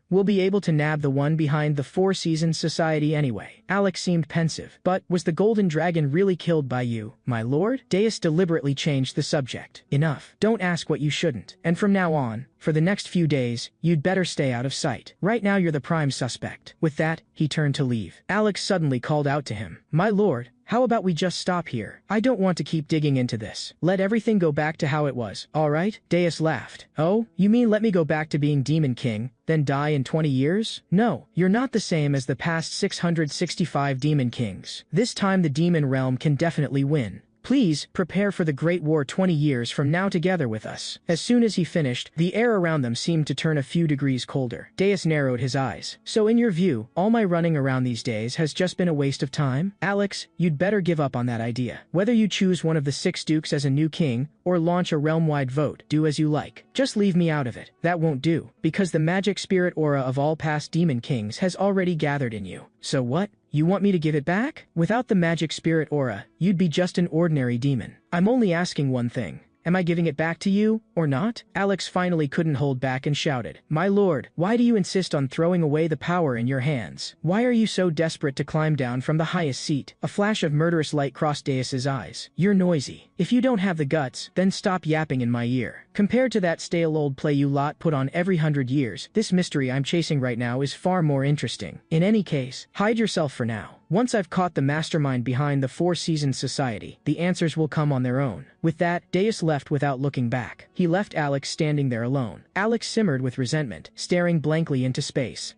S1: we'll be able to nab the one behind the Four Seasons Society anyway. Alex seemed pensive. But was the Golden Dragon really killed by you, my lord? Deus deliberately changed the subject. Enough. Don't ask what you shouldn't. And from now on, for the next few days, you'd better stay out of sight. Right now you're the prime suspect. With that, he turned to leave. Alex suddenly called out to him. My lord, how about we just stop here? I don't want to keep digging into this. Let everything go back to how it was, all right? Deus laughed. Oh, you mean let me go back to being Demon King, then die in 20 years? No, you're not the same as the past 665 Demon Kings. This time the Demon Realm can definitely win. Please, prepare for the Great War 20 years from now together with us. As soon as he finished, the air around them seemed to turn a few degrees colder. Deus narrowed his eyes. So in your view, all my running around these days has just been a waste of time? Alex, you'd better give up on that idea. Whether you choose one of the 6 dukes as a new king, or launch a realm-wide vote, do as you like. Just leave me out of it. That won't do, because the magic spirit aura of all past demon kings has already gathered in you. So what? You want me to give it back? Without the magic spirit aura, you'd be just an ordinary demon. I'm only asking one thing. Am I giving it back to you, or not? Alex finally couldn't hold back and shouted. My lord, why do you insist on throwing away the power in your hands? Why are you so desperate to climb down from the highest seat? A flash of murderous light crossed Deus's eyes. You're noisy. If you don't have the guts, then stop yapping in my ear. Compared to that stale old play you lot put on every 100 years, this mystery I'm chasing right now is far more interesting. In any case, hide yourself for now. Once I've caught the mastermind behind the Four Seasons Society, the answers will come on their own. With that, Deus left without looking back. He left Alex standing there alone. Alex simmered with resentment, staring blankly into space.